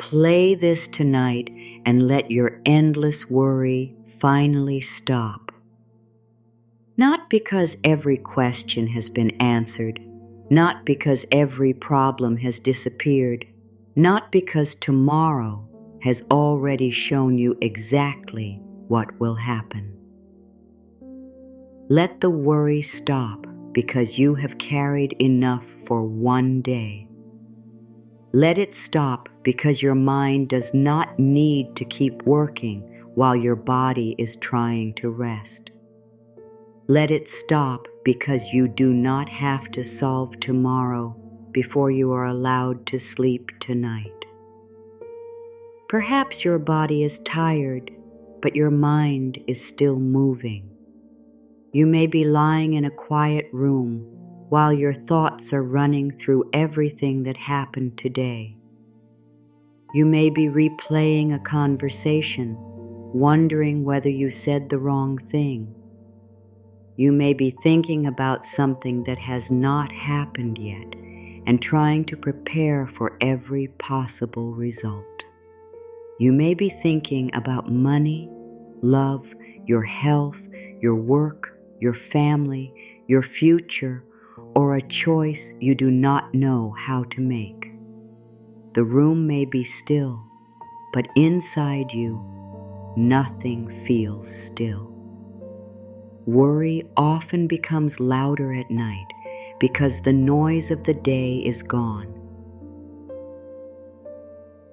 play this tonight and let your endless worry finally stop. Not because every question has been answered, not because every problem has disappeared, not because tomorrow has already shown you exactly what will happen. Let the worry stop because you have carried enough for one day. Let it stop because your mind does not need to keep working while your body is trying to rest. Let it stop because you do not have to solve tomorrow before you are allowed to sleep tonight. Perhaps your body is tired, but your mind is still moving. You may be lying in a quiet room while your thoughts are running through everything that happened today. You may be replaying a conversation, wondering whether you said the wrong thing. You may be thinking about something that has not happened yet and trying to prepare for every possible result. You may be thinking about money, love, your health, your work, your family, your future, or a choice you do not know how to make. The room may be still, but inside you, nothing feels still. Worry often becomes louder at night because the noise of the day is gone.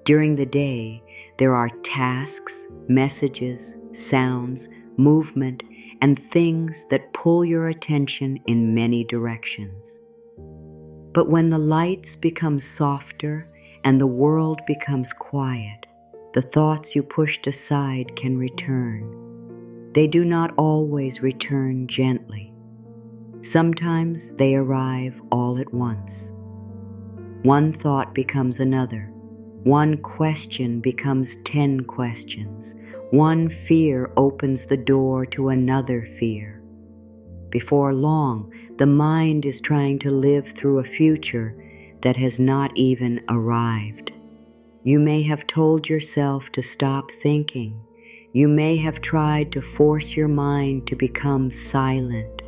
During the day, there are tasks, messages, sounds, movement, and things that pull your attention in many directions. But when the lights become softer and the world becomes quiet, the thoughts you pushed aside can return. They do not always return gently. Sometimes they arrive all at once. One thought becomes another. One question becomes 10 questions. One fear opens the door to another fear. Before long, the mind is trying to live through a future that has not even arrived. You may have told yourself to stop thinking. You may have tried to force your mind to become silent.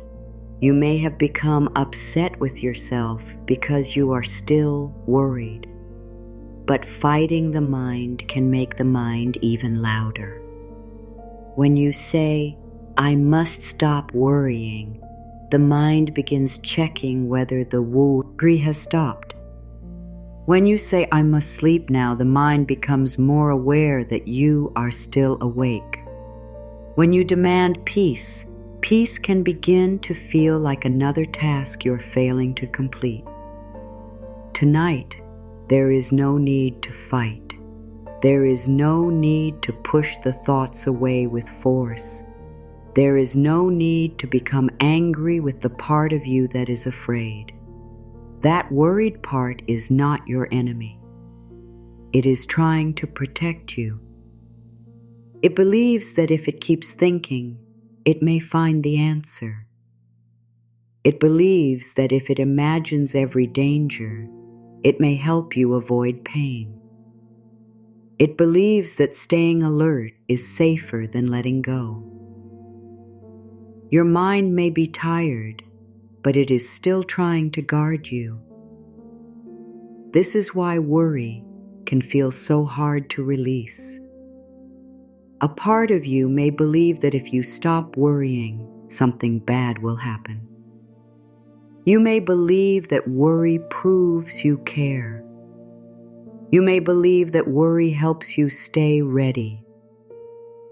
You may have become upset with yourself because you are still worried. But fighting the mind can make the mind even louder. When you say, "I must stop worrying," the mind begins checking whether the worry has stopped. When you say, "I must sleep now," the mind becomes more aware that you are still awake. When you demand peace, peace can begin to feel like another task you're failing to complete. Tonight, there is no need to fight. There is no need to push the thoughts away with force. There is no need to become angry with the part of you that is afraid. That worried part is not your enemy. It is trying to protect you. It believes that if it keeps thinking, it may find the answer. It believes that if it imagines every danger, it may help you avoid pain. It believes that staying alert is safer than letting go. Your mind may be tired, but it is still trying to guard you. This is why worry can feel so hard to release. A part of you may believe that if you stop worrying, something bad will happen. You may believe that worry proves you care. You may believe that worry helps you stay ready.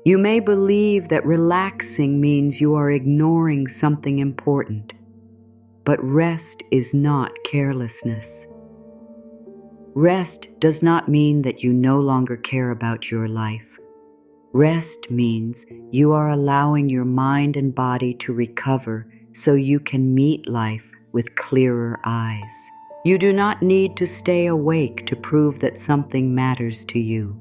You may believe that relaxing means you are ignoring something important. But rest is not carelessness. Rest does not mean that you no longer care about your life. Rest means you are allowing your mind and body to recover so you can meet life with clearer eyes. You do not need to stay awake to prove that something matters to you.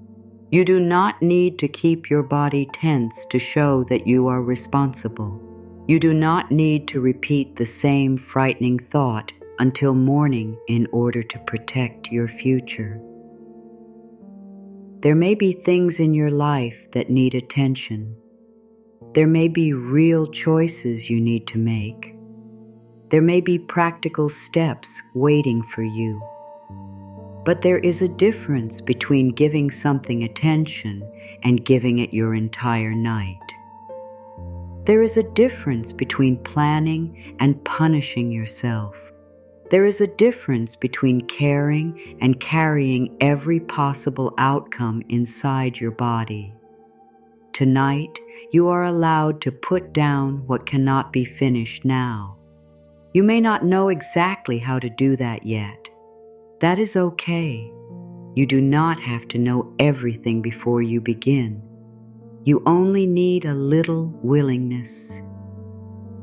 You do not need to keep your body tense to show that you are responsible. You do not need to repeat the same frightening thought until morning in order to protect your future. There may be things in your life that need attention. There may be real choices you need to make. There may be practical steps waiting for you. But there is a difference between giving something attention and giving it your entire night. There is a difference between planning and punishing yourself. There is a difference between caring and carrying every possible outcome inside your body. Tonight, you are allowed to put down what cannot be finished now. You may not know exactly how to do that yet. That is okay. You do not have to know everything before you begin. You only need a little willingness.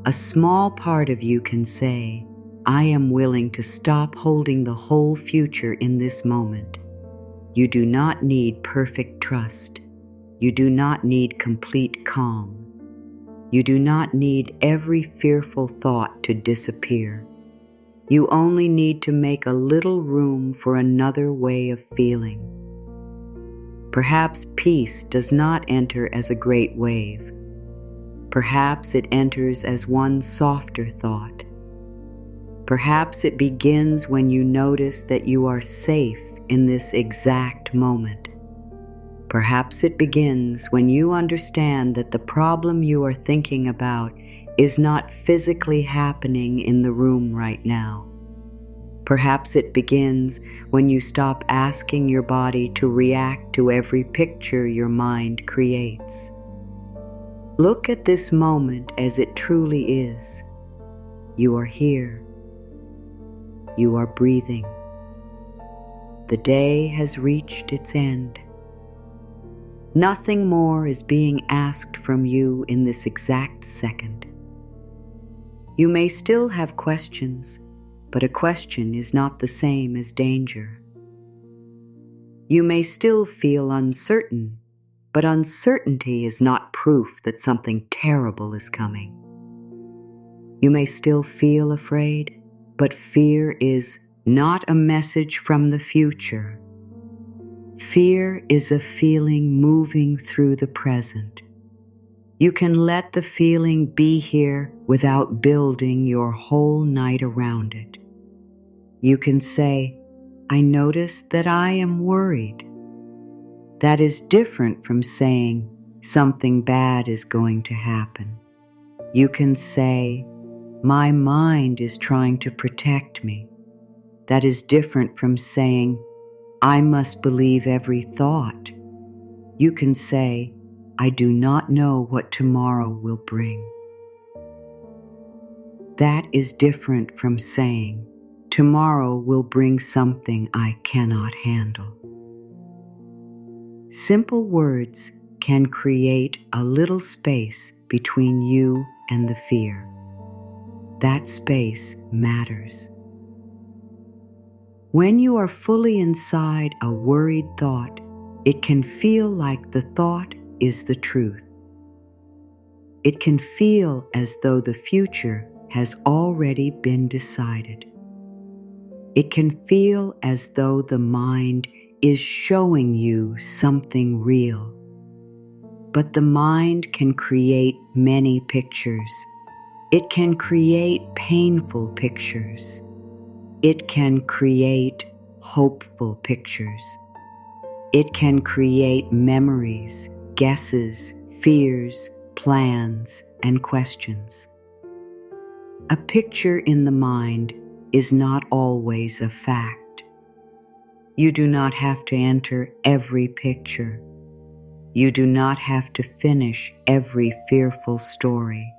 A small part of you can say, I am willing to stop holding the whole future in this moment. You do not need perfect trust. You do not need complete calm. You do not need every fearful thought to disappear. You only need to make a little room for another way of feeling. Perhaps peace does not enter as a great wave. Perhaps it enters as one softer thought. Perhaps it begins when you notice that you are safe in this exact moment. Perhaps it begins when you understand that the problem you are thinking about is not physically happening in the room right now. Perhaps it begins when you stop asking your body to react to every picture your mind creates. Look at this moment as it truly is. You are here. You are breathing. The day has reached its end. Nothing more is being asked from you in this exact second. You may still have questions, but a question is not the same as danger. You may still feel uncertain, but uncertainty is not proof that something terrible is coming. You may still feel afraid, but fear is not a message from the future. Fear is a feeling moving through the present. You can let the feeling be here without building your whole night around it. You can say, I notice that I am worried. That is different from saying something bad is going to happen. You can say, my mind is trying to protect me. That is different from saying, I must believe every thought. You can say, I do not know what tomorrow will bring. That is different from saying, tomorrow will bring something I cannot handle. Simple words can create a little space between you and the fear. That space matters. When you are fully inside a worried thought, it can feel like the thought is the truth. It can feel as though the future has already been decided. It can feel as though the mind is showing you something real. But the mind can create many pictures. It can create painful pictures. It can create hopeful pictures. It can create memories, guesses, fears, plans, and questions. A picture in the mind is not always a fact. You do not have to enter every picture. You do not have to finish every fearful story.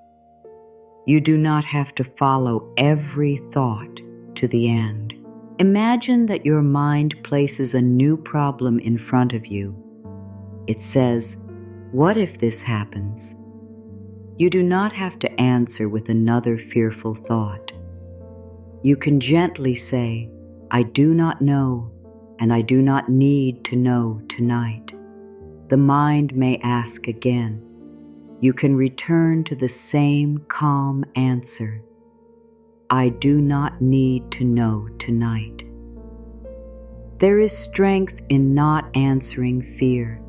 You do not have to follow every thought to the end. Imagine that your mind places a new problem in front of you. It says, what if this happens? You do not have to answer with another fearful thought. You can gently say, I do not know, and I do not need to know tonight. The mind may ask again. You can return to the same calm answer. I do not need to know tonight. There is strength in not answering fear.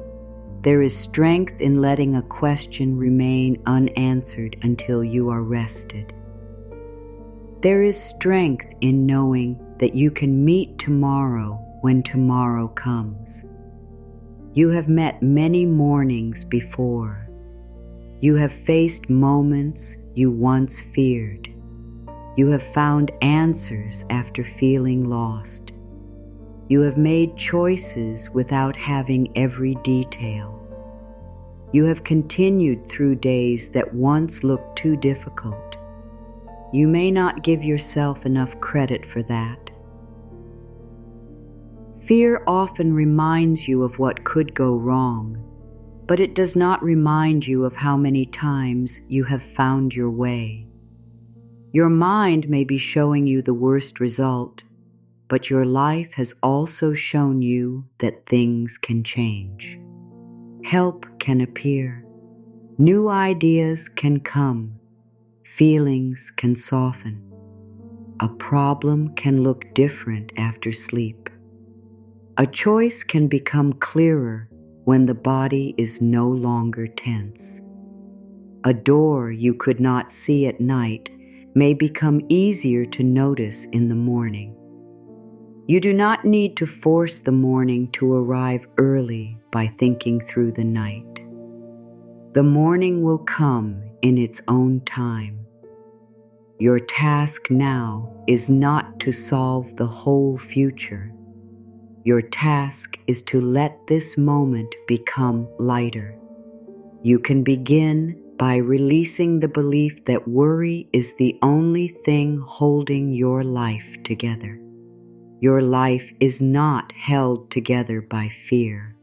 There is strength in letting a question remain unanswered until you are rested. There is strength in knowing that you can meet tomorrow when tomorrow comes. You have met many mornings before. You have faced moments you once feared. You have found answers after feeling lost. You have made choices without having every detail. You have continued through days that once looked too difficult. You may not give yourself enough credit for that. Fear often reminds you of what could go wrong, but it does not remind you of how many times you have found your way. Your mind may be showing you the worst result, but your life has also shown you that things can change. Help can appear. New ideas can come. Feelings can soften. A problem can look different after sleep. A choice can become clearer when the body is no longer tense. A door you could not see at night may become easier to notice in the morning. You do not need to force the morning to arrive early by thinking through the night. The morning will come in its own time. Your task now is not to solve the whole future. Your task is to let this moment become lighter. You can begin by releasing the belief that worry is the only thing holding your life together. Your life is not held together by fear.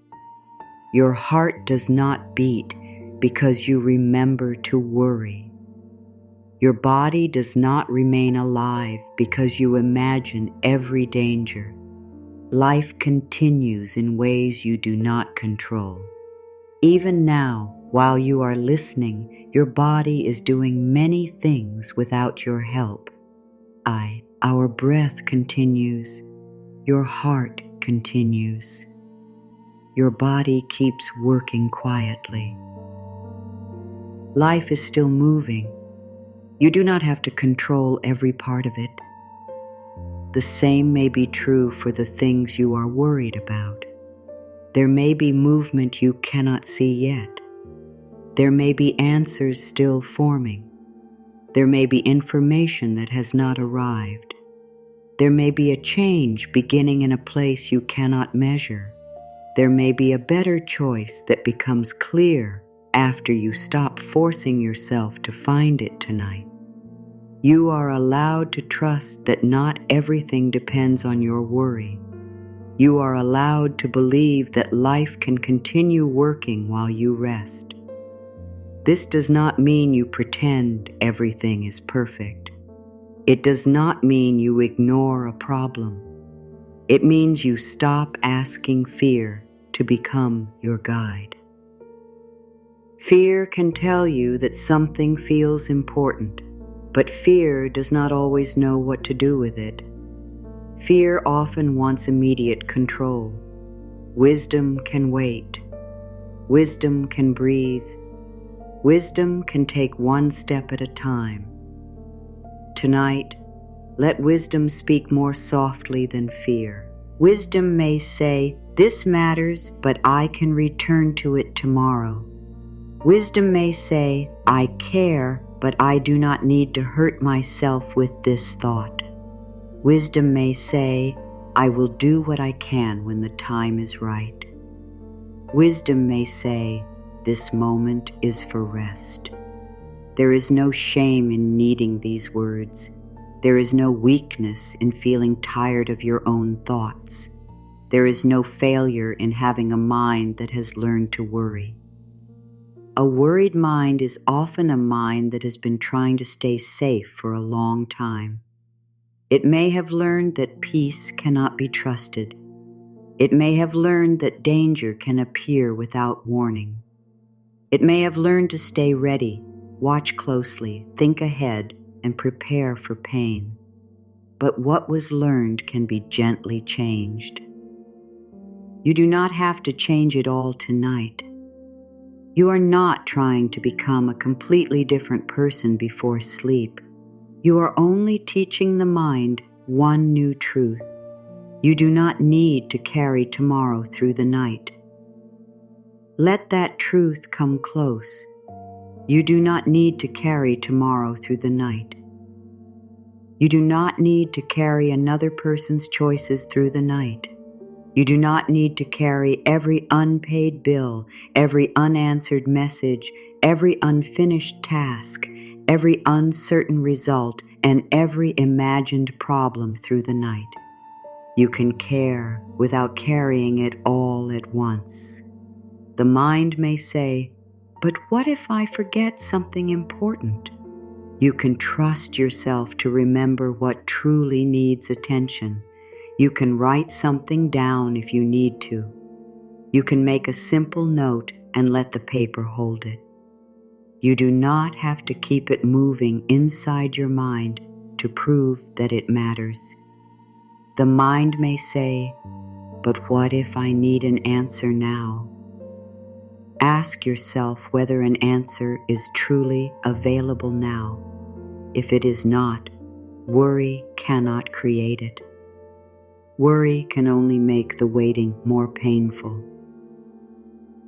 Your heart does not beat because you remember to worry. Your body does not remain alive because you imagine every danger. Life continues in ways you do not control. Even now, while you are listening, your body is doing many things without your help. Our breath continues. Your heart continues. Your body keeps working quietly. Life is still moving. You do not have to control every part of it. The same may be true for the things you are worried about. There may be movement you cannot see yet. There may be answers still forming. There may be information that has not arrived. There may be a change beginning in a place you cannot measure. There may be a better choice that becomes clear after you stop forcing yourself to find it tonight. You are allowed to trust that not everything depends on your worry. You are allowed to believe that life can continue working while you rest. This does not mean you pretend everything is perfect. It does not mean you ignore a problem. It means you stop asking fear to become your guide. Fear can tell you that something feels important, but fear does not always know what to do with it. Fear often wants immediate control. Wisdom can wait. Wisdom can breathe. Wisdom can take one step at a time. Tonight, let wisdom speak more softly than fear. Wisdom may say, "This matters, but I can return to it tomorrow." Wisdom may say, "I care, but I do not need to hurt myself with this thought." Wisdom may say, "I will do what I can when the time is right." Wisdom may say, "This moment is for rest." There is no shame in needing these words. There is no weakness in feeling tired of your own thoughts. There is no failure in having a mind that has learned to worry. A worried mind is often a mind that has been trying to stay safe for a long time. It may have learned that peace cannot be trusted. It may have learned that danger can appear without warning. It may have learned to stay ready, watch closely, think ahead, and prepare for pain. But what was learned can be gently changed. You do not have to change it all tonight. You are not trying to become a completely different person before sleep. You are only teaching the mind one new truth. You do not need to carry tomorrow through the night. Let that truth come close. You do not need to carry tomorrow through the night. You do not need to carry another person's choices through the night. You do not need to carry every unpaid bill, every unanswered message, every unfinished task, every uncertain result, and every imagined problem through the night. You can care without carrying it all at once. The mind may say, "But what if I forget something important?" You can trust yourself to remember what truly needs attention. You can write something down if you need to. You can make a simple note and let the paper hold it. You do not have to keep it moving inside your mind to prove that it matters. The mind may say, "But what if I need an answer now?" Ask yourself whether an answer is truly available now. If it is not, worry cannot create it. Worry can only make the waiting more painful.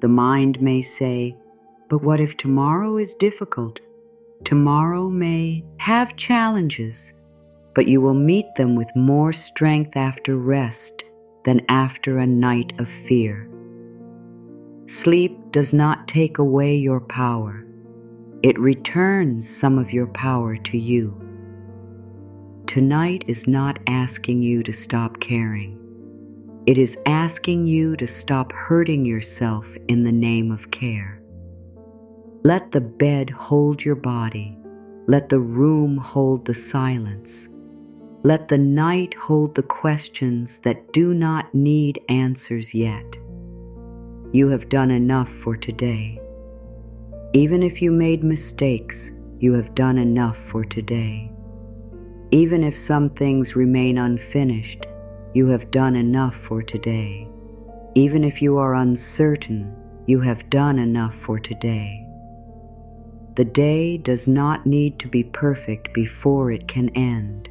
The mind may say, "But what if tomorrow is difficult?" Tomorrow may have challenges, but you will meet them with more strength after rest than after a night of fear. Sleep does not take away your power. It returns some of your power to you. Tonight is not asking you to stop caring. It is asking you to stop hurting yourself in the name of care. Let the bed hold your body. Let the room hold the silence. Let the night hold the questions that do not need answers yet. You have done enough for today. Even if you made mistakes, you have done enough for today. Even if some things remain unfinished, you have done enough for today. Even if you are uncertain, you have done enough for today. The day does not need to be perfect before it can end.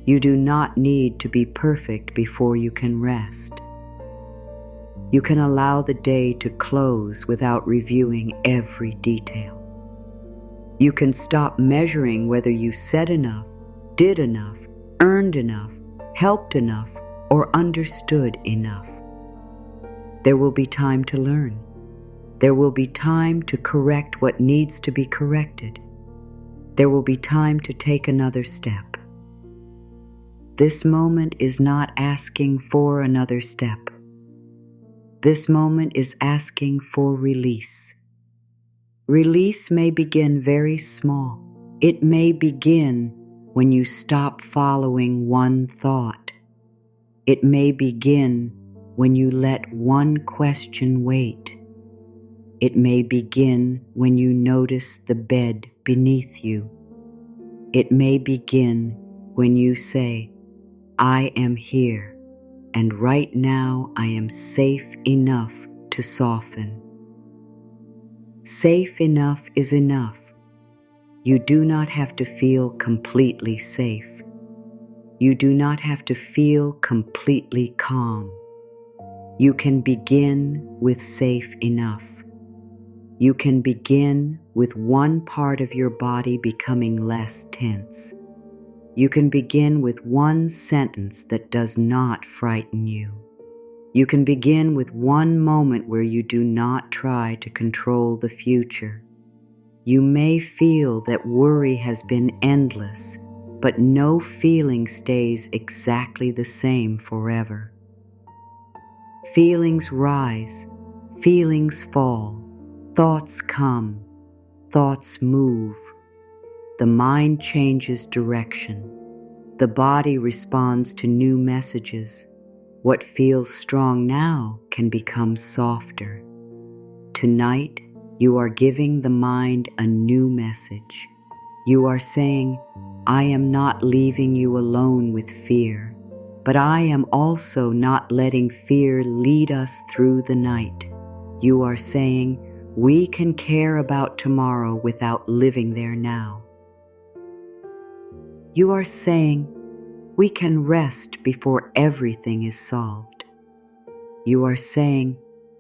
You do not need to be perfect before you can rest. You can allow the day to close without reviewing every detail. You can stop measuring whether you said enough, did enough, earned enough, helped enough, or understood enough. There will be time to learn. There will be time to correct what needs to be corrected. There will be time to take another step. This moment is not asking for another step. This moment is asking for release. Release may begin very small. It may begin when you stop following one thought. It may begin when you let one question wait. It may begin when you notice the bed beneath you. It may begin when you say, "I am here, and right now I am safe enough to soften." Safe enough is enough. You do not have to feel completely safe. You do not have to feel completely calm. You can begin with safe enough. You can begin with one part of your body becoming less tense. You can begin with one sentence that does not frighten you. You can begin with one moment where you do not try to control the future. You may feel that worry has been endless, but no feeling stays exactly the same forever. Feelings rise, feelings fall, thoughts come, thoughts move. The mind changes direction. The body responds to new messages. What feels strong now can become softer. Tonight, you are giving the mind a new message. You are saying, "I am not leaving you alone with fear, but I am also not letting fear lead us through the night. You are saying, we can care about tomorrow without living there now. You are saying, we can rest before everything is solved. You are saying,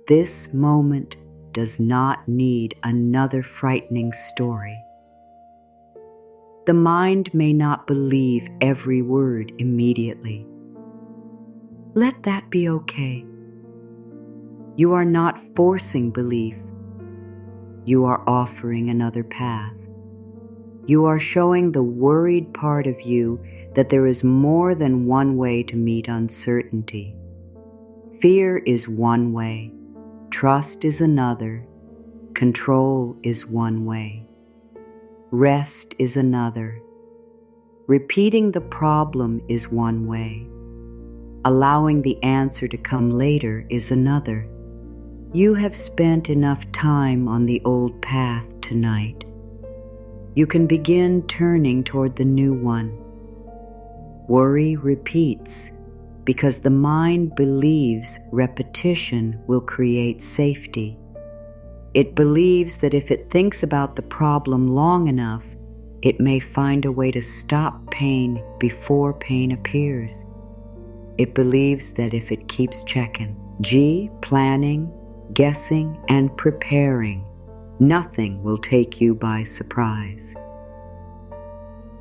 this moment does not need another frightening story. The mind may not believe every word immediately. Let that be okay. You are not forcing belief. You are offering another path. You are showing the worried part of you that there is more than one way to meet uncertainty. Fear is one way, trust is another, control is one way, rest is another, repeating the problem is one way, allowing the answer to come later is another. You have spent enough time on the old path tonight. You can begin turning toward the new one. Worry repeats because the mind believes repetition will create safety. It believes that if it thinks about the problem long enough, it may find a way to stop pain before pain appears. It believes that if it keeps checking, planning, guessing, and preparing, nothing will take you by surprise.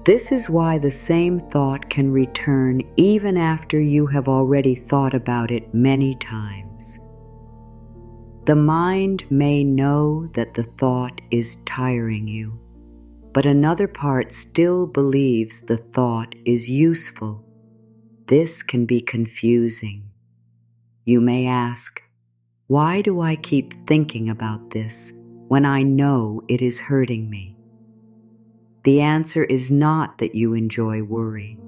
This is why the same thought can return even after you have already thought about it many times. The mind may know that the thought is tiring you, but another part still believes the thought is useful. This can be confusing. You may ask, why do I keep thinking about this when I know it is hurting me? The answer is not that you enjoy worry.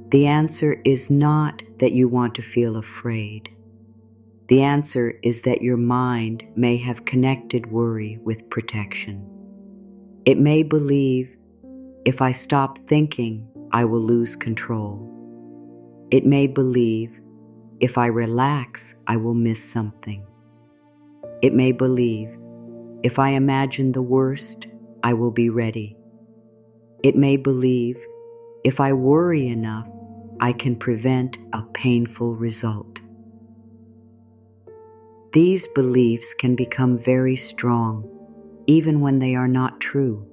The answer is not that you want to feel afraid. The answer is that your mind may have connected worry with protection. It may believe, if I stop thinking, I will lose control. It may believe, if I relax, I will miss something. It may believe, if I imagine the worst, I will be ready. It may believe, if I worry enough, I can prevent a painful result. These beliefs can become very strong, even when they are not true.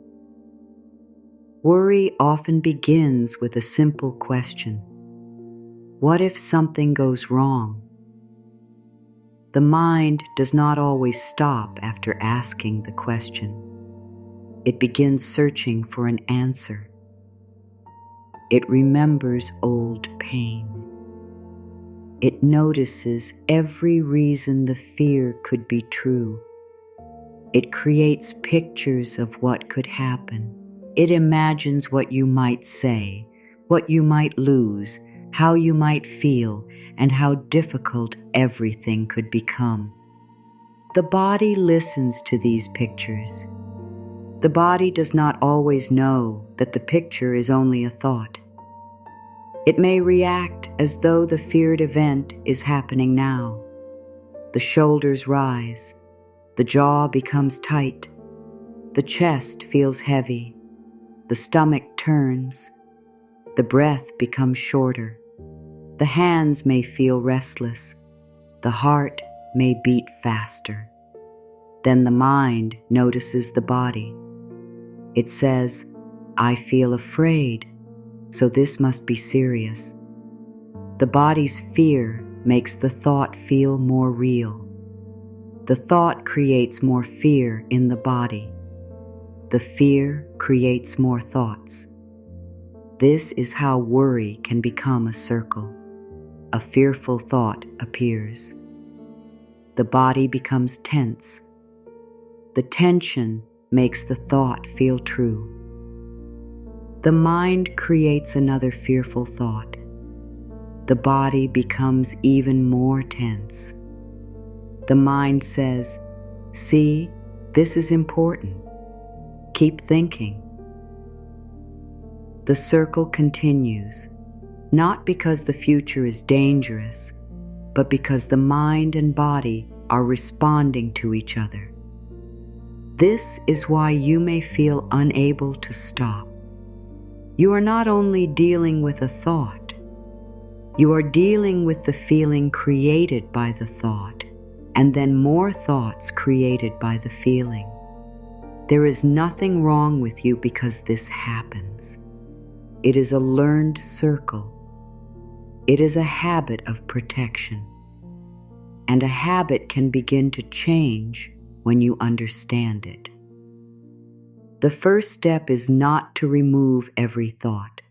Worry often begins with a simple question. What if something goes wrong? The mind does not always stop after asking the question. It begins searching for an answer. It remembers old pain. It notices every reason the fear could be true. It creates pictures of what could happen. It imagines what you might say, what you might lose, how you might feel, and how difficult everything could become. The body listens to these pictures. The body does not always know that the picture is only a thought. It may react as though the feared event is happening now. The shoulders rise, the jaw becomes tight, the chest feels heavy, the stomach turns, the breath becomes shorter, the hands may feel restless, the heart may beat faster. Then the mind notices the body. It says, I feel afraid, so this must be serious. The body's fear makes the thought feel more real. The thought creates more fear in the body. The fear creates more thoughts. This is how worry can become a circle. A fearful thought appears. The body becomes tense. The tension makes the thought feel true. The mind creates another fearful thought. The body becomes even more tense. The mind says, see, this is important. Keep thinking. The circle continues. not because the future is dangerous, but because the mind and body are responding to each other. This is why you may feel unable to stop. You are not only dealing with a thought, you are dealing with the feeling created by the thought, and then more thoughts created by the feeling. There is nothing wrong with you because this happens. It is a learned circle. It is a habit of protection. And a habit can begin to change when you understand it. The first step is not to remove every thought.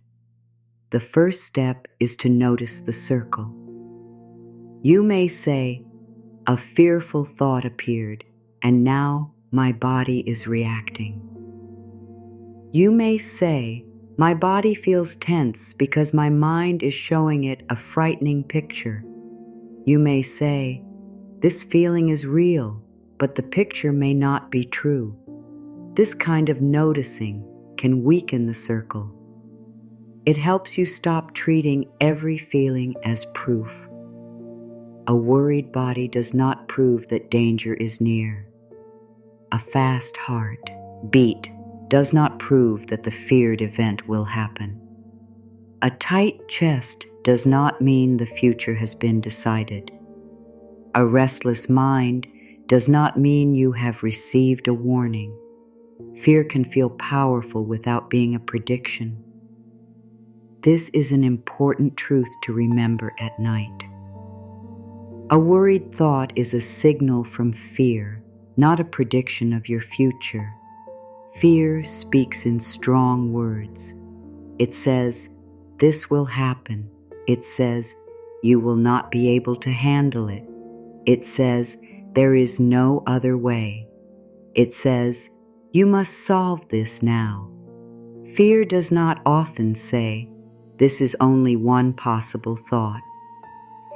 The first step is to notice the circle. You may say, "A fearful thought appeared, and now my body is reacting." You may say, "My body feels tense because my mind is showing it a frightening picture." You may say, "This feeling is real, but the picture may not be true." This kind of noticing can weaken the circle. It helps you stop treating every feeling as proof. A worried body does not prove that danger is near. A fast heart beat does not prove that the feared event will happen. A tight chest does not mean the future has been decided. A restless mind does not mean you have received a warning. Fear can feel powerful without being a prediction. This is an important truth to remember at night. A worried thought is a signal from fear, not a prediction of your future. Fear speaks in strong words. It says, "This will happen." It says, "You will not be able to handle it." It says, "There is no other way." It says, "You must solve this now." Fear does not often say, "This is only one possible thought."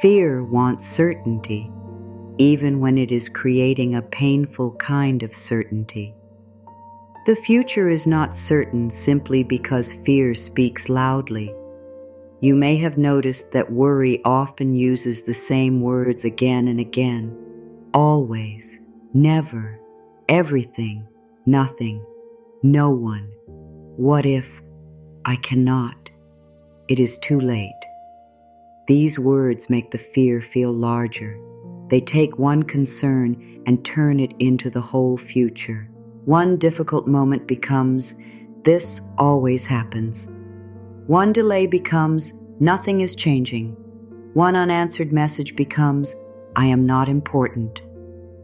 Fear wants certainty, even when it is creating a painful kind of certainty. The future is not certain simply because fear speaks loudly. You may have noticed that worry often uses the same words again and again. Always, never, everything, nothing, no one. What if? I cannot. It is too late. These words make the fear feel larger. They take one concern and turn it into the whole future. One difficult moment becomes, "This always happens." One delay becomes, "Nothing is changing." One unanswered message becomes, "I am not important."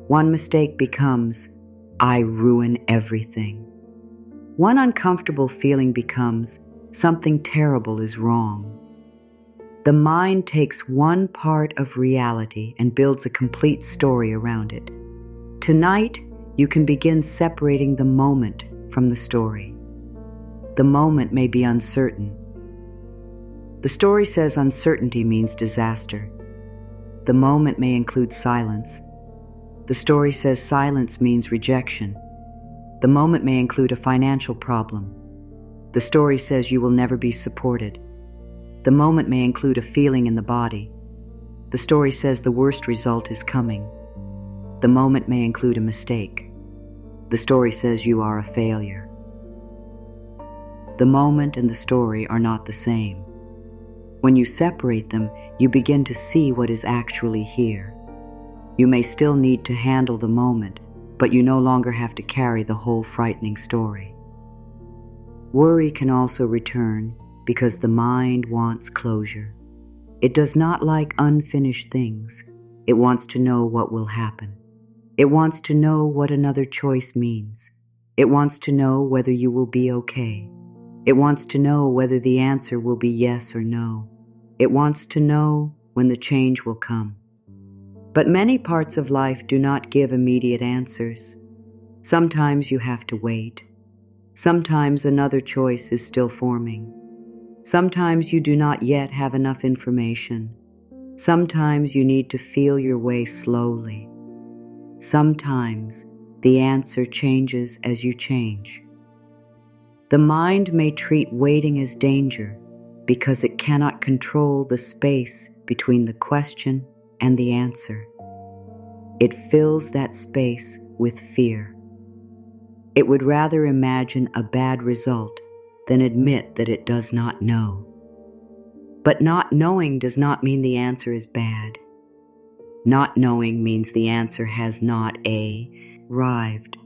One mistake becomes, "I ruin everything." One uncomfortable feeling becomes, "Something terrible is wrong." The mind takes one part of reality and builds a complete story around it. Tonight, you can begin separating the moment from the story. The moment may be uncertain. The story says uncertainty means disaster. The moment may include silence. The story says silence means rejection. The moment may include a financial problem. The story says you will never be supported. The moment may include a feeling in the body. The story says the worst result is coming. The moment may include a mistake. The story says you are a failure. The moment and the story are not the same. When you separate them, you begin to see what is actually here. You may still need to handle the moment, but you no longer have to carry the whole frightening story. Worry can also return because the mind wants closure. It does not like unfinished things. It wants to know what will happen. It wants to know what another choice means. It wants to know whether you will be okay. It wants to know whether the answer will be yes or no. It wants to know when the change will come. But many parts of life do not give immediate answers. Sometimes you have to wait. Sometimes another choice is still forming. Sometimes you do not yet have enough information. Sometimes you need to feel your way slowly. Sometimes the answer changes as you change. The mind may treat waiting as danger because it cannot control the space between the question and the answer. It fills that space with fear. It would rather imagine a bad result than admit that it does not know. But not knowing does not mean the answer is bad. Not knowing means the answer has not arrived.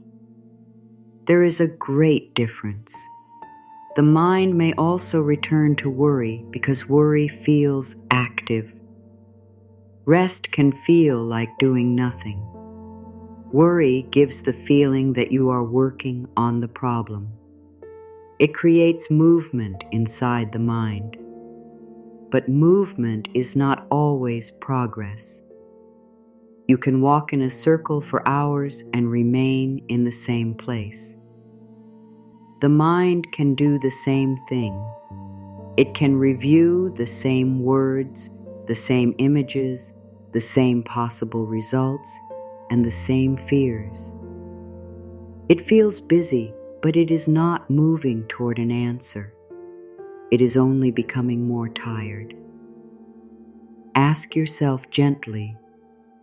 There is a great difference. The mind may also return to worry because worry feels active. Rest can feel like doing nothing. Worry gives the feeling that you are working on the problem. It creates movement inside the mind. But movement is not always progress. You can walk in a circle for hours and remain in the same place. The mind can do the same thing. It can review the same words, the same images, the same possible results, and the same fears. It feels busy, but it is not moving toward an answer. It is only becoming more tired. Ask yourself gently,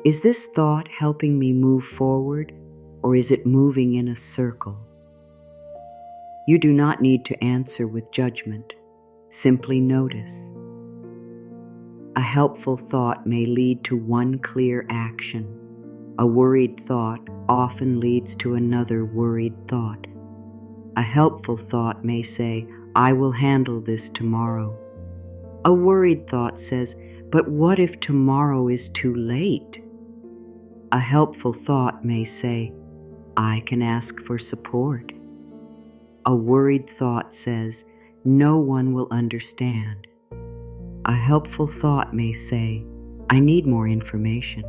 is this thought helping me move forward, or is it moving in a circle? You do not need to answer with judgment. Simply notice. A helpful thought may lead to one clear action. A worried thought often leads to another worried thought. A helpful thought may say, I will handle this tomorrow. A worried thought says, but what if tomorrow is too late? A helpful thought may say, I can ask for support. A worried thought says, no one will understand. A helpful thought may say, I need more information.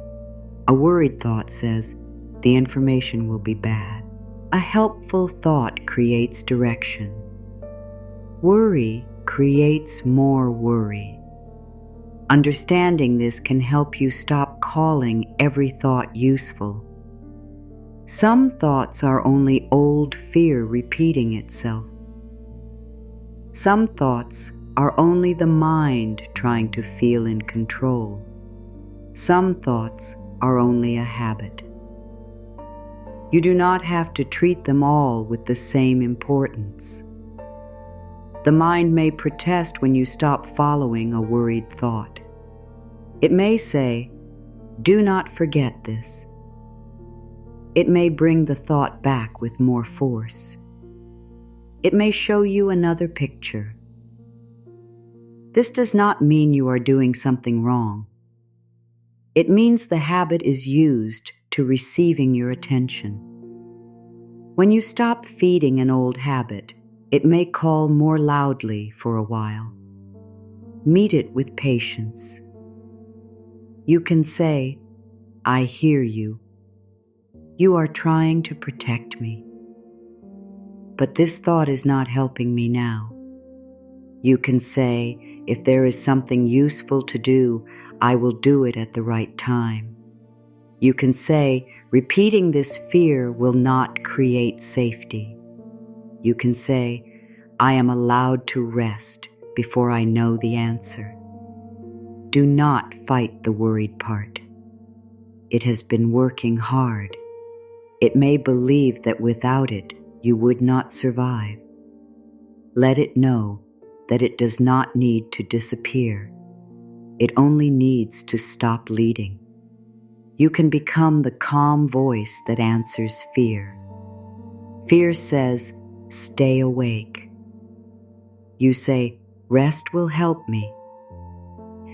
A worried thought says, the information will be bad. A helpful thought creates direction. Worry creates more worry. Understanding this can help you stop calling every thought useful. Some thoughts are only old fear repeating itself. Some thoughts are only the mind trying to feel in control. Some thoughts are only a habit. You do not have to treat them all with the same importance. The mind may protest when you stop following a worried thought. It may say, do not forget this. It may bring the thought back with more force. It may show you another picture. This does not mean you are doing something wrong. It means the habit is used to receiving your attention. When you stop feeding an old habit, it may call more loudly for a while. Meet it with patience. You can say, I hear you. You are trying to protect me. But this thought is not helping me now. You can say, if there is something useful to do, I will do it at the right time. You can say, repeating this fear will not create safety. You can say, I am allowed to rest before I know the answer. Do not fight the worried part. It has been working hard. It may believe that without it, you would not survive. Let it know that it does not need to disappear. It only needs to stop leading. You can become the calm voice that answers fear. Fear says, stay awake. You say, rest will help me.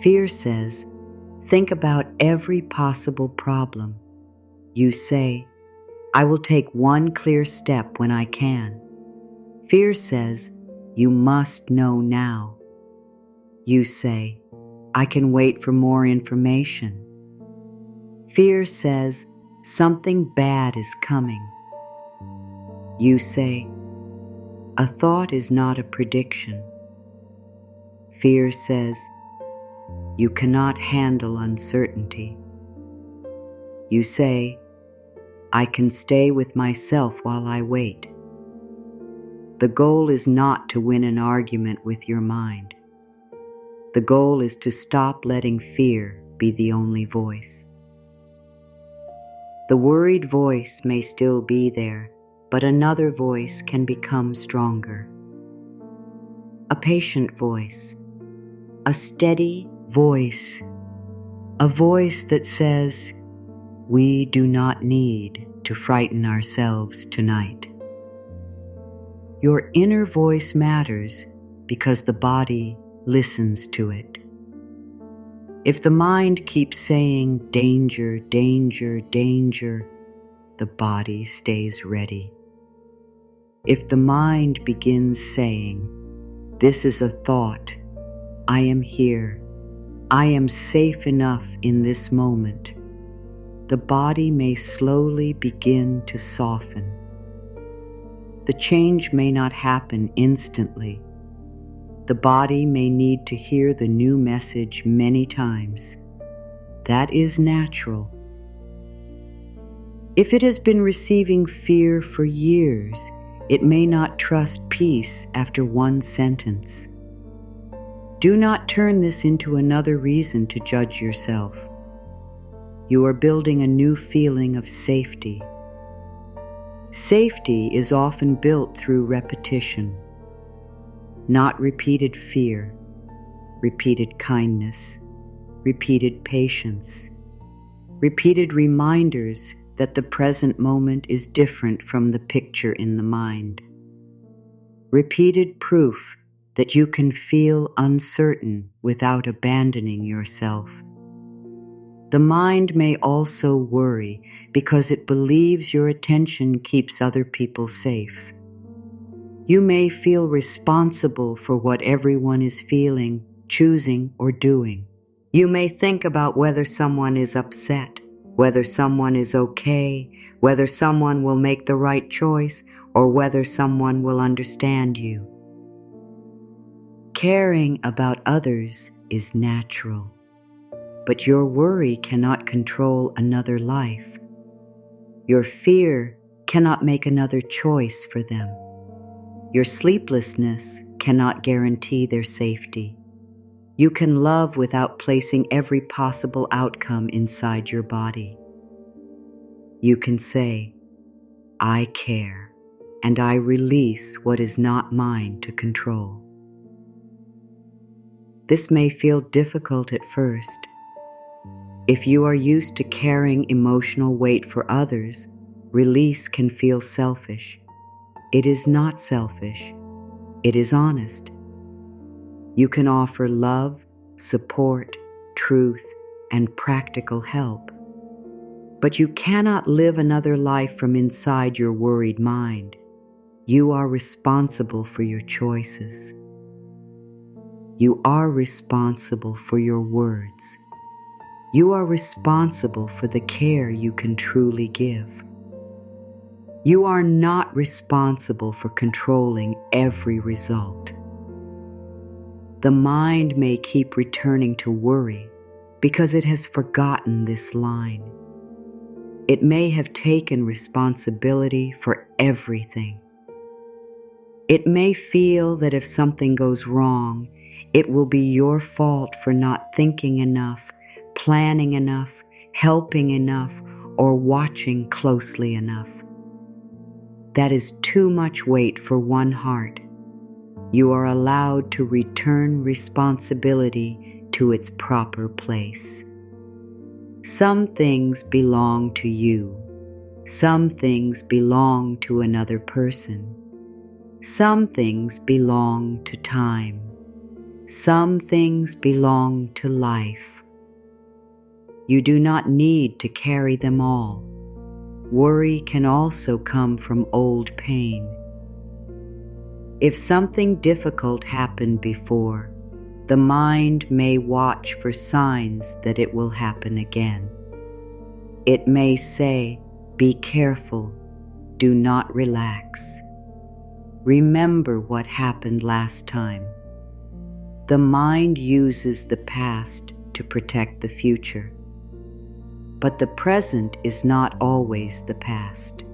Fear says, think about every possible problem. You say, I will take one clear step when I can. Fear says, you must know now. You say, I can wait for more information. Fear says, something bad is coming. You say, a thought is not a prediction. Fear says, you cannot handle uncertainty. You say, I can stay with myself while I wait. The goal is not to win an argument with your mind. The goal is to stop letting fear be the only voice. The worried voice may still be there, but another voice can become stronger. A patient voice, a steady voice, a voice that says, "We do not need to frighten ourselves tonight." Your inner voice matters because the body listens to it. If the mind keeps saying, "Danger, danger, danger," the body stays ready. If the mind begins saying, "This is a thought, I am here, I am safe enough in this moment," the body may slowly begin to soften. The change may not happen instantly. The body may need to hear the new message many times. That is natural. If it has been receiving fear for years, it may not trust peace after one sentence. Do not turn this into another reason to judge yourself. You are building a new feeling of safety. Safety is often built through repetition, not repeated fear, repeated kindness, repeated patience, repeated reminders that the present moment is different from the picture in the mind. Repeated proof that you can feel uncertain without abandoning yourself. The mind may also worry because it believes your attention keeps other people safe. You may feel responsible for what everyone is feeling, choosing, or doing. You may think about whether someone is upset, whether someone is okay, whether someone will make the right choice, or whether someone will understand you. Caring about others is natural, but your worry cannot control another life. Your fear cannot make another choice for them. Your sleeplessness cannot guarantee their safety. You can love without placing every possible outcome inside your body. You can say, "I care, and I release what is not mine to control." This may feel difficult at first. If you are used to carrying emotional weight for others, release can feel selfish. It is not selfish. It is honest. You can offer love, support, truth, and practical help. But you cannot live another life from inside your worried mind. You are responsible for your choices. You are responsible for your words. You are responsible for the care you can truly give. You are not responsible for controlling every result. The mind may keep returning to worry because it has forgotten this line. It may have taken responsibility for everything. It may feel that if something goes wrong, it will be your fault for not thinking enough, planning enough, helping enough, or watching closely enough. That is too much weight for one heart. You are allowed to return responsibility to its proper place. Some things belong to you. Some things belong to another person. Some things belong to time. Some things belong to life. You do not need to carry them all. Worry can also come from old pain. If something difficult happened before, the mind may watch for signs that it will happen again. It may say, "Be careful, do not relax. Remember what happened last time." The mind uses the past to protect the future. But the present is not always the past.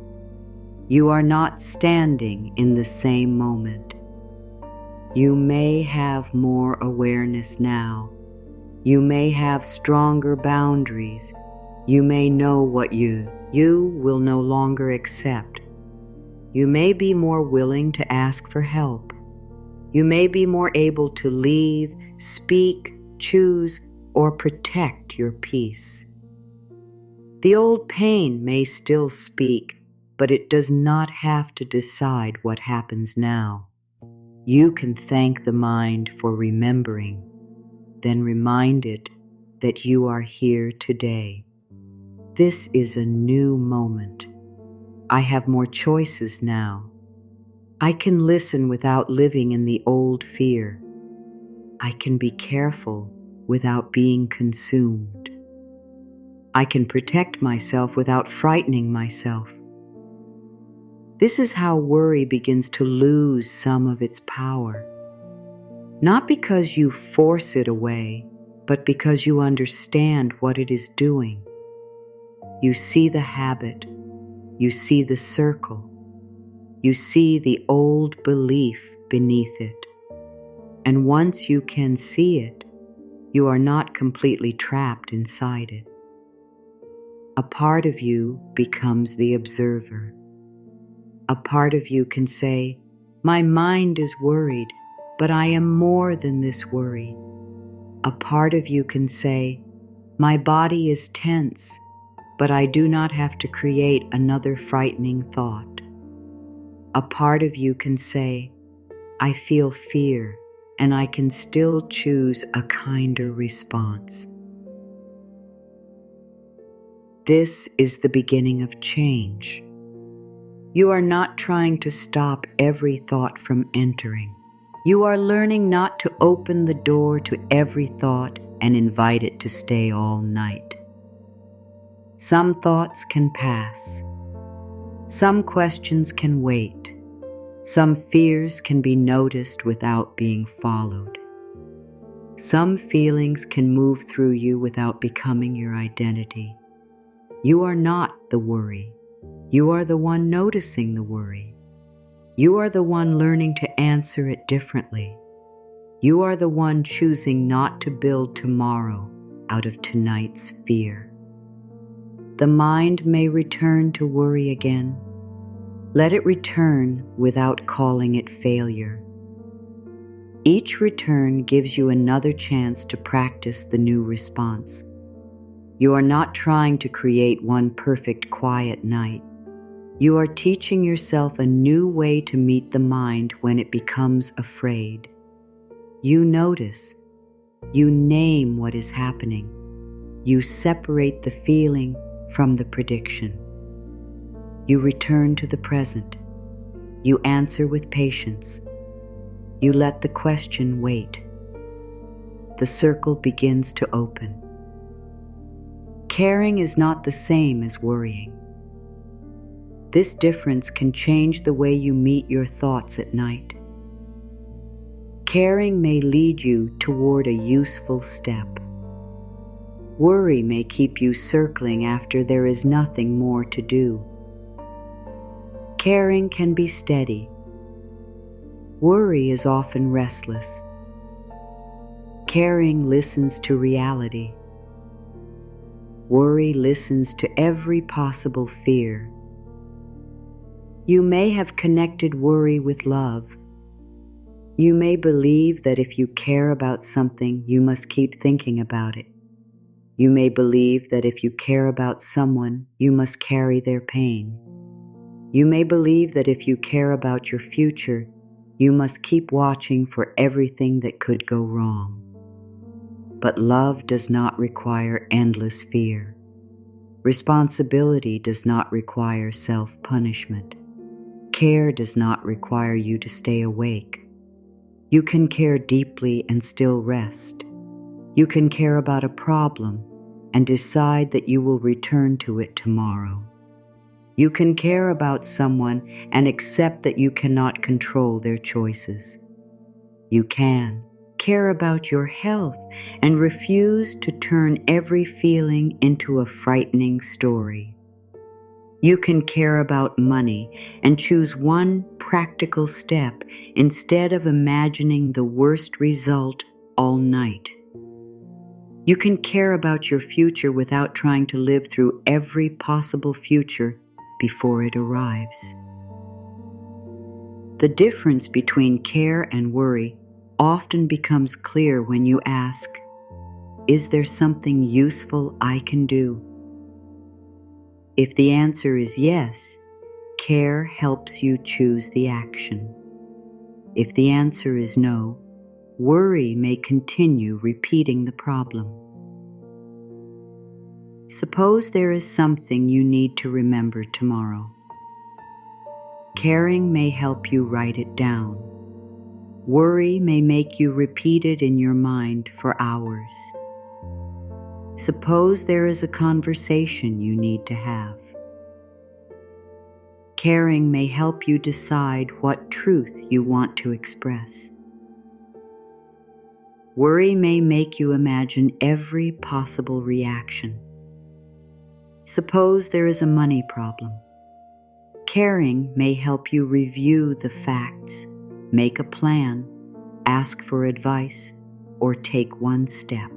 You are not standing in the same moment. You may have more awareness now. You may have stronger boundaries. You may know what you will no longer accept. You may be more willing to ask for help. You may be more able to leave, speak, choose, or protect your peace. The old pain may still speak, but it does not have to decide what happens now. You can thank the mind for remembering, then remind it that you are here today. This is a new moment. I have more choices now. I can listen without living in the old fear. I can be careful without being consumed. I can protect myself without frightening myself. This is how worry begins to lose some of its power. Not because you force it away, but because you understand what it is doing. You see the habit. You see the circle. You see the old belief beneath it. And once you can see it, you are not completely trapped inside it. A part of you becomes the observer. A part of you can say, "My mind is worried, but I am more than this worry." A part of you can say, "My body is tense, but I do not have to create another frightening thought." A part of you can say, "I feel fear, and I can still choose a kinder response." This is the beginning of change. You are not trying to stop every thought from entering. You are learning not to open the door to every thought and invite it to stay all night. Some thoughts can pass. Some questions can wait. Some fears can be noticed without being followed. Some feelings can move through you without becoming your identity. You are not the worry. You are the one noticing the worry. You are the one learning to answer it differently. You are the one choosing not to build tomorrow out of tonight's fear. The mind may return to worry again. Let it return without calling it failure. Each return gives you another chance to practice the new response. You are not trying to create one perfect quiet night. You are teaching yourself a new way to meet the mind when it becomes afraid. You notice. You name what is happening. You separate the feeling from the prediction. You return to the present. You answer with patience. You let the question wait. The circle begins to open. Caring is not the same as worrying. This difference can change the way you meet your thoughts at night. Caring may lead you toward a useful step. Worry may keep you circling after there is nothing more to do. Caring can be steady. Worry is often restless. Caring listens to reality. Worry listens to every possible fear. You may have connected worry with love. You may believe that if you care about something, you must keep thinking about it. You may believe that if you care about someone, you must carry their pain. You may believe that if you care about your future, you must keep watching for everything that could go wrong. But love does not require endless fear. Responsibility does not require self-punishment. Care does not require you to stay awake. You can care deeply and still rest. You can care about a problem and decide that you will return to it tomorrow. You can care about someone and accept that you cannot control their choices. You can care about your health and refuse to turn every feeling into a frightening story. You can care about money and choose one practical step instead of imagining the worst result all night. You can care about your future without trying to live through every possible future before it arrives. The difference between care and worry often becomes clear when you ask, "Is there something useful I can do?" If the answer is yes, care helps you choose the action. If the answer is no, worry may continue repeating the problem. Suppose there is something you need to remember tomorrow. Caring may help you write it down. Worry may make you repeat it in your mind for hours. Suppose there is a conversation you need to have. Caring may help you decide what truth you want to express. Worry may make you imagine every possible reaction. Suppose there is a money problem. Caring may help you review the facts, make a plan, ask for advice, or take one step.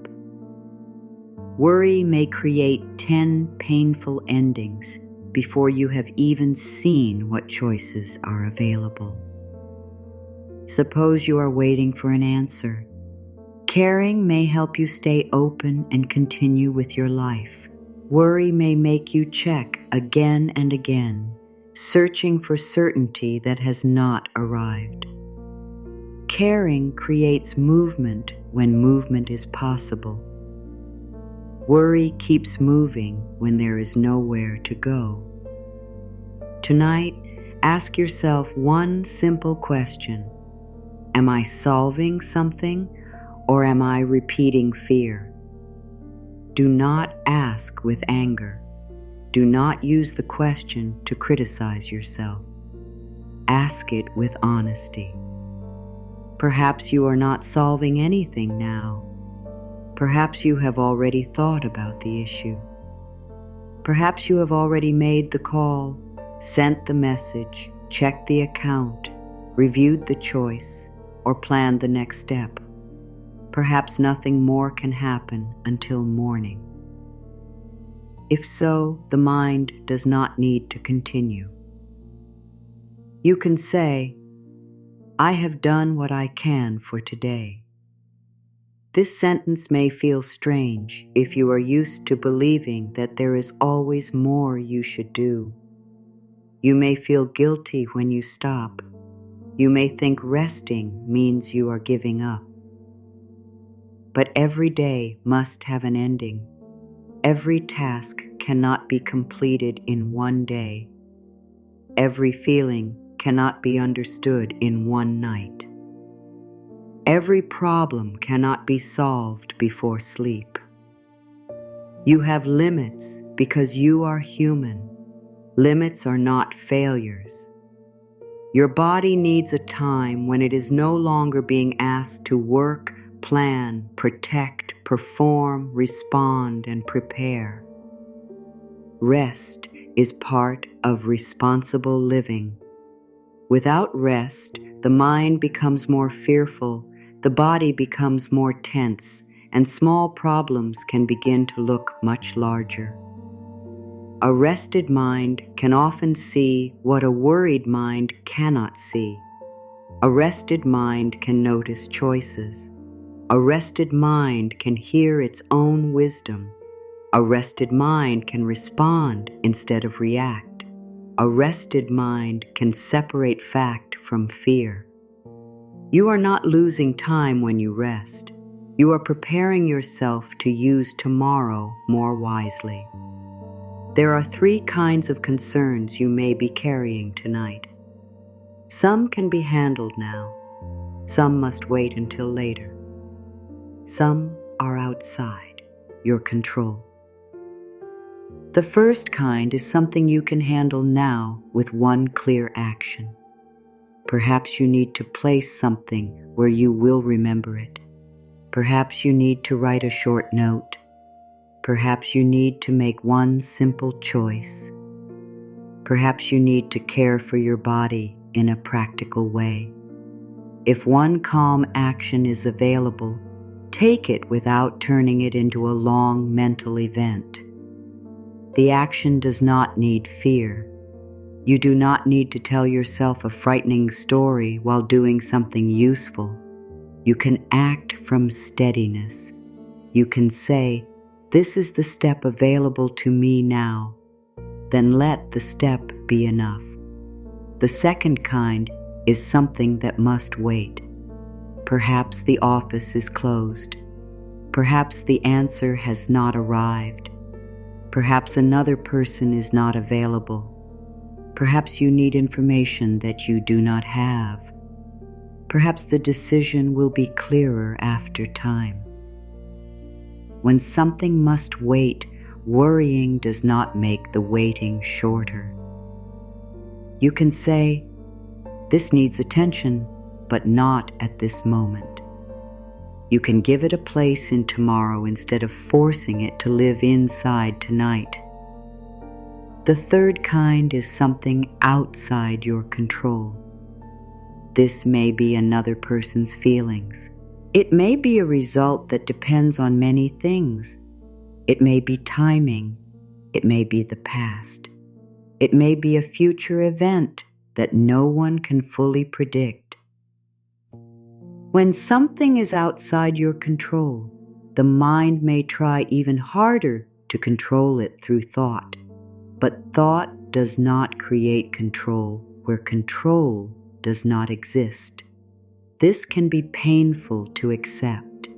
Worry may create 10 painful endings before you have even seen what choices are available. Suppose you are waiting for an answer. Caring may help you stay open and continue with your life. Worry may make you check again and again, searching for certainty that has not arrived. Caring creates movement when movement is possible. Worry keeps moving when there is nowhere to go. Tonight, ask yourself one simple question. Am I solving something, or am I repeating fear? Do not ask with anger. Do not use the question to criticize yourself. Ask it with honesty. Perhaps you are not solving anything now. Perhaps you have already thought about the issue. Perhaps you have already made the call, sent the message, checked the account, reviewed the choice, or planned the next step. Perhaps nothing more can happen until morning. If so, the mind does not need to continue. You can say, "I have done what I can for today." This sentence may feel strange if you are used to believing that there is always more you should do. You may feel guilty when you stop. You may think resting means you are giving up. But every day must have an ending. Every task cannot be completed in one day. Every feeling cannot be understood in one night. Every problem cannot be solved before sleep. You have limits because you are human. Limits are not failures. Your body needs a time when it is no longer being asked to work, plan, protect, perform, respond, and prepare. Rest is part of responsible living. Without rest, the mind becomes more fearful, the body becomes more tense, and small problems can begin to look much larger. A rested mind can often see what a worried mind cannot see. A rested mind can notice choices. A rested mind can hear its own wisdom. A rested mind can respond instead of react. A rested mind can separate fact from fear. You are not losing time when you rest. You are preparing yourself to use tomorrow more wisely. There are 3 kinds of concerns you may be carrying tonight. Some can be handled now. Some must wait until later. Some are outside your control. The first kind is something you can handle now with one clear action. Perhaps you need to place something where you will remember it. Perhaps you need to write a short note. Perhaps you need to make one simple choice. Perhaps you need to care for your body in a practical way. If one calm action is available, take it without turning it into a long mental event. The action does not need fear. You do not need to tell yourself a frightening story while doing something useful. You can act from steadiness. You can say, "This is the step available to me now." Then let the step be enough. The second kind is something that must wait. Perhaps the office is closed. Perhaps the answer has not arrived. Perhaps another person is not available. Perhaps you need information that you do not have. Perhaps the decision will be clearer after time. When something must wait, worrying does not make the waiting shorter. You can say, "This needs attention, but not at this moment." You can give it a place in tomorrow instead of forcing it to live inside tonight. The third kind is something outside your control. This may be another person's feelings. It may be a result that depends on many things. It may be timing. It may be the past. It may be a future event that no one can fully predict. When something is outside your control, the mind may try even harder to control it through thought. But thought does not create control where control does not exist. This can be painful to accept.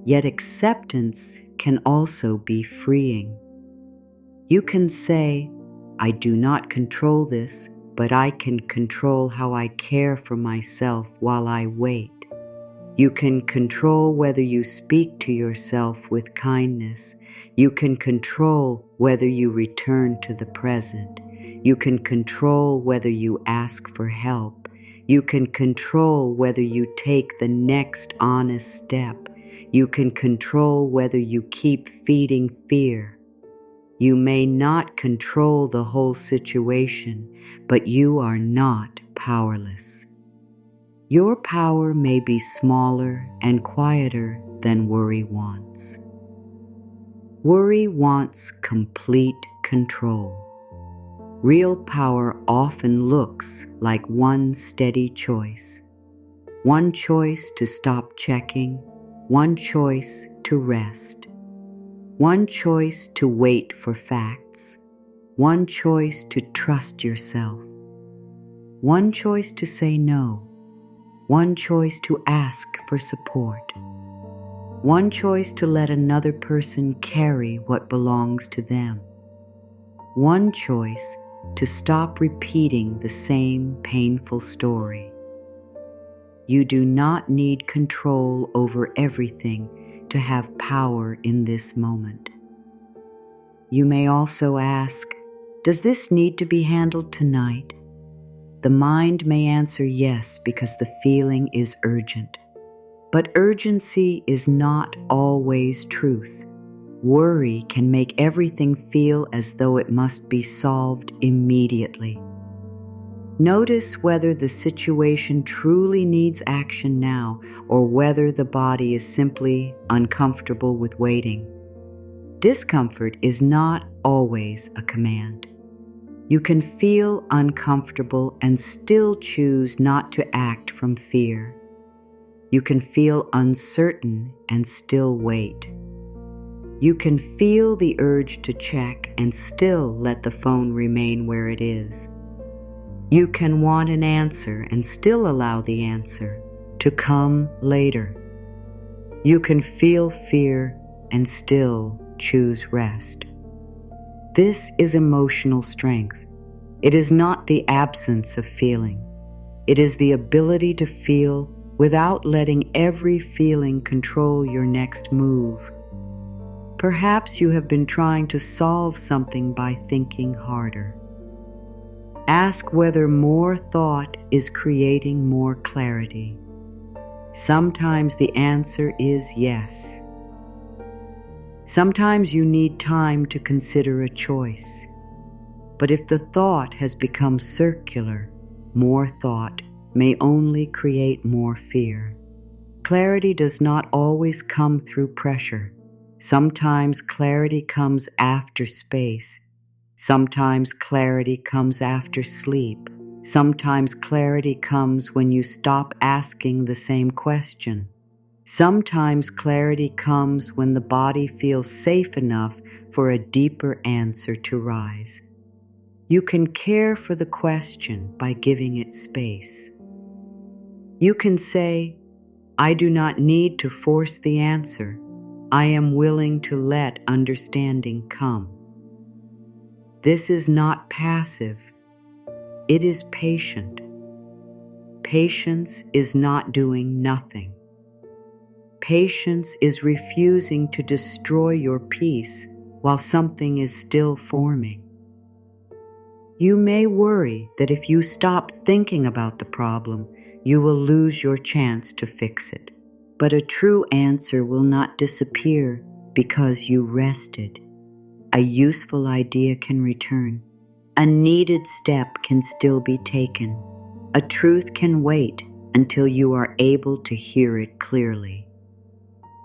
Yet acceptance can also be freeing. You can say, "I do not control this, but I can control how I care for myself while I wait." You can control whether you speak to yourself with kindness. You can control whether you return to the present. You can control whether you ask for help. You can control whether you take the next honest step. You can control whether you keep feeding fear. You may not control the whole situation, but you are not powerless. Your power may be smaller and quieter than worry wants. Worry wants complete control. Real power often looks like one steady choice. One choice to stop checking, one choice to rest, one choice to wait for facts, one choice to trust yourself, one choice to say no, one choice to ask for support, one choice to let another person carry what belongs to them, one choice to stop repeating the same painful story. You do not need control over everything to have power in this moment. You may also ask, "Does this need to be handled tonight?" The mind may answer yes because the feeling is urgent. But urgency is not always truth. Worry can make everything feel as though it must be solved immediately. Notice whether the situation truly needs action now or whether the body is simply uncomfortable with waiting. Discomfort is not always a command. You can feel uncomfortable and still choose not to act from fear. You can feel uncertain and still wait. You can feel the urge to check and still let the phone remain where it is. You can want an answer and still allow the answer to come later. You can feel fear and still choose rest. This is emotional strength. It is not the absence of feeling. It is the ability to feel without letting every feeling control your next move. Perhaps you have been trying to solve something by thinking harder. Ask whether more thought is creating more clarity. Sometimes the answer is yes. Sometimes you need time to consider a choice. But if the thought has become circular, more thought may only create more fear. Clarity does not always come through pressure. Sometimes clarity comes after space. Sometimes clarity comes after sleep. Sometimes clarity comes when you stop asking the same question. Sometimes clarity comes when the body feels safe enough for a deeper answer to rise. You can care for the question by giving it space. You can say, I do not need to force the answer. I am willing to let understanding come. This is not passive. It is patient. Patience is not doing nothing. Patience is refusing to destroy your peace while something is still forming. You may worry that if you stop thinking about the problem, you will lose your chance to fix it. But a true answer will not disappear because you rested. A useful idea can return. A needed step can still be taken. A truth can wait until you are able to hear it clearly.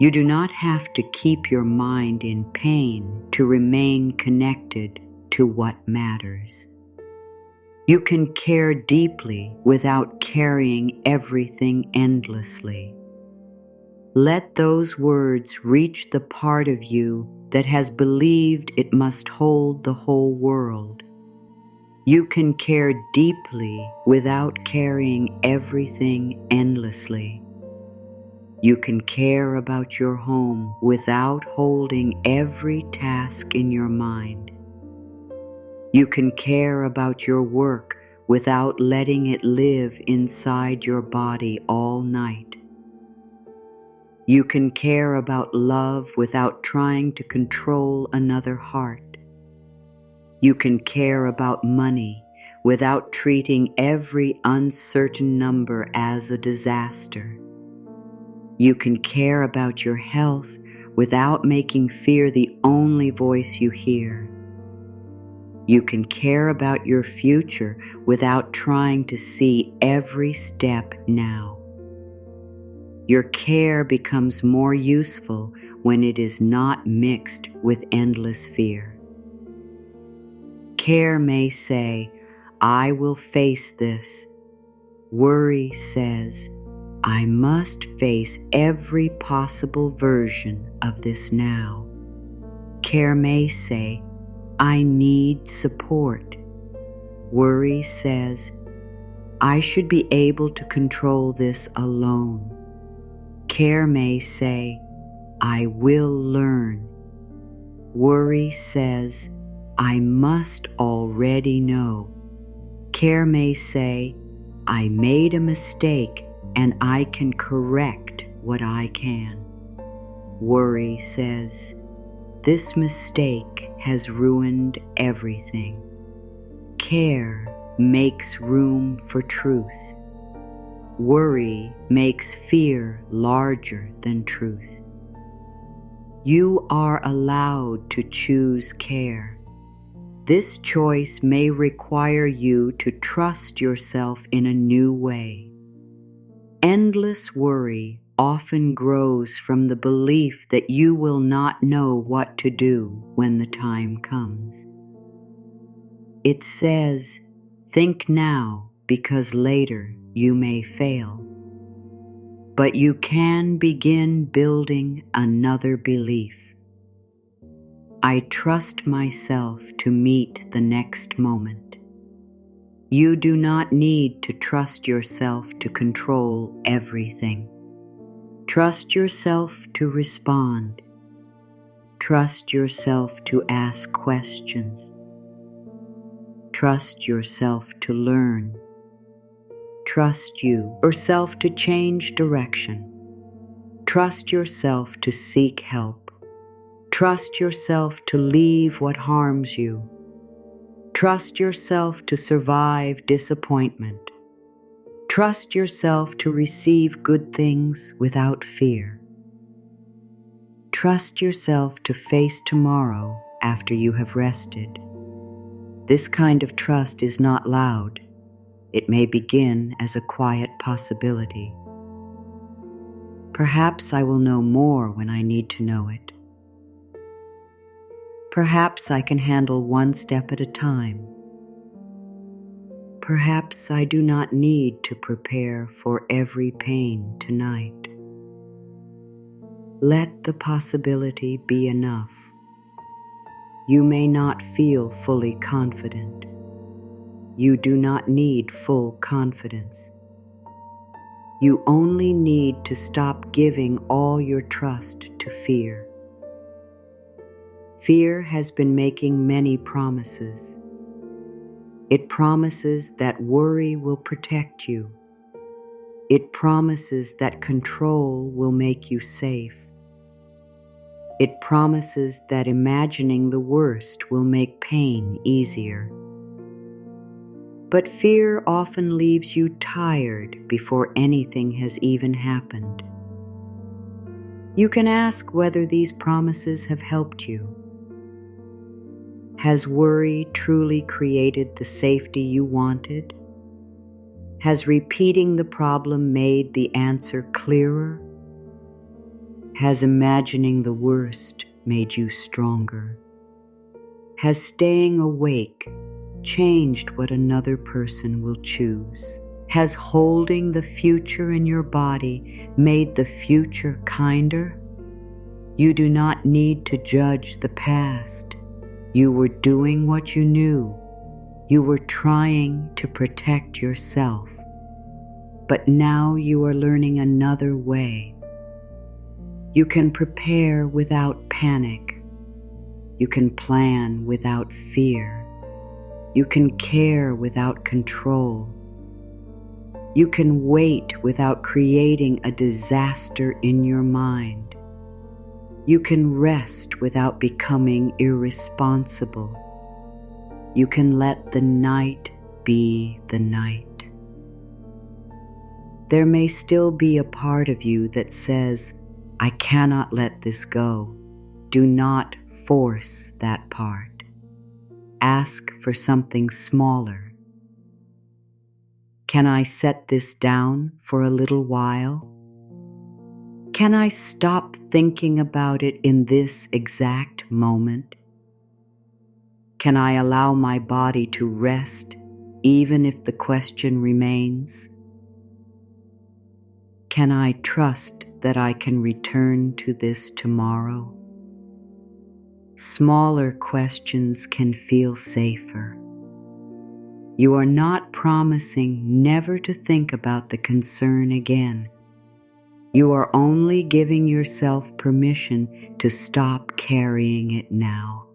You do not have to keep your mind in pain to remain connected to what matters. You can care deeply without carrying everything endlessly. Let those words reach the part of you that has believed it must hold the whole world. You can care deeply without carrying everything endlessly. You can care about your home without holding every task in your mind. You can care about your work without letting it live inside your body all night. You can care about love without trying to control another heart. You can care about money without treating every uncertain number as a disaster. You can care about your health without making fear the only voice you hear. You can care about your future without trying to see every step now. Your care becomes more useful when it is not mixed with endless fear. Care may say, I will face this. Worry says, I must face every possible version of this now. Care may say, I need support. Worry says, I should be able to control this alone. Care may say, I will learn. Worry says, I must already know. Care may say, I made a mistake and I can correct what I can. Worry says, this mistake has ruined everything. Care makes room for truth. Worry makes fear larger than truth. You are allowed to choose care. This choice may require you to trust yourself in a new way. Endless worry often grows from the belief that you will not know what to do when the time comes. It says, think now because later you may fail. But you can begin building another belief. I trust myself to meet the next moment. You do not need to trust yourself to control everything. Trust yourself to respond. Trust yourself to ask questions. Trust yourself to learn. Trust yourself to change direction. Trust yourself to seek help. Trust yourself to leave what harms you. Trust yourself to survive disappointment. Trust yourself to receive good things without fear. Trust yourself to face tomorrow after you have rested. This kind of trust is not loud. It may begin as a quiet possibility. Perhaps I will know more when I need to know it. Perhaps I can handle one step at a time. Perhaps I do not need to prepare for every pain tonight. Let the possibility be enough. You may not feel fully confident. You do not need full confidence. You only need to stop giving all your trust to fear. Fear has been making many promises. It promises that worry will protect you. It promises that control will make you safe. It promises that imagining the worst will make pain easier. But fear often leaves you tired before anything has even happened. You can ask whether these promises have helped you. Has worry truly created the safety you wanted? Has repeating the problem made the answer clearer? Has imagining the worst made you stronger? Has staying awake changed what another person will choose? Has holding the future in your body made the future kinder? You do not need to judge the past. You were doing what you knew. You were trying to protect yourself. But now you are learning another way. You can prepare without panic. You can plan without fear. You can care without control. You can wait without creating a disaster in your mind. You can rest without becoming irresponsible. You can let the night be the night. There may still be a part of you that says, I cannot let this go. Do not force that part. Ask for something smaller. Can I set this down for a little while? Can I stop thinking about it in this exact moment? Can I allow my body to rest even if the question remains? Can I trust that I can return to this tomorrow? Smaller questions can feel safer. You are not promising never to think about the concern again. You are only giving yourself permission to stop carrying it now.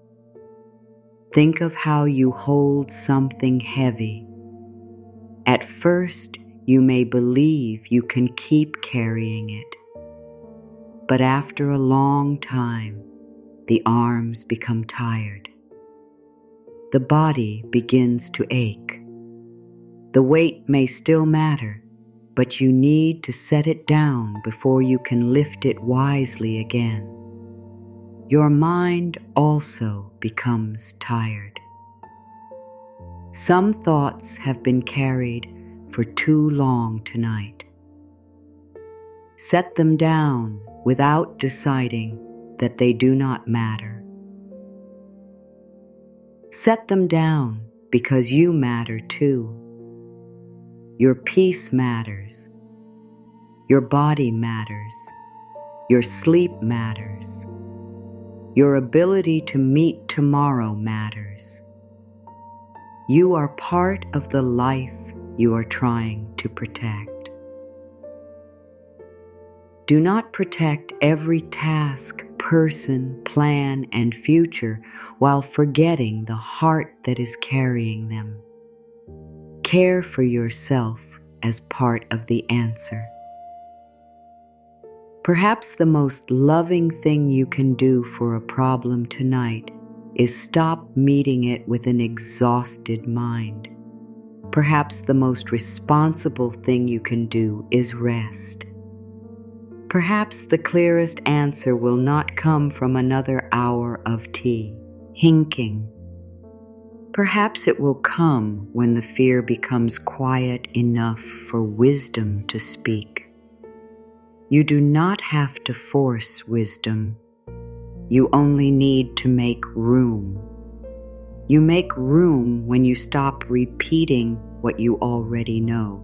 Think of how you hold something heavy. At first, you may believe you can keep carrying it. But after a long time, the arms become tired. The body begins to ache. The weight may still matter, but you need to set it down before you can lift it wisely again. Your mind also becomes tired. Some thoughts have been carried for too long tonight. Set them down without deciding that they do not matter. Set them down because you matter too. Your peace matters. Your body matters. Your sleep matters. Your ability to meet tomorrow matters. You are part of the life you are trying to protect. Do not protect every task, person, plan, and future while forgetting the heart that is carrying them. Care for yourself as part of the answer. Perhaps the most loving thing you can do for a problem tonight is stop meeting it with an exhausted mind. Perhaps the most responsible thing you can do is rest. Perhaps the clearest answer will not come from another hour of tea, hinking. Perhaps it will come when the fear becomes quiet enough for wisdom to speak. You do not have to force wisdom. You only need to make room. You make room when you stop repeating what you already know.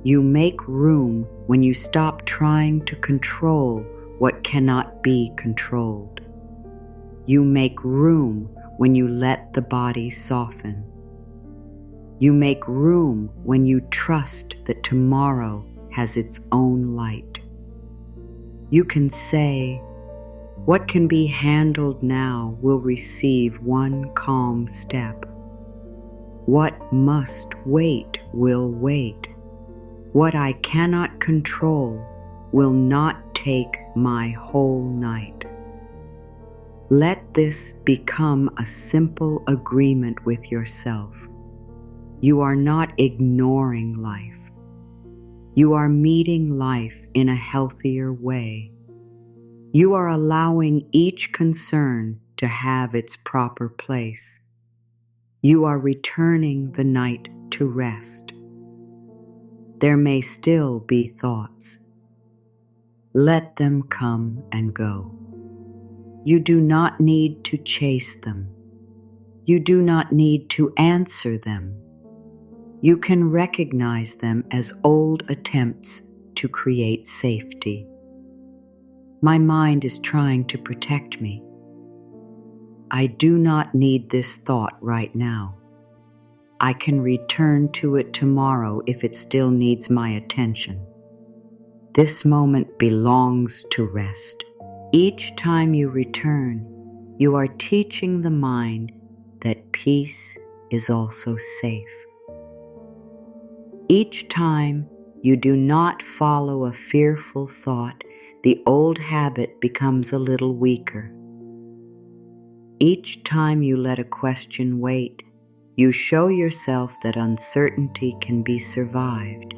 You make room when you stop trying to control what cannot be controlled. You make room when you let the body soften. You make room when you trust that tomorrow has its own light. You can say, what can be handled now will receive one calm step. What must wait will wait. What I cannot control will not take my whole night. Let this become a simple agreement with yourself. You are not ignoring life. You are meeting life in a healthier way. You are allowing each concern to have its proper place. You are returning the night to rest. There may still be thoughts. Let them come and go. You do not need to chase them. You do not need to answer them. You can recognize them as old attempts to create safety. My mind is trying to protect me. I do not need this thought right now. I can return to it tomorrow if it still needs my attention. This moment belongs to rest. Each time you return, you are teaching the mind that peace is also safe. Each time you do not follow a fearful thought, the old habit becomes a little weaker. Each time you let a question wait, you show yourself that uncertainty can be survived.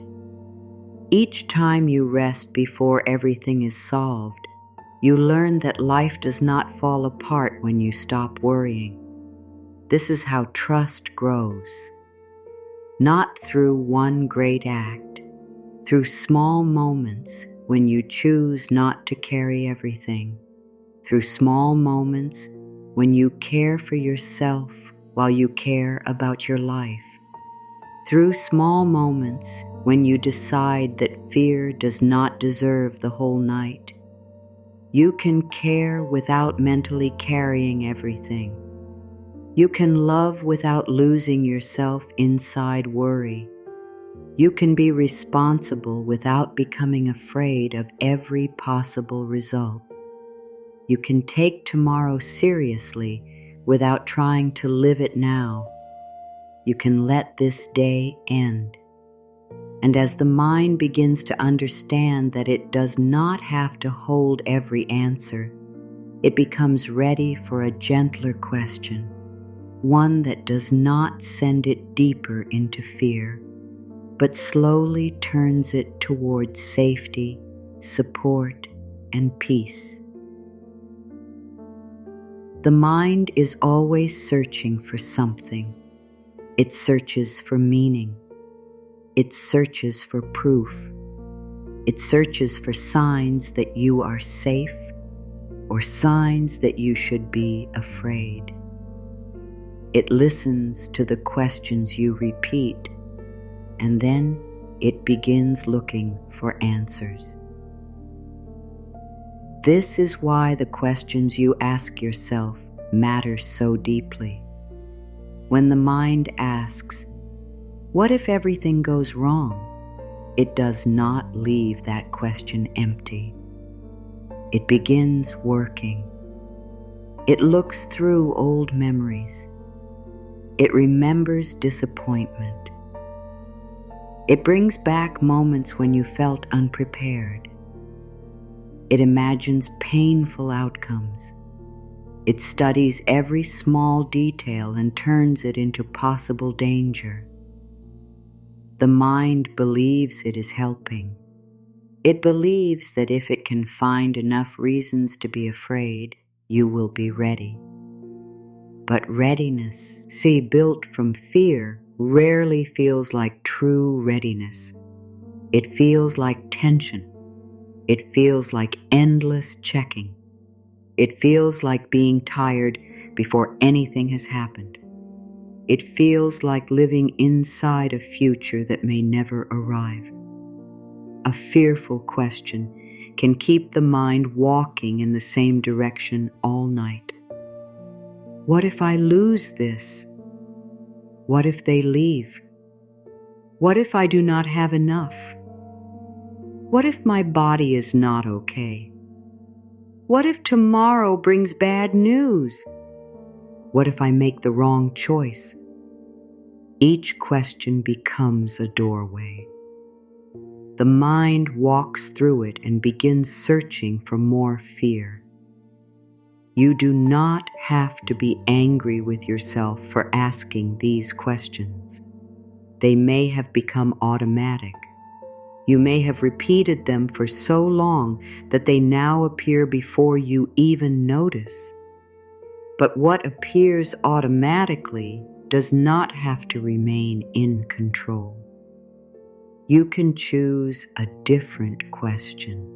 Each time you rest before everything is solved, you learn that life does not fall apart when you stop worrying. This is how trust grows. Not through one great act, through small moments when you choose not to carry everything, through small moments when you care for yourself while you care about your life, through small moments when you decide that fear does not deserve the whole night. You can care without mentally carrying everything. You can love without losing yourself inside worry. You can be responsible without becoming afraid of every possible result. You can take tomorrow seriously without trying to live it now. You can let this day end. And as the mind begins to understand that it does not have to hold every answer, it becomes ready for a gentler question, one that does not send it deeper into fear, but slowly turns it towards safety, support, and peace. The mind is always searching for something. It searches for meaning. It searches for proof. It searches for signs that you are safe or signs that you should be afraid. It listens to the questions you repeat, and then it begins looking for answers. This is why the questions you ask yourself matter so deeply. When the mind asks, "What if everything goes wrong?" it does not leave that question empty. It begins working. It looks through old memories. It remembers disappointment. It brings back moments when you felt unprepared. It imagines painful outcomes. It studies every small detail and turns it into possible danger. The mind believes it is helping. It believes that if it can find enough reasons to be afraid, you will be ready. But readiness, see, built from fear, rarely feels like true readiness. It feels like tension. It feels like endless checking. It feels like being tired before anything has happened. It feels like living inside a future that may never arrive. A fearful question can keep the mind walking in the same direction all night. What if I lose this? What if they leave? What if I do not have enough? What if my body is not okay? What if tomorrow brings bad news? What if I make the wrong choice? Each question becomes a doorway. The mind walks through it and begins searching for more fear. You do not have to be angry with yourself for asking these questions. They may have become automatic. You may have repeated them for so long that they now appear before you even notice. But what appears automatically does not have to remain in control. You can choose a different question.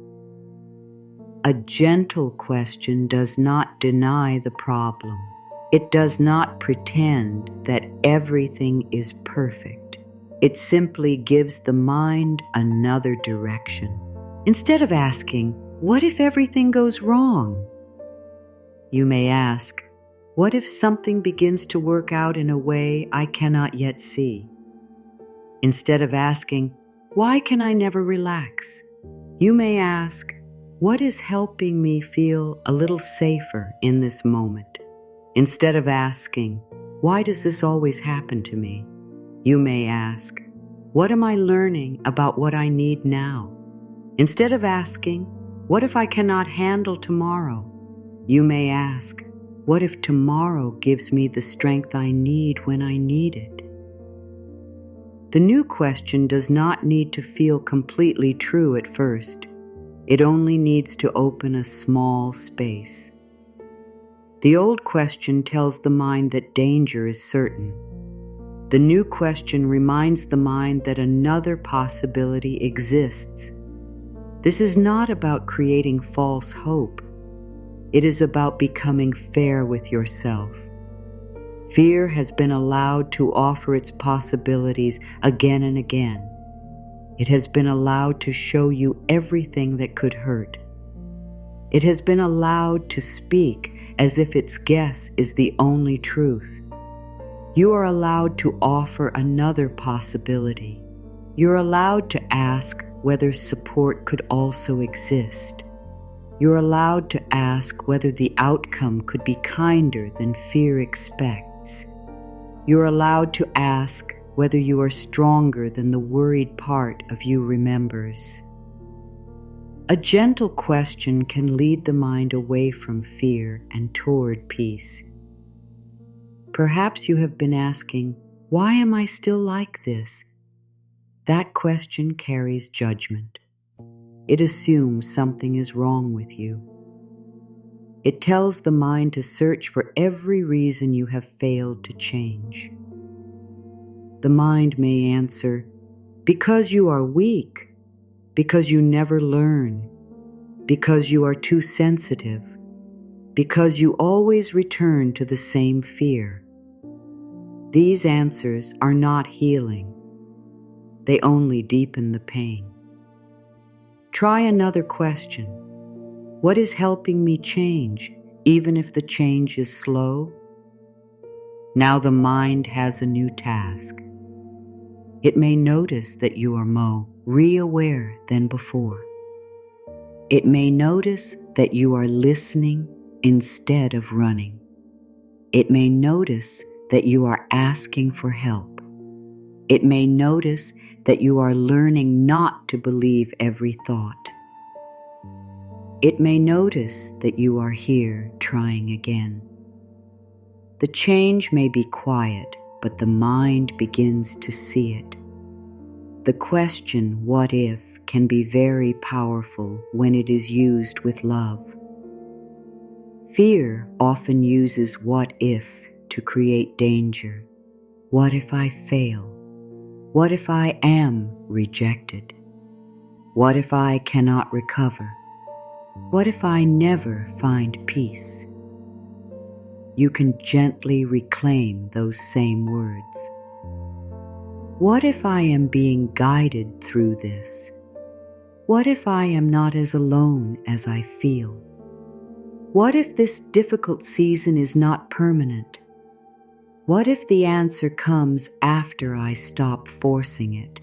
A gentle question does not deny the problem. It does not pretend that everything is perfect. It simply gives the mind another direction. Instead of asking, "What if everything goes wrong?" you may ask, "What if something begins to work out in a way I cannot yet see?" Instead of asking, "Why can I never relax?" you may ask, "What is helping me feel a little safer in this moment?" Instead of asking, "Why does this always happen to me?" you may ask, "What am I learning about what I need now?" Instead of asking, "What if I cannot handle tomorrow?" you may ask, "What if tomorrow gives me the strength I need when I need it?" The new question does not need to feel completely true at first. It only needs to open a small space. The old question tells the mind that danger is certain. The new question reminds the mind that another possibility exists. This is not about creating false hope. It is about becoming fair with yourself. Fear has been allowed to offer its possibilities again and again. It has been allowed to show you everything that could hurt. It has been allowed to speak as if its guess is the only truth. You are allowed to offer another possibility. You're allowed to ask whether support could also exist. You're allowed to ask whether the outcome could be kinder than fear expects. You're allowed to ask whether you are stronger than the worried part of you remembers. A gentle question can lead the mind away from fear and toward peace. Perhaps you have been asking, "Why am I still like this?" That question carries judgment. It assumes something is wrong with you. It tells the mind to search for every reason you have failed to change. The mind may answer, "Because you are weak, because you never learn, because you are too sensitive, because you always return to the same fear." These answers are not healing. They only deepen the pain. Try another question. What is helping me change, even if the change is slow? Now the mind has a new task. It may notice that you are more re-aware than before. It may notice that you are listening instead of running. It may notice that you are asking for help. It may notice that you are learning not to believe every thought. It may notice that you are here trying again. The change may be quiet, but the mind begins to see it. The question, "What if?" can be very powerful when it is used with love. Fear often uses "what if" to create danger. What if I fail? What if I am rejected? What if I cannot recover? What if I never find peace? You can gently reclaim those same words. What if I am being guided through this? What if I am not as alone as I feel? What if this difficult season is not permanent? What if the answer comes after I stop forcing it?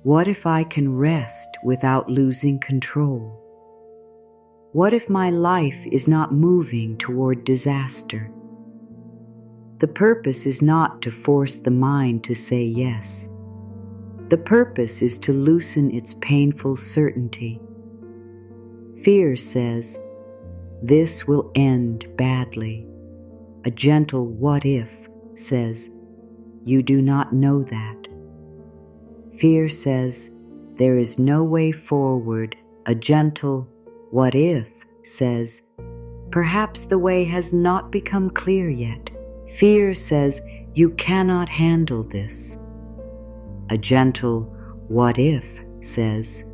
What if I can rest without losing control? What if my life is not moving toward disaster? The purpose is not to force the mind to say yes. The purpose is to loosen its painful certainty. Fear says, "This will end badly." A gentle "what if" says, "You do not know that." Fear says, "There is no way forward." A gentle "what if" says, "Perhaps the way has not become clear yet." Fear says, "You cannot handle this." A gentle "what if" says,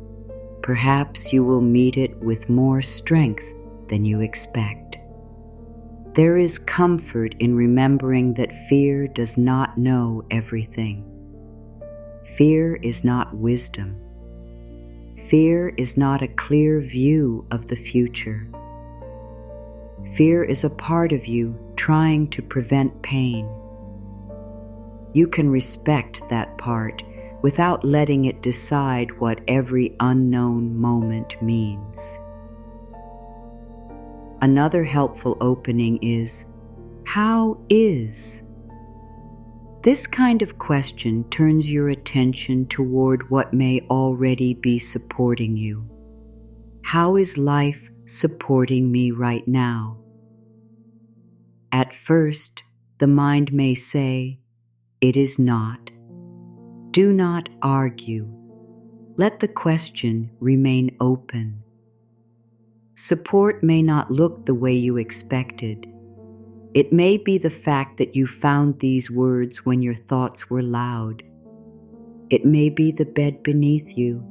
"Perhaps you will meet it with more strength than you expect." There is comfort in remembering that fear does not know everything. Fear is not wisdom. Fear is not a clear view of the future. Fear is a part of you trying to prevent pain. You can respect that part without letting it decide what every unknown moment means. Another helpful opening is, "How is?" This kind of question turns your attention toward what may already be supporting you. How is life supporting me right now? At first, the mind may say, "It is not." Do not argue. Let the question remain open. Support may not look the way you expected. It may be the fact that you found these words when your thoughts were loud. It may be the bed beneath you.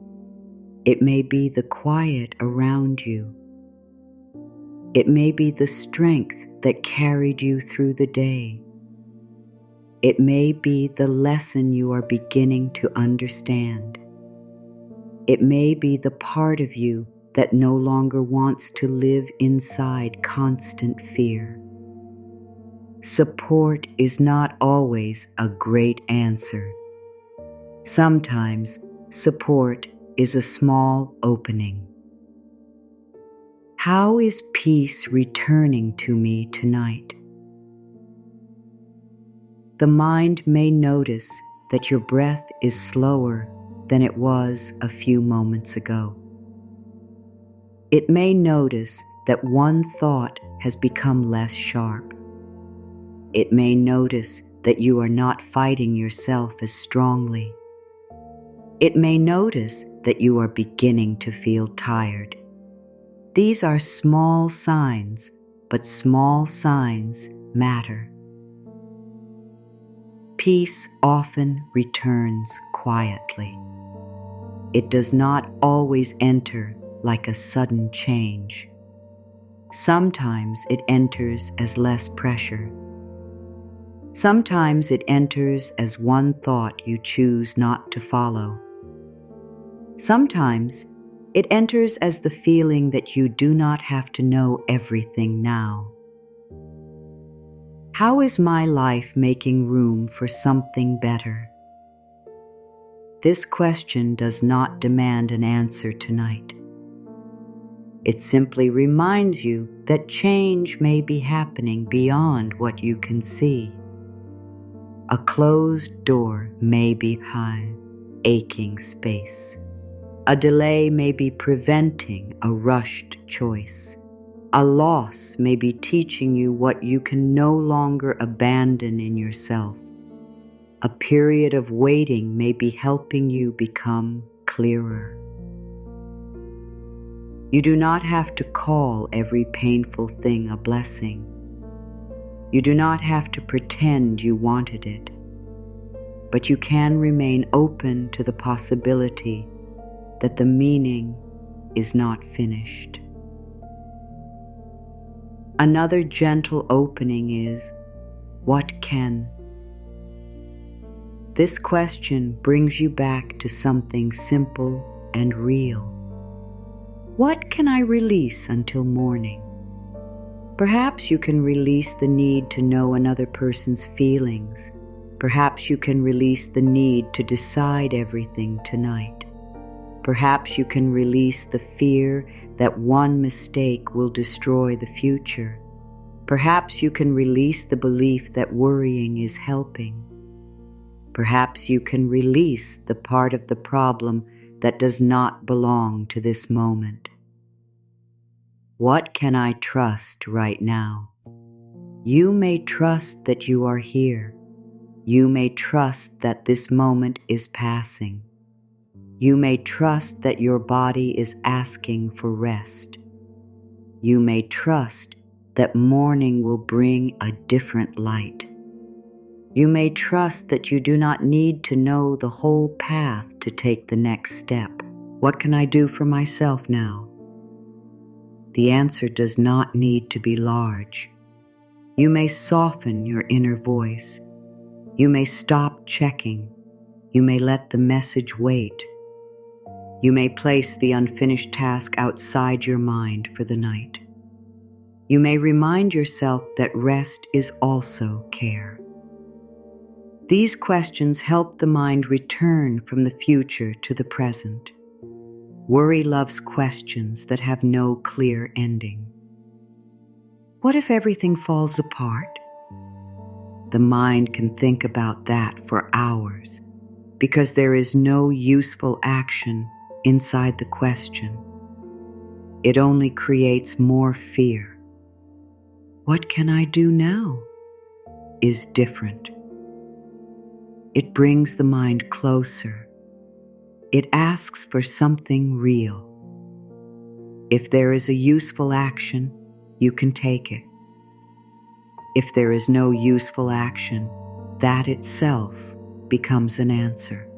It may be the quiet around you. It may be the strength that carried you through the day. It may be the lesson you are beginning to understand. It may be the part of you that no longer wants to live inside constant fear. Support is not always a great answer. Sometimes support is a small opening. How is peace returning to me tonight? The mind may notice that your breath is slower than it was a few moments ago. It may notice that one thought has become less sharp. It may notice that you are not fighting yourself as strongly. It may notice that you are beginning to feel tired. These are small signs, but small signs matter. Peace often returns quietly. It does not always enter like a sudden change. Sometimes it enters as less pressure. Sometimes it enters as one thought you choose not to follow. Sometimes it enters as the feeling that you do not have to know everything now. How is my life making room for something better? This question does not demand an answer tonight. It simply reminds you that change may be happening beyond what you can see. A closed door may be behind aching space. A delay may be preventing a rushed choice. A loss may be teaching you what you can no longer abandon in yourself. A period of waiting may be helping you become clearer. You do not have to call every painful thing a blessing. You do not have to pretend you wanted it, but you can remain open to the possibility that the meaning is not finished. Another gentle opening is, what can? This question brings you back to something simple and real. What can I release until morning? Perhaps you can release the need to know another person's feelings. Perhaps you can release the need to decide everything tonight. Perhaps you can release the fear that one mistake will destroy the future. Perhaps you can release the belief that worrying is helping. Perhaps you can release the part of the problem that does not belong to this moment. What can I trust right now? You may trust that you are here. You may trust that this moment is passing. You may trust that your body is asking for rest. You may trust that morning will bring a different light. You may trust that you do not need to know the whole path to take the next step. What can I do for myself now? The answer does not need to be large. You may soften your inner voice. You may stop checking. You may let the message wait. You may place the unfinished task outside your mind for the night. You may remind yourself that rest is also care. These questions help the mind return from the future to the present. Worry loves questions that have no clear ending. What if everything falls apart? The mind can think about that for hours because there is no useful action inside the question. It only creates more fear. What can I do now? Is different. It brings the mind closer. It asks for something real. If there is a useful action, you can take it. If there is no useful action, that itself becomes an answer.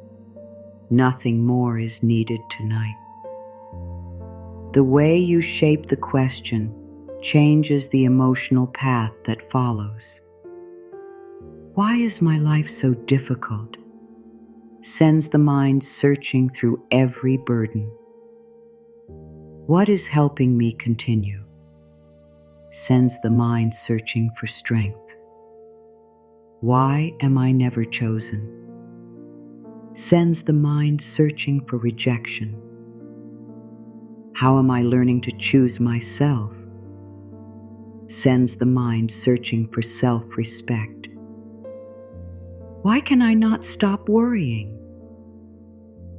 Nothing more is needed tonight. The way you shape the question changes the emotional path that follows. Why is my life so difficult? Sends the mind searching through every burden. What is helping me continue? Sends the mind searching for strength. Why am I never chosen? Sends the mind searching for rejection. How am I learning to choose myself? Sends the mind searching for self-respect. Why can I not stop worrying?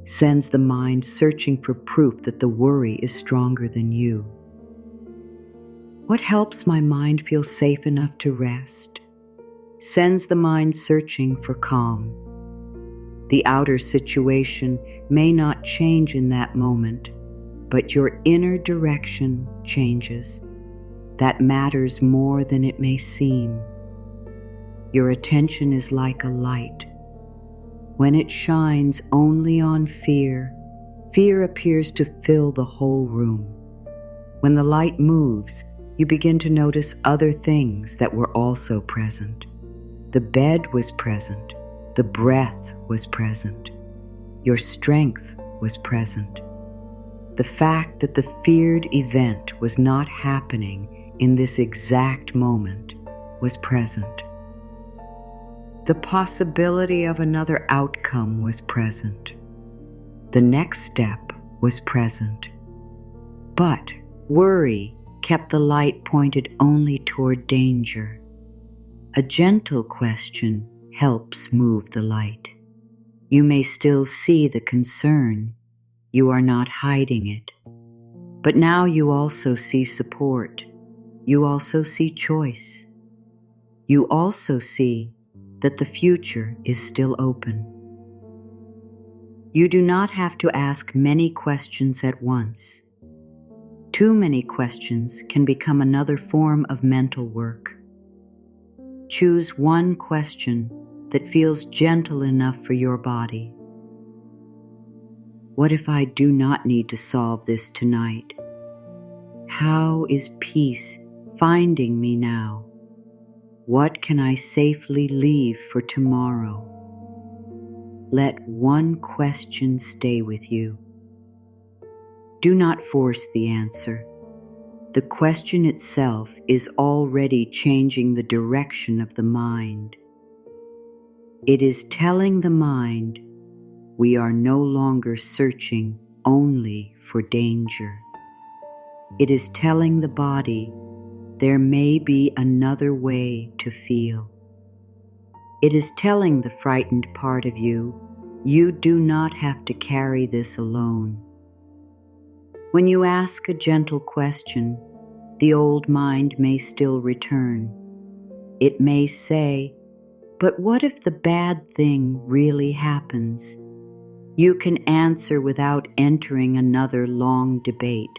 Sends the mind searching for proof that the worry is stronger than you. What helps my mind feel safe enough to rest? Sends the mind searching for calm. The outer situation may not change in that moment, but your inner direction changes. That matters more than it may seem. Your attention is like a light. When it shines only on fear, fear appears to fill the whole room. When the light moves, you begin to notice other things that were also present. The bed was present. The breath was present. Your strength was present. The fact that the feared event was not happening in this exact moment was present. The possibility of another outcome was present. The next step was present. But worry kept the light pointed only toward danger. A gentle question helps move the light. You may still see the concern. You are not hiding it. But now you also see support. You also see choice. You also see that the future is still open. You do not have to ask many questions at once. Too many questions can become another form of mental work. Choose one question that feels gentle enough for your body. What if I do not need to solve this tonight? How is peace finding me now? What can I safely leave for tomorrow? Let one question stay with you. Do not force the answer. The question itself is already changing the direction of the mind. It is telling the mind we are no longer searching only for danger. It is telling the body there may be another way to feel. It is telling the frightened part of you, you do not have to carry this alone. When you ask a gentle question, the old mind may still return. It may say, but what if the bad thing really happens? You can answer without entering another long debate.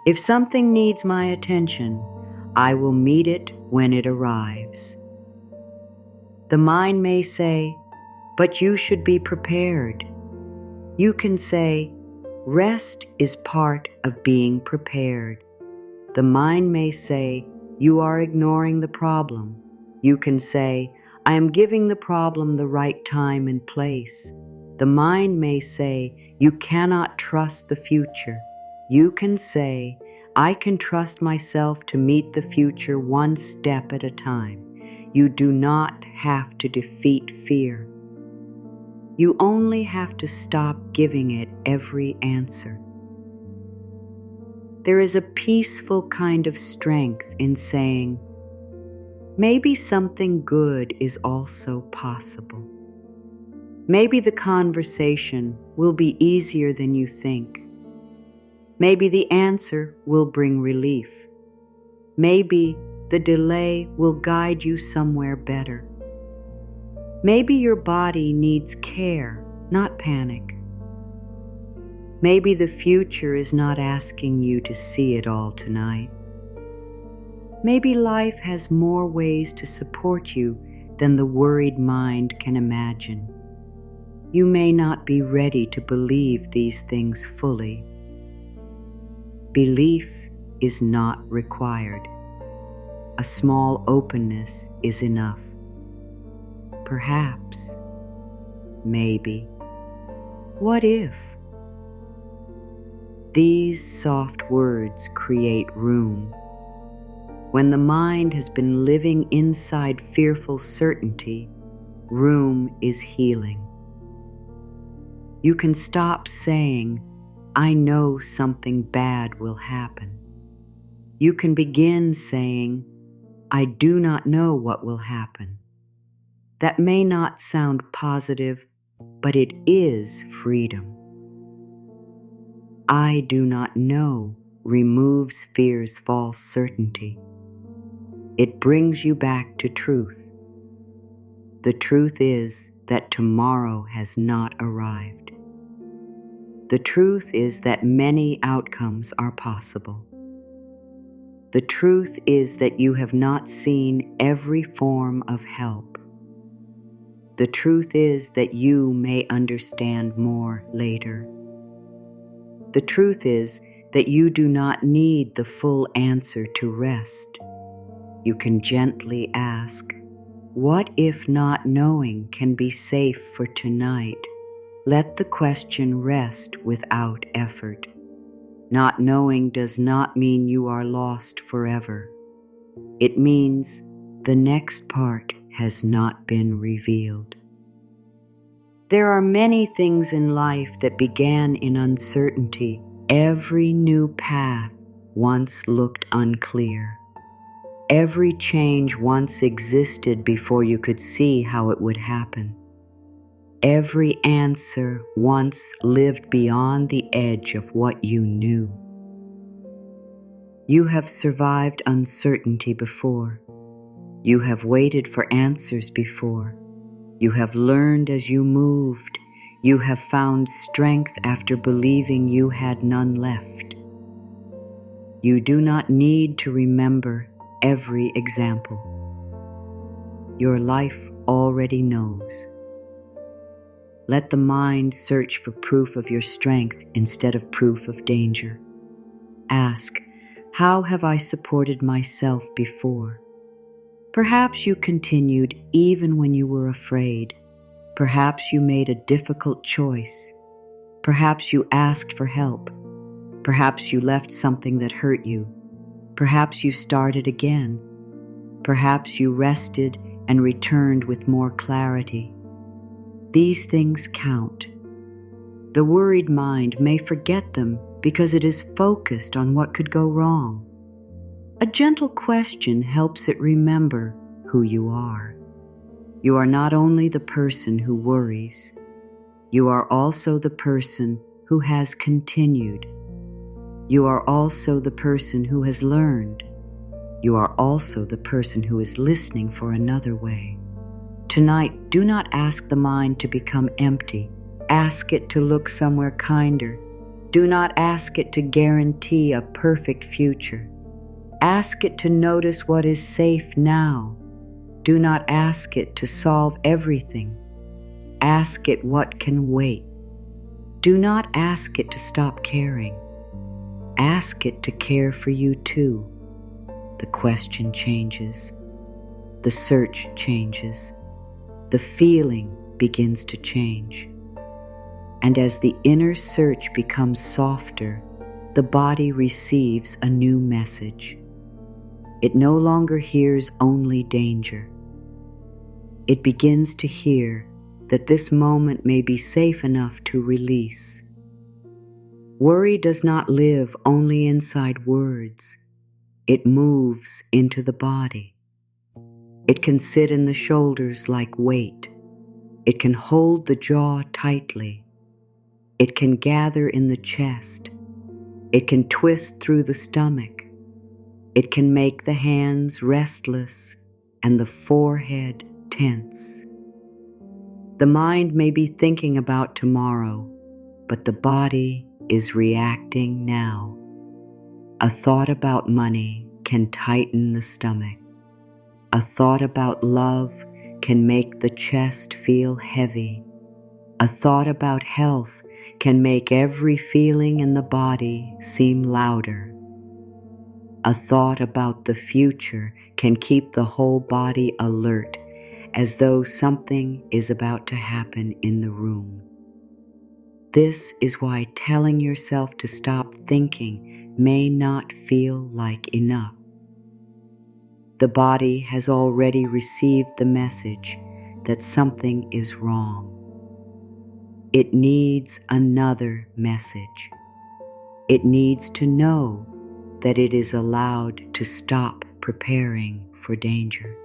If something needs my attention, I will meet it when it arrives. The mind may say, but you should be prepared. You can say, rest is part of being prepared. The mind may say, you are ignoring the problem. You can say, I am giving the problem the right time and place. The mind may say, you cannot trust the future. You can say, I can trust myself to meet the future one step at a time. You do not have to defeat fear. You only have to stop giving it every answer. There is a peaceful kind of strength in saying, maybe something good is also possible. Maybe the conversation will be easier than you think. Maybe the answer will bring relief. Maybe the delay will guide you somewhere better. Maybe your body needs care, not panic. Maybe the future is not asking you to see it all tonight. Maybe life has more ways to support you than the worried mind can imagine. You may not be ready to believe these things fully. Belief is not required. A small openness is enough. Perhaps, maybe, what if? These soft words create room. When the mind has been living inside fearful certainty, room is healing. You can stop saying, I know something bad will happen. You can begin saying, I do not know what will happen. That may not sound positive, but it is freedom. I do not know removes fear's false certainty. It brings you back to truth. The truth is that tomorrow has not arrived. The truth is that many outcomes are possible. The truth is that you have not seen every form of help. The truth is that you may understand more later. The truth is that you do not need the full answer to rest. You can gently ask, what if not knowing can be safe for tonight? Let the question rest without effort. Not knowing does not mean you are lost forever. It means the next part has not been revealed. There are many things in life that began in uncertainty. Every new path once looked unclear. Every change once existed before you could see how it would happen. Every answer once lived beyond the edge of what you knew. You have survived uncertainty before. You have waited for answers before. You have learned as you moved. You have found strength after believing you had none left. You do not need to remember every example. Your life already knows. Let the mind search for proof of your strength instead of proof of danger. Ask, how have I supported myself before? Perhaps you continued even when you were afraid. Perhaps you made a difficult choice. Perhaps you asked for help. Perhaps you left something that hurt you. Perhaps you started again. Perhaps you rested and returned with more clarity. These things count. The worried mind may forget them because it is focused on what could go wrong. A gentle question helps it remember who you are. You are not only the person who worries, you are also the person who has continued. You are also the person who has learned. You are also the person who is listening for another way. Tonight, do not ask the mind to become empty. Ask it to look somewhere kinder. Do not ask it to guarantee a perfect future. Ask it to notice what is safe now. Do not ask it to solve everything. Ask it what can wait. Do not ask it to stop caring. Ask it to care for you too. The question changes. The search changes. The feeling begins to change. And as the inner search becomes softer, the body receives a new message. It no longer hears only danger. It begins to hear that this moment may be safe enough to release. Worry does not live only inside words. It moves into the body. It can sit in the shoulders like weight. It can hold the jaw tightly. It can gather in the chest. It can twist through the stomach. It can make the hands restless and the forehead tense. The mind may be thinking about tomorrow, but the body is reacting now. A thought about money can tighten the stomach. A thought about love can make the chest feel heavy. A thought about health can make every feeling in the body seem louder. A thought about the future can keep the whole body alert, as though something is about to happen in the room. This is why telling yourself to stop thinking may not feel like enough. The body has already received the message that something is wrong. It needs another message. It needs to know that it is allowed to stop preparing for danger.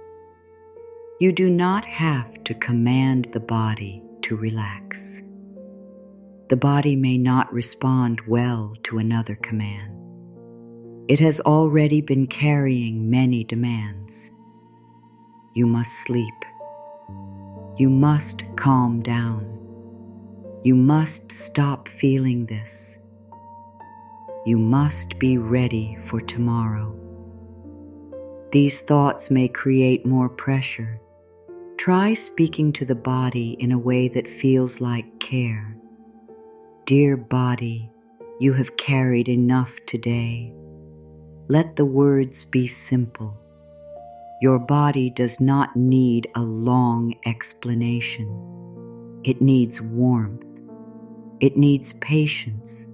You do not have to command the body to relax. The body may not respond well to another command. It has already been carrying many demands. You must sleep. You must calm down. You must stop feeling this. You must be ready for tomorrow. These thoughts may create more pressure. Try speaking to the body in a way that feels like care. Dear body, you have carried enough today. Let the words be simple. Your body does not need a long explanation. It needs warmth. It needs patience.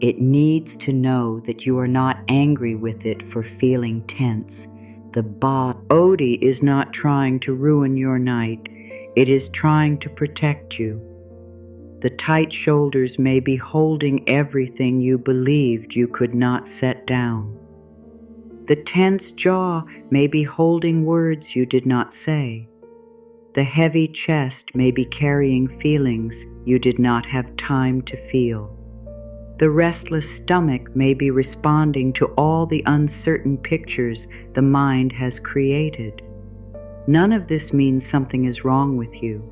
It needs to know that you are not angry with it for feeling tense. The body is not trying to ruin your night. It is trying to protect you. The tight shoulders may be holding everything you believed you could not set down. The tense jaw may be holding words you did not say. The heavy chest may be carrying feelings you did not have time to feel. The restless stomach may be responding to all the uncertain pictures the mind has created. None of this means something is wrong with you.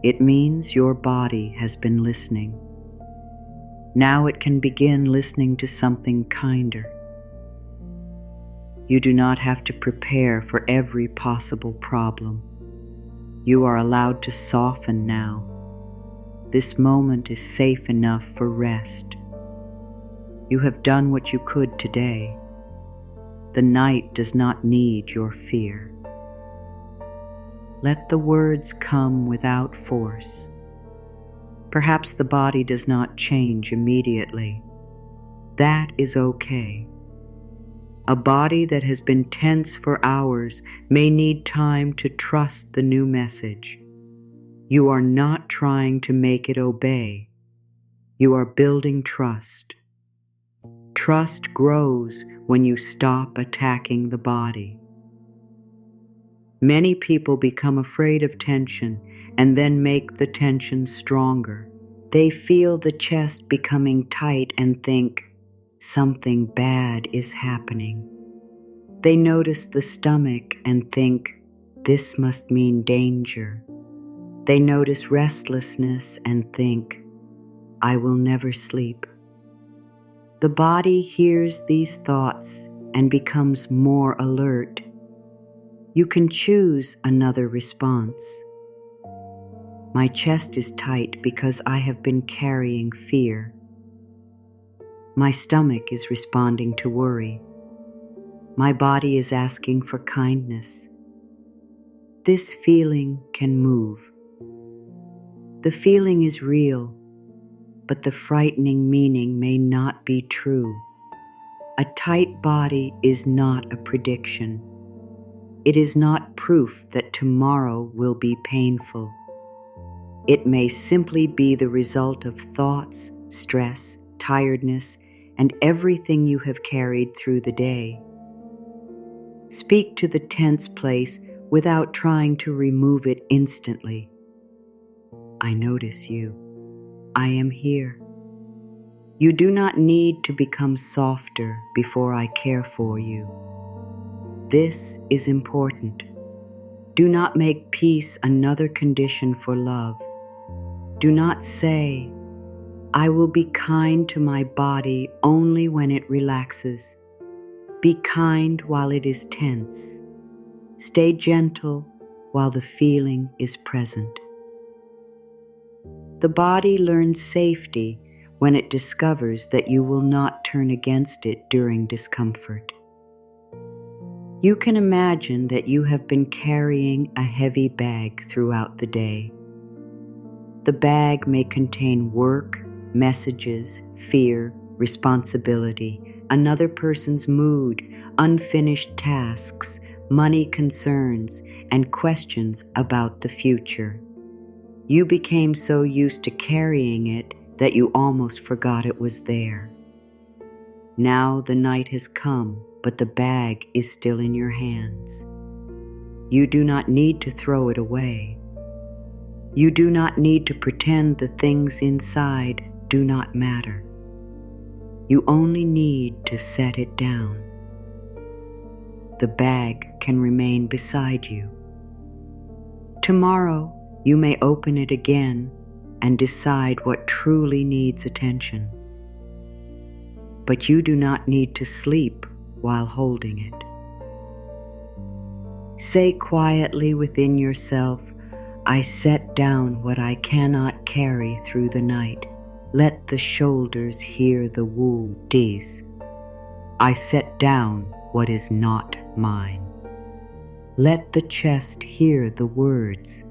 It means your body has been listening. Now it can begin listening to something kinder. You do not have to prepare for every possible problem. You are allowed to soften now. This moment is safe enough for rest. You have done what you could today. The night does not need your fear. Let the words come without force. Perhaps the body does not change immediately. That is okay. A body that has been tense for hours may need time to trust the new message. You are not trying to make it obey. You are building trust. Trust grows when you stop attacking the body. Many people become afraid of tension and then make the tension stronger. They feel the chest becoming tight and think, something bad is happening. They notice the stomach and think, this must mean danger. They notice restlessness and think, I will never sleep. The body hears these thoughts and becomes more alert. You can choose another response. My chest is tight because I have been carrying fear. My stomach is responding to worry. My body is asking for kindness. This feeling can move. The feeling is real, but the frightening meaning may not be true. A tight body is not a prediction. It is not proof that tomorrow will be painful. It may simply be the result of thoughts, stress, tiredness, and everything you have carried through the day. Speak to the tense place without trying to remove it instantly. I notice you. I am here. You do not need to become softer before I care for you. This is important. Do not make peace another condition for love. Do not say, I will be kind to my body only when it relaxes. Be kind while it is tense. Stay gentle while the feeling is present. The body learns safety when it discovers that you will not turn against it during discomfort. You can imagine that you have been carrying a heavy bag throughout the day. The bag may contain work, messages, fear, responsibility, another person's mood, unfinished tasks, money concerns, and questions about the future. You became so used to carrying it that you almost forgot it was there. Now the night has come, but the bag is still in your hands. You do not need to throw it away. You do not need to pretend the things inside do not matter. You only need to set it down. The bag can remain beside you. Tomorrow, you may open it again and decide what truly needs attention. But you do not need to sleep while holding it. Say quietly within yourself, I set down what I cannot carry through the night. Let the shoulders hear the wounds. I set down what is not mine. Let the chest hear the words.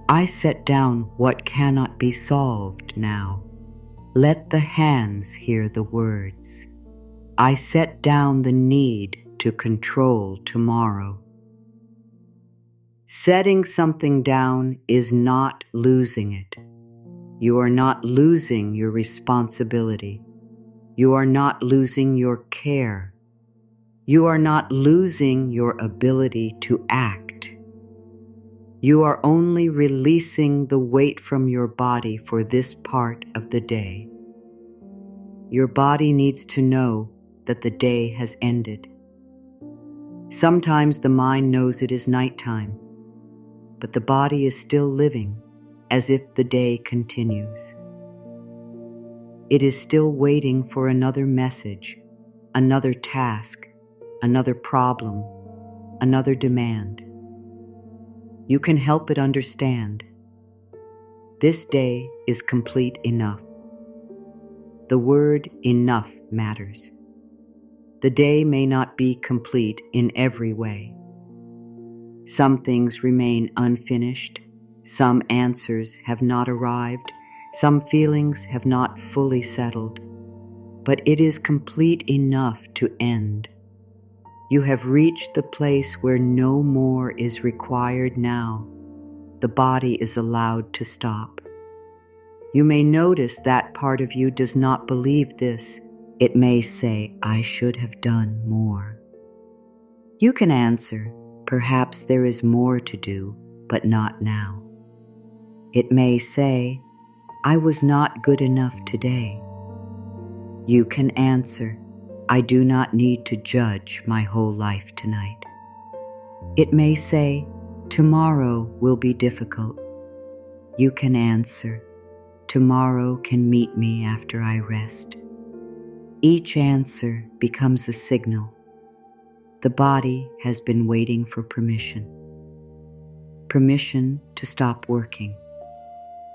I set down what cannot be solved now. Let the hands hear the words. I set down the need to control tomorrow. Setting something down is not losing it. You are not losing your responsibility. You are not losing your care. You are not losing your ability to act. You are only releasing the weight from your body for this part of the day. Your body needs to know that the day has ended. Sometimes the mind knows it is nighttime, but the body is still living as if the day continues. It is still waiting for another message, another task, another problem, another demand. You can help it understand. This day is complete enough. The word enough matters. The day may not be complete in every way. Some things remain unfinished. Some answers have not arrived. Some feelings have not fully settled. But it is complete enough to end. You have reached the place where no more is required now. The body is allowed to stop. You may notice that part of you does not believe this. It may say, I should have done more. You can answer, perhaps there is more to do, but not now. It may say, I was not good enough today. You can answer, I do not need to judge my whole life tonight. It may say, tomorrow will be difficult. You can answer, tomorrow can meet me after I rest. Each answer becomes a signal. The body has been waiting for permission. Permission to stop working.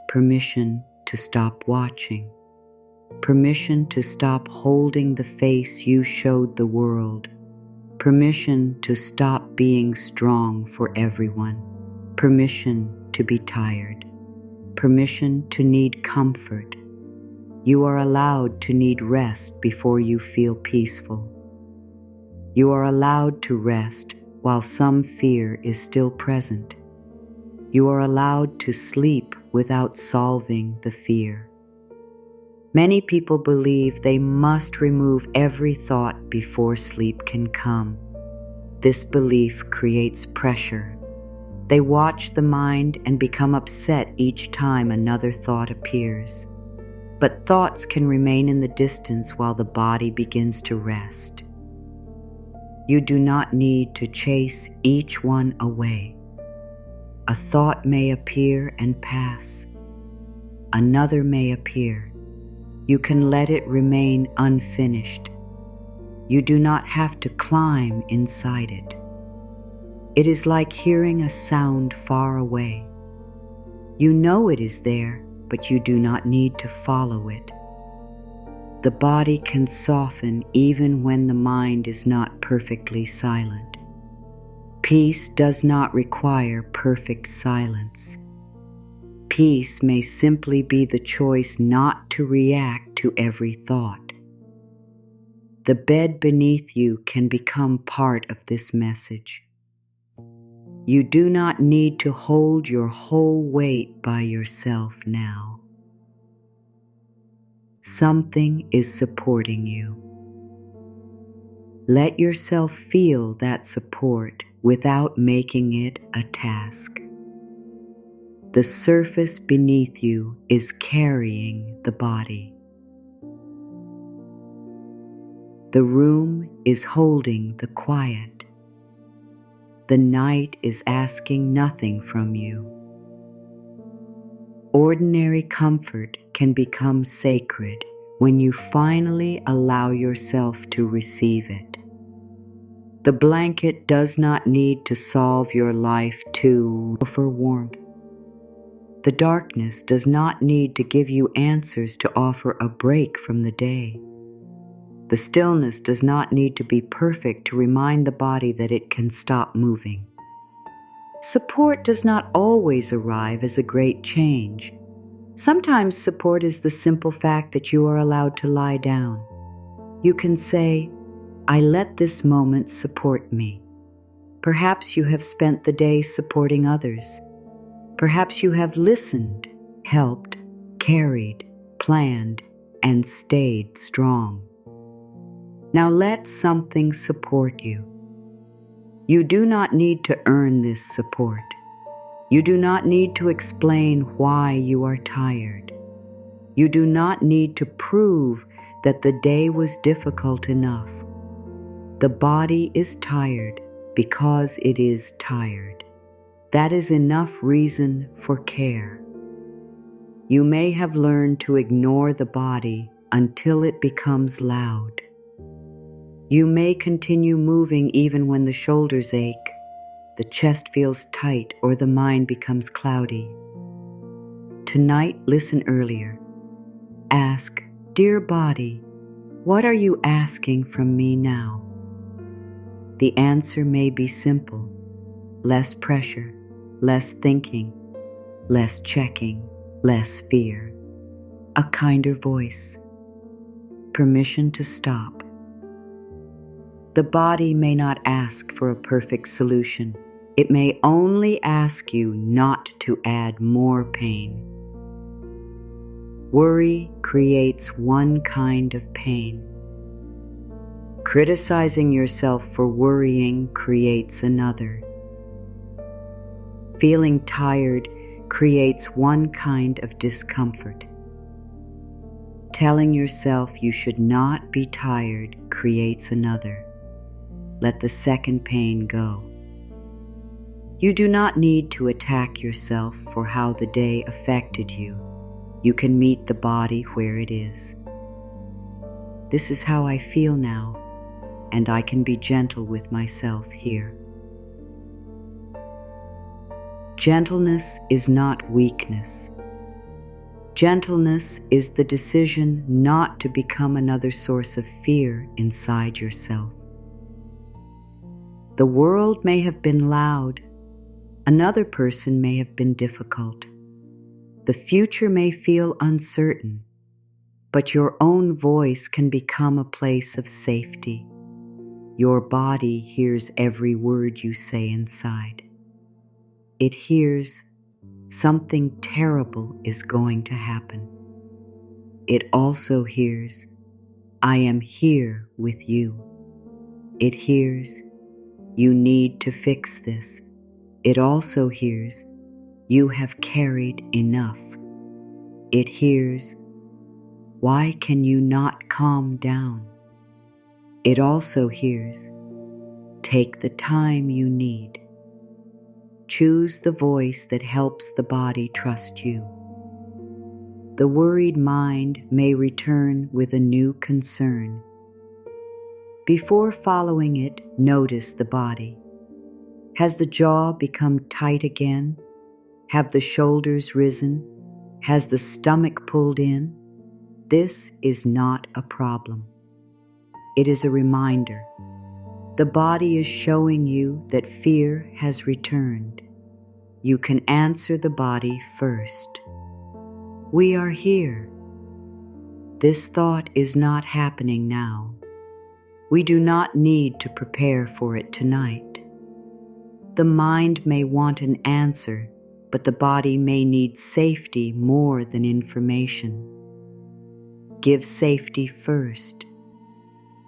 Permission to stop watching. Permission to stop holding the face you showed the world. Permission to stop being strong for everyone. Permission to be tired. Permission to need comfort. You are allowed to need rest before you feel peaceful. You are allowed to rest while some fear is still present. You are allowed to sleep without solving the fear. Many people believe they must remove every thought before sleep can come. This belief creates pressure. They watch the mind and become upset each time another thought appears. But thoughts can remain in the distance while the body begins to rest. You do not need to chase each one away. A thought may appear and pass. Another may appear. You can let it remain unfinished. You do not have to climb inside it. It is like hearing a sound far away. You know it is there, but you do not need to follow it. The body can soften even when the mind is not perfectly silent. Peace does not require perfect silence. Peace may simply be the choice not to react to every thought. The bed beneath you can become part of this message. You do not need to hold your whole weight by yourself now. Something is supporting you. Let yourself feel that support without making it a task. The surface beneath you is carrying the body. The room is holding the quiet. The night is asking nothing from you. Ordinary comfort can become sacred when you finally allow yourself to receive it. The blanket does not need to solve your life to offer warmth. The darkness does not need to give you answers to offer a break from the day. The stillness does not need to be perfect to remind the body that it can stop moving. Support does not always arrive as a great change. Sometimes support is the simple fact that you are allowed to lie down. You can say, I let this moment support me. Perhaps you have spent the day supporting others. Perhaps you have listened, helped, carried, planned, and stayed strong. Now let something support you. You do not need to earn this support. You do not need to explain why you are tired. You do not need to prove that the day was difficult enough. The body is tired because it is tired. That is enough reason for care. You may have learned to ignore the body until it becomes loud. You may continue moving even when the shoulders ache, the chest feels tight, or the mind becomes cloudy. Tonight, listen earlier. Ask, "Dear body, what are you asking from me now?" The answer may be simple: less pressure, less thinking, less checking, less fear. A kinder voice. Permission to stop. The body may not ask for a perfect solution. It may only ask you not to add more pain. Worry creates one kind of pain. Criticizing yourself for worrying creates another. Feeling tired creates one kind of discomfort. Telling yourself you should not be tired creates another. Let the second pain go. You do not need to attack yourself for how the day affected you. You can meet the body where it is. This is how I feel now, and I can be gentle with myself here. Gentleness is not weakness. Gentleness is the decision not to become another source of fear inside yourself. The world may have been loud. Another person may have been difficult. The future may feel uncertain, but your own voice can become a place of safety. Your body hears every word you say inside. It hears, something terrible is going to happen. It also hears, I am here with you. It hears, you need to fix this. It also hears, you have carried enough. It hears, why can you not calm down? It also hears, take the time you need. Choose the voice that helps the body trust you. The worried mind may return with a new concern. Before following it, notice the body. Has the jaw become tight again? Have the shoulders risen? Has the stomach pulled in? This is not a problem. It is a reminder. The body is showing you that fear has returned. You can answer the body first. We are here. This thought is not happening now. We do not need to prepare for it tonight. The mind may want an answer, but the body may need safety more than information. Give safety first.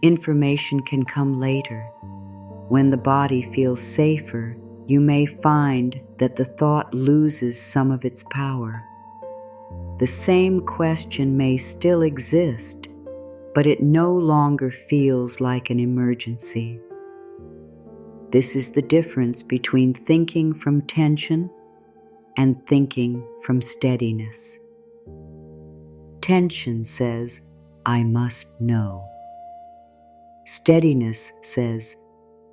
Information can come later. When the body feels safer, you may find that the thought loses some of its power. The same question may still exist, but it no longer feels like an emergency. This is the difference between thinking from tension and thinking from steadiness. Tension says, I must know. Steadiness says,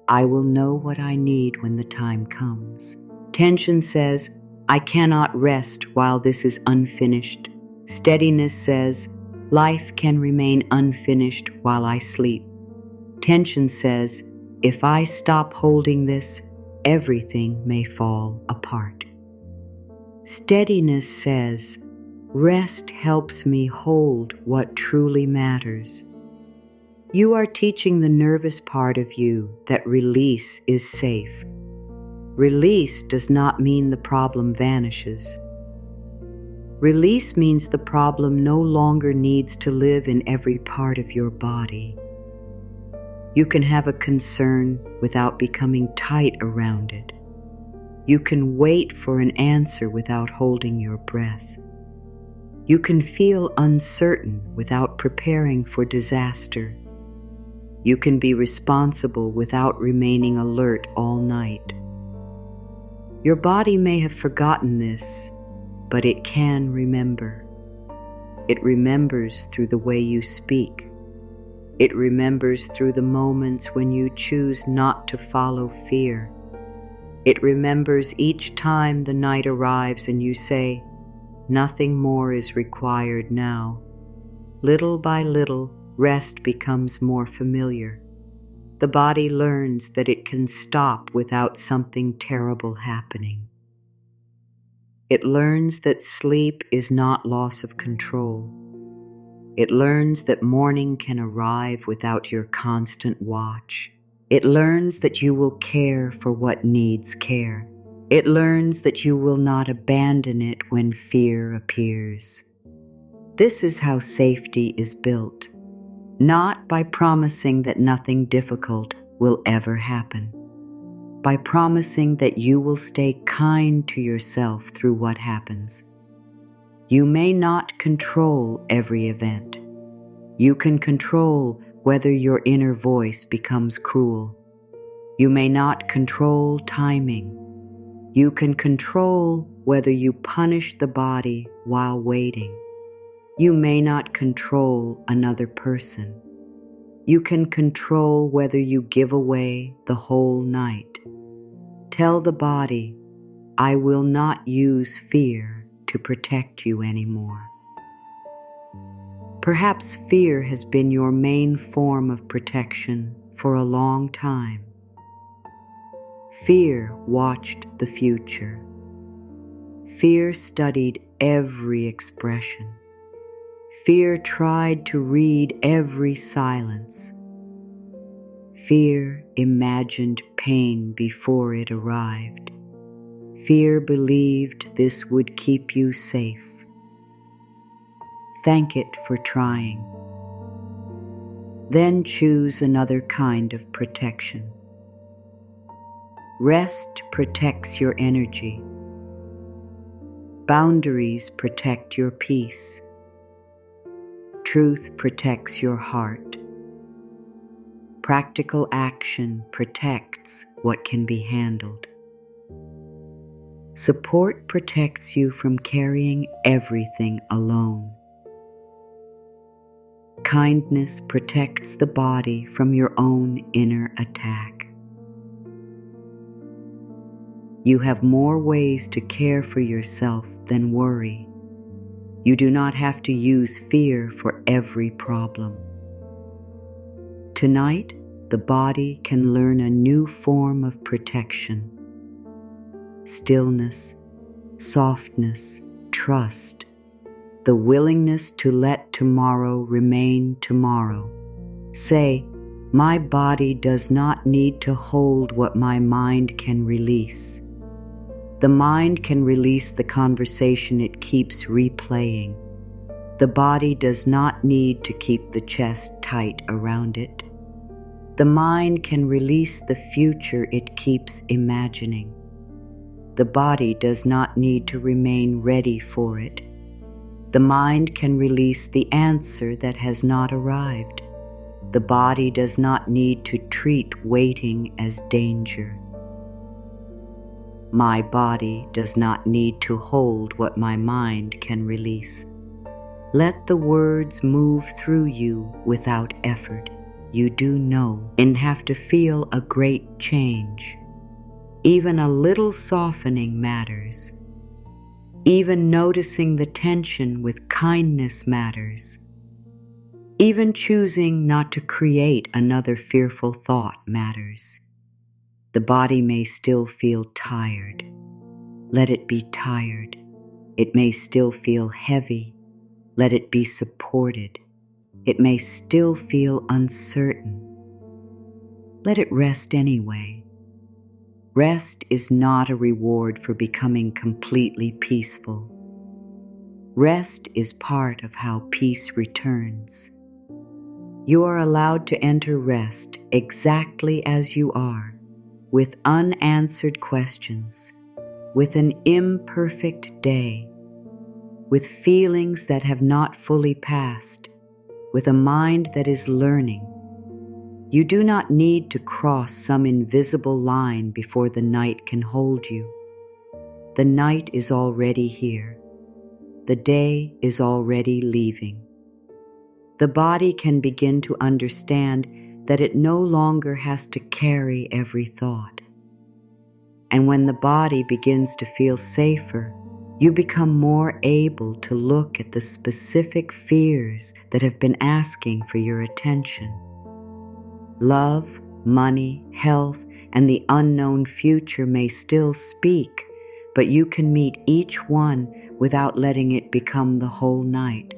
I will know what I need when the time comes. Tension says, I cannot rest while this is unfinished. Steadiness says, life can remain unfinished while I sleep. Tension says, if I stop holding this, everything may fall apart. Steadiness says, rest helps me hold what truly matters. You are teaching the nervous part of you that release is safe. Release does not mean the problem vanishes. Release means the problem no longer needs to live in every part of your body. You can have a concern without becoming tight around it. You can wait for an answer without holding your breath. You can feel uncertain without preparing for disaster. You can be responsible without remaining alert all night. Your body may have forgotten this, but it can remember. It remembers through the way you speak. It remembers through the moments when you choose not to follow fear. It remembers each time the night arrives and you say, "Nothing more is required now." Little by little, rest becomes more familiar. The body learns that it can stop without something terrible happening. It learns that sleep is not loss of control. It learns that morning can arrive without your constant watch. It learns that you will care for what needs care. It learns that you will not abandon it when fear appears. This is how safety is built, not by promising that nothing difficult will ever happen, by promising that you will stay kind to yourself through what happens. You may not control every event. You can control whether your inner voice becomes cruel. You may not control timing. You can control whether you punish the body while waiting. You may not control another person. You can control whether you give away the whole night. Tell the body, "I will not use fear to protect you anymore." Perhaps fear has been your main form of protection for a long time. Fear watched the future. Fear studied every expression. Fear tried to read every silence. Fear imagined pain before it arrived. Fear believed this would keep you safe. Thank it for trying. Then choose another kind of protection. Rest protects your energy. Boundaries protect your peace. Truth protects your heart. Practical action protects what can be handled. Support protects you from carrying everything alone. Kindness protects the body from your own inner attack. You have more ways to care for yourself than worry. You do not have to use fear for every problem. Tonight, the body can learn a new form of protection. Stillness, softness, trust, the willingness to let tomorrow remain tomorrow. Say, "My body does not need to hold what my mind can release." The mind can release the conversation it keeps replaying. The body does not need to keep the chest tight around it. The mind can release the future it keeps imagining. The body does not need to remain ready for it. The mind can release the answer that has not arrived. The body does not need to treat waiting as danger. My body does not need to hold what my mind can release. Let the words move through you without effort. You do know and have to feel a great change. Even a little softening matters. Even noticing the tension with kindness matters. Even choosing not to create another fearful thought matters. The body may still feel tired. Let it be tired. It may still feel heavy. Let it be supported. It may still feel uncertain. Let it rest anyway. Rest is not a reward for becoming completely peaceful. Rest is part of how peace returns. You are allowed to enter rest exactly as you are, with unanswered questions, with an imperfect day, with feelings that have not fully passed, with a mind that is learning. You do not need to cross some invisible line before the night can hold you. The night is already here. The day is already leaving. the body can begin to understand that it no longer has to carry every thought. And when the body begins to feel safer, you become more able to look at the specific fears that have been asking for your attention. Love, money, health, and the unknown future may still speak, but you can meet each one without letting it become the whole night.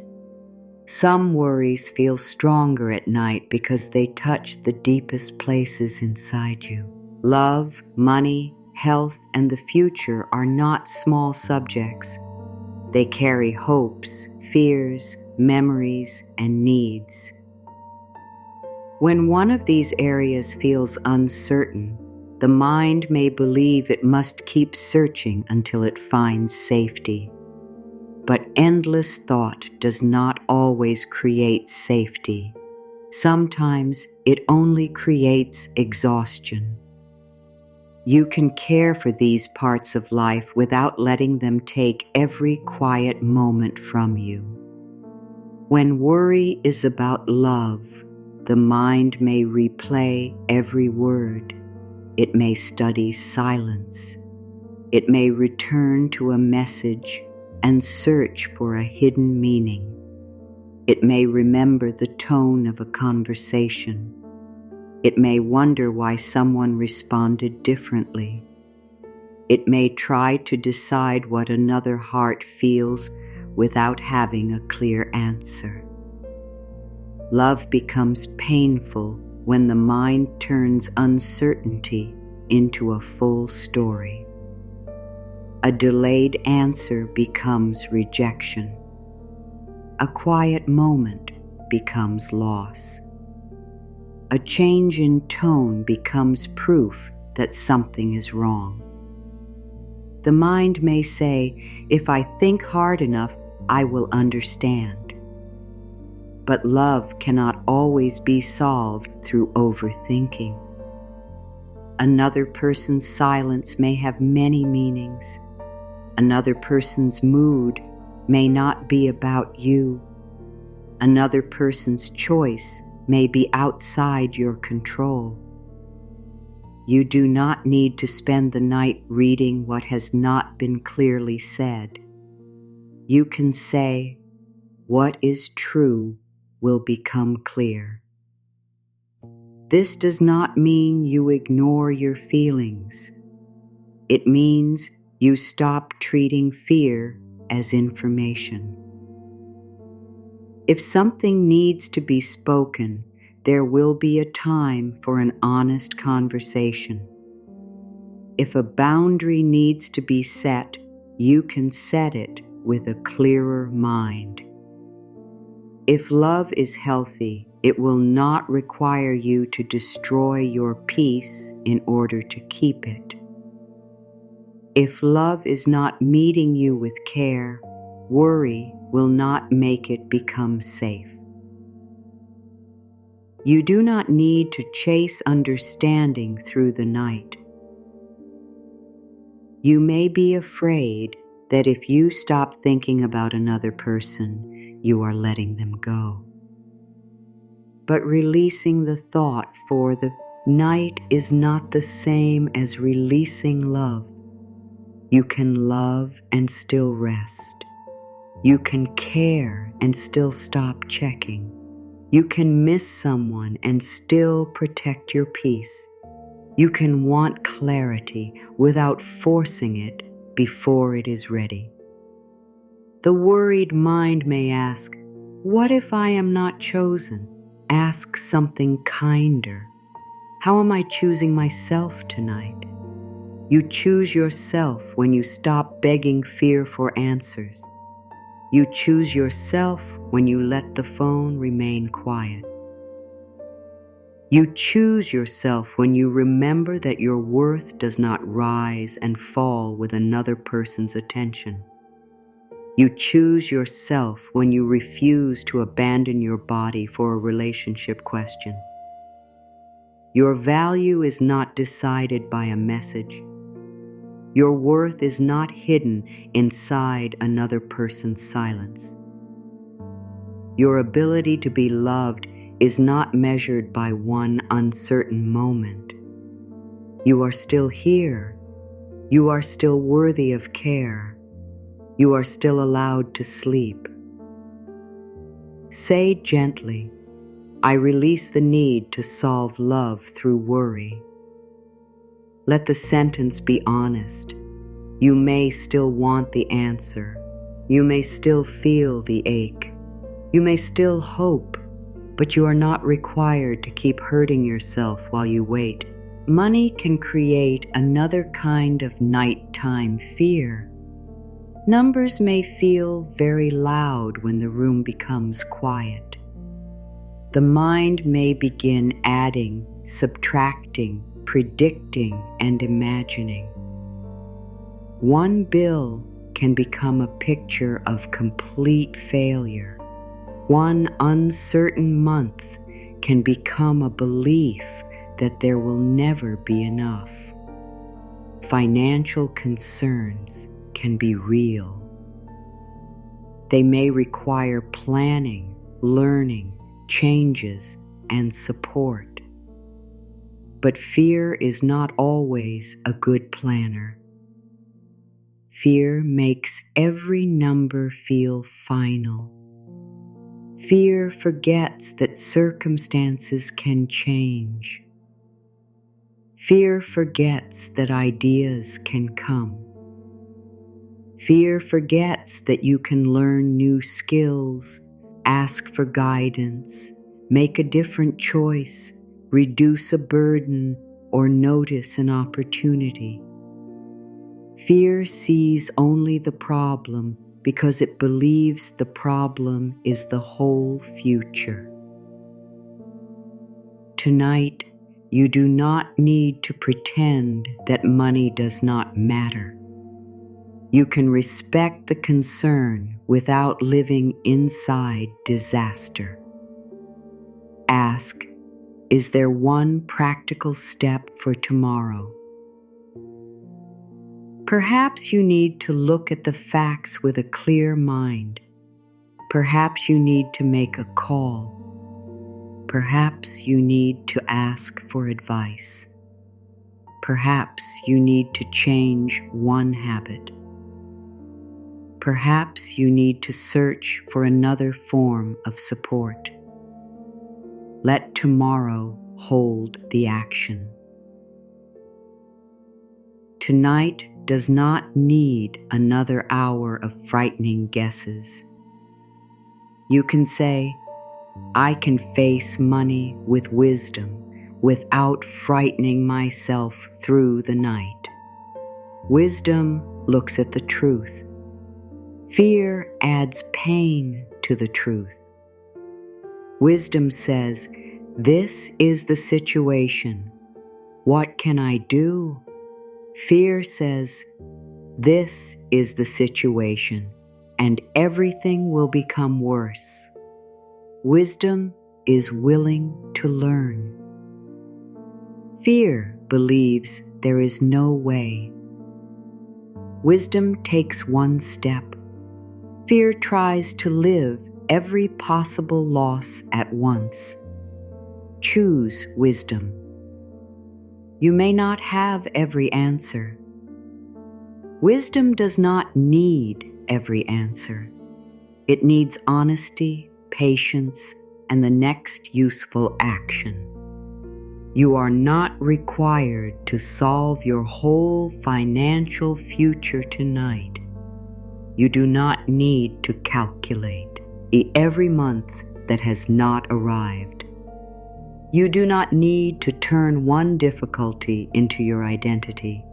Some worries feel stronger at night because they touch the deepest places inside you. Love, money, health, and the future are not small subjects. They carry hopes, fears, memories, and needs. When one of these areas feels uncertain, the mind may believe it must keep searching until it finds safety. But endless thought does not always create safety. Sometimes it only creates exhaustion. You can care for these parts of life without letting them take every quiet moment from you. When worry is about love, the mind may replay every word. It may study silence. It may return to a message and search for a hidden meaning. It may remember the tone of a conversation. It may wonder why someone responded differently. It may try to decide what another heart feels without having a clear answer. Love becomes painful when the mind turns uncertainty into a full story. A delayed answer becomes rejection. A quiet moment becomes loss. A change in tone becomes proof that something is wrong. The mind may say, "If I think hard enough, I will understand." But love cannot always be solved through overthinking. Another person's silence may have many meanings. Another person's mood may not be about you. Another person's choice may be outside your control. You do not need to spend the night reading what has not been clearly said. You can say, "What is true will become clear." This does not mean you ignore your feelings. It means you stop treating fear as information. If something needs to be spoken, there will be a time for an honest conversation. If a boundary needs to be set, you can set it with a clearer mind. If love is healthy, it will not require you to destroy your peace in order to keep it. If love is not meeting you with care, worry will not make it become safe. You do not need to chase understanding through the night. You may be afraid that if you stop thinking about another person, you are letting them go. But releasing the thought for the night is not the same as releasing love. You can love and still rest. You can care and still stop checking. You can miss someone and still protect your peace. You can want clarity without forcing it before it is ready. The worried mind may ask, "What if I am not chosen?" Ask something kinder. How am I choosing myself tonight? You choose yourself when you stop begging fear for answers. You choose yourself when you let the phone remain quiet. You choose yourself when you remember that your worth does not rise and fall with another person's attention. You choose yourself when you refuse to abandon your body for a relationship question. Your value is not decided by a message. Your worth is not hidden inside another person's silence. Your ability to be loved is not measured by one uncertain moment. You are still here. You are still worthy of care. You are still allowed to sleep. Say gently, I release the need to solve love through worry. Let the sentence be honest. You may still want the answer. You may still feel the ache. You may still hope, but you are not required to keep hurting yourself while you wait. Money can create another kind of nighttime fear. Numbers may feel very loud when the room becomes quiet. The mind may begin adding, subtracting, predicting, and imagining. One bill can become a picture of complete failure. One uncertain month can become a belief that there will never be enough. Financial concerns can be real. They may require planning, learning, changes, and support. But fear is not always a good planner. Fear makes every number feel final. Fear forgets that circumstances can change. Fear forgets that ideas can come. Fear forgets that you can learn new skills, ask for guidance, make a different choice, reduce a burden, or notice an opportunity. Fear sees only the problem because it believes the problem is the whole future. Tonight, you do not need to pretend that money does not matter. You can respect the concern without living inside disaster. Ask, is there one practical step for tomorrow? Perhaps you need to look at the facts with a clear mind. Perhaps you need to make a call. Perhaps you need to ask for advice. Perhaps you need to change one habit. Perhaps you need to search for another form of support. Let tomorrow hold the action. Tonight does not need another hour of frightening guesses. You can say, I can face money with wisdom without frightening myself through the night. Wisdom looks at the truth. Fear adds pain to the truth. Wisdom says, this is the situation. What can I do? Fear says, this is the situation, and everything will become worse. Wisdom is willing to learn. Fear believes there is no way. Wisdom takes one step. Fear tries to live every possible loss at once. Choose wisdom. You may not have every answer. Wisdom does not need every answer. It needs honesty, patience, and the next useful action. You are not required to solve your whole financial future tonight. You do not need to calculate every month that has not arrived. You do not need to turn one difficulty into your identity.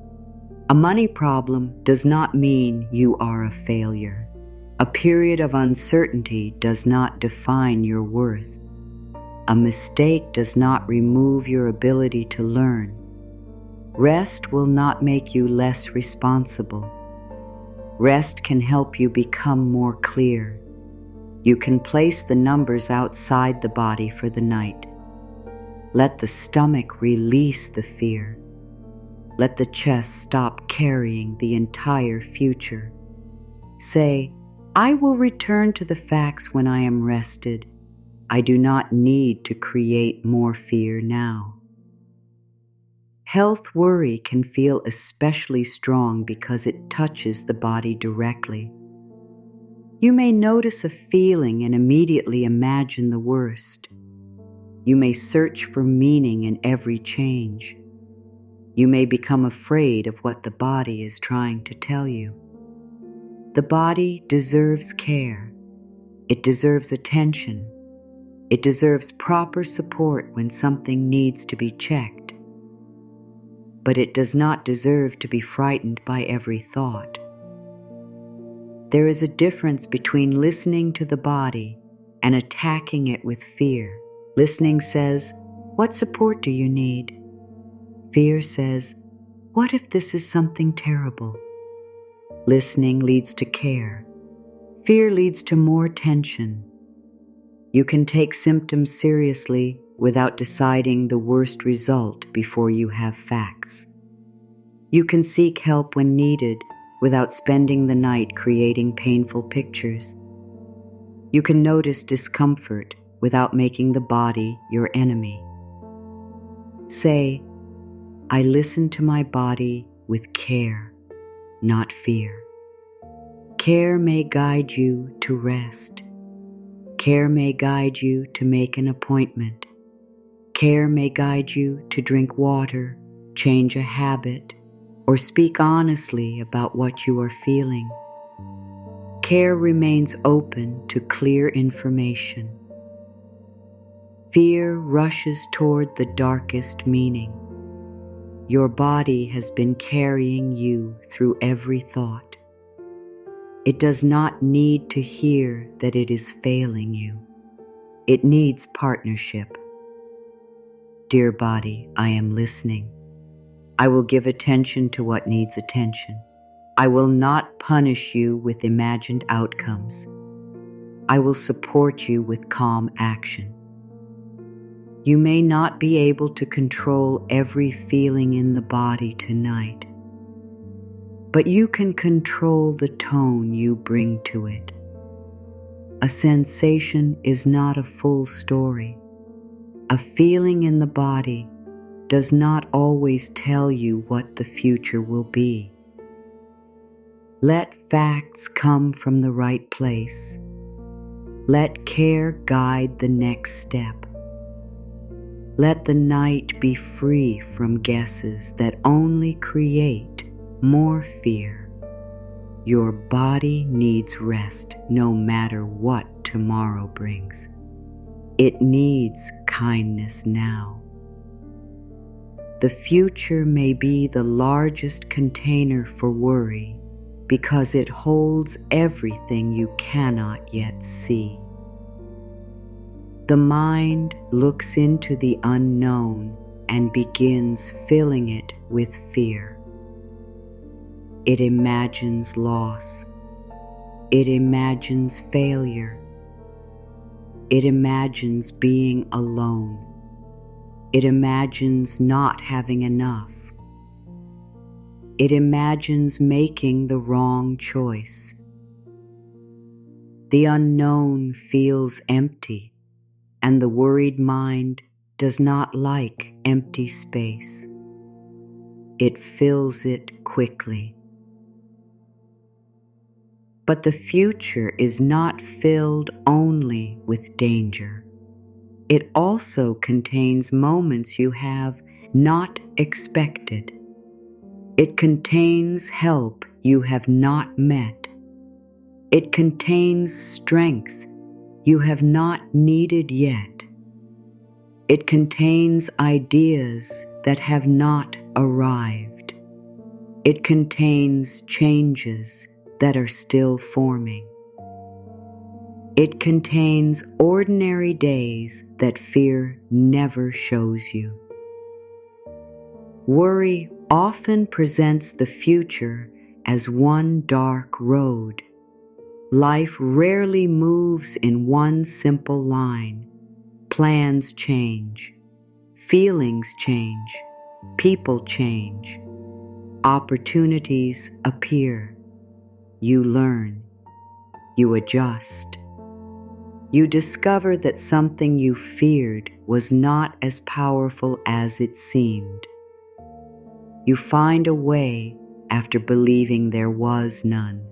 A money problem does not mean you are a failure. A period of uncertainty does not define your worth. A mistake does not remove your ability to learn. Rest will not make you less responsible. Rest can help you become more clear. You can place the numbers outside the body for the night. Let the stomach release the fear. Let the chest stop carrying the entire future. Say, I will return to the facts when I am rested. I do not need to create more fear now. Health worry can feel especially strong because it touches the body directly. You may notice a feeling and immediately imagine the worst. You may search for meaning in every change. You may become afraid of what the body is trying to tell you. The body deserves care. It deserves attention. It deserves proper support when something needs to be checked. But it does not deserve to be frightened by every thought. There is a difference between listening to the body and attacking it with fear. Listening says, "What support do you need?" Fear says, "What if this is something terrible?" Listening leads to care. Fear leads to more tension. You can take symptoms seriously without deciding the worst result before you have facts. You can seek help when needed without spending the night creating painful pictures. You can notice discomfort without making the body your enemy. Say, "I listen to my body with care, not fear." Care may guide you to rest. Care may guide you to make an appointment. Care may guide you to drink water, change a habit, or speak honestly about what you are feeling. Care remains open to clear information. Fear rushes toward the darkest meaning. Your body has been carrying you through every thought. It does not need to hear that it is failing you. It needs partnership. Dear body, I am listening. I will give attention to what needs attention. I will not punish you with imagined outcomes. I will support you with calm action. You may not be able to control every feeling in the body tonight, but you can control the tone you bring to it. A sensation is not a full story. A feeling in the body does not always tell you what the future will be. Let facts come from the right place. Let care guide the next step. Let the night be free from guesses that only create more fear. Your body needs rest no matter what tomorrow brings. It needs kindness now. The future may be the largest container for worry because it holds everything you cannot yet see. The mind looks into the unknown and begins filling it with fear. It imagines loss. It imagines failure. It imagines being alone. It imagines not having enough. It imagines making the wrong choice. The unknown feels empty, and the worried mind does not like empty space. It fills it quickly. But the future is not filled only with danger. It also contains moments you have not expected. It contains help you have not met. It contains strength you have not needed yet. It contains ideas that have not arrived. It contains changes that are still forming. It contains ordinary days that fear never shows you. Worry often presents the future as one dark road. Life rarely moves in one simple line. Plans change. Feelings change. People change. Opportunities appear. You learn. You adjust. You discover that something you feared was not as powerful as it seemed. You find a way after believing there was none.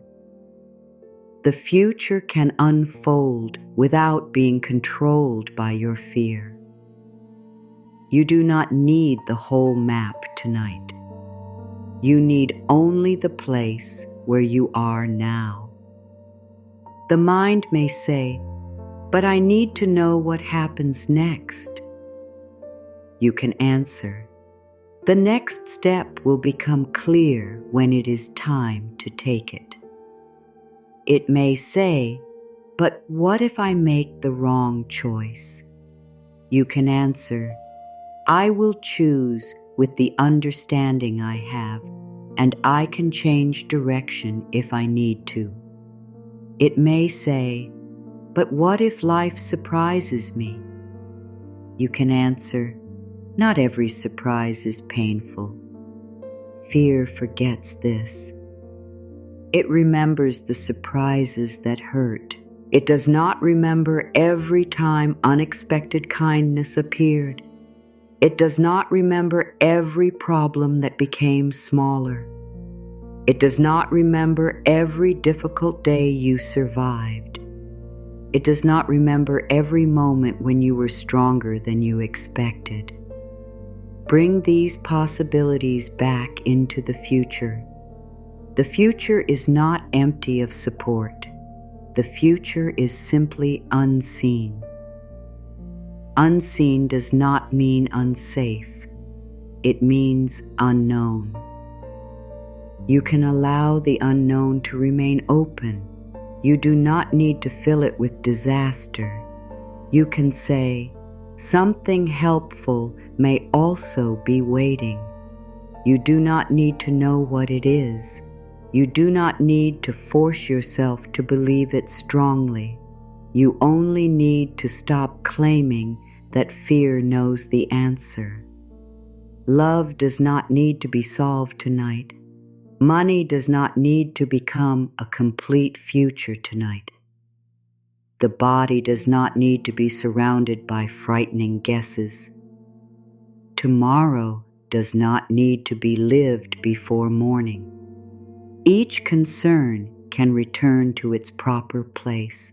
The future can unfold without being controlled by your fear. You do not need the whole map tonight. You need only the place where you are now. The mind may say, "But I need to know what happens next." You can answer, "The next step will become clear when it is time to take it." It may say, "But what if I make the wrong choice?" You can answer, "I will choose with the understanding I have, and I can change direction if I need to." It may say, "But what if life surprises me?" You can answer, "Not every surprise is painful. Fear forgets this. It remembers the surprises that hurt. It does not remember every time unexpected kindness appeared. It does not remember every problem that became smaller. It does not remember every difficult day you survived. It does not remember every moment when you were stronger than you expected." Bring these possibilities back into the future. The future is not empty of support. The future is simply unseen. Unseen does not mean unsafe. It means unknown. You can allow the unknown to remain open. You do not need to fill it with disaster. You can say, "Something helpful may also be waiting." You do not need to know what it is. You do not need to force yourself to believe it strongly. You only need to stop claiming that fear knows the answer. Love does not need to be solved tonight. Money does not need to become a complete future tonight. The body does not need to be surrounded by frightening guesses. Tomorrow does not need to be lived before morning. Each concern can return to its proper place.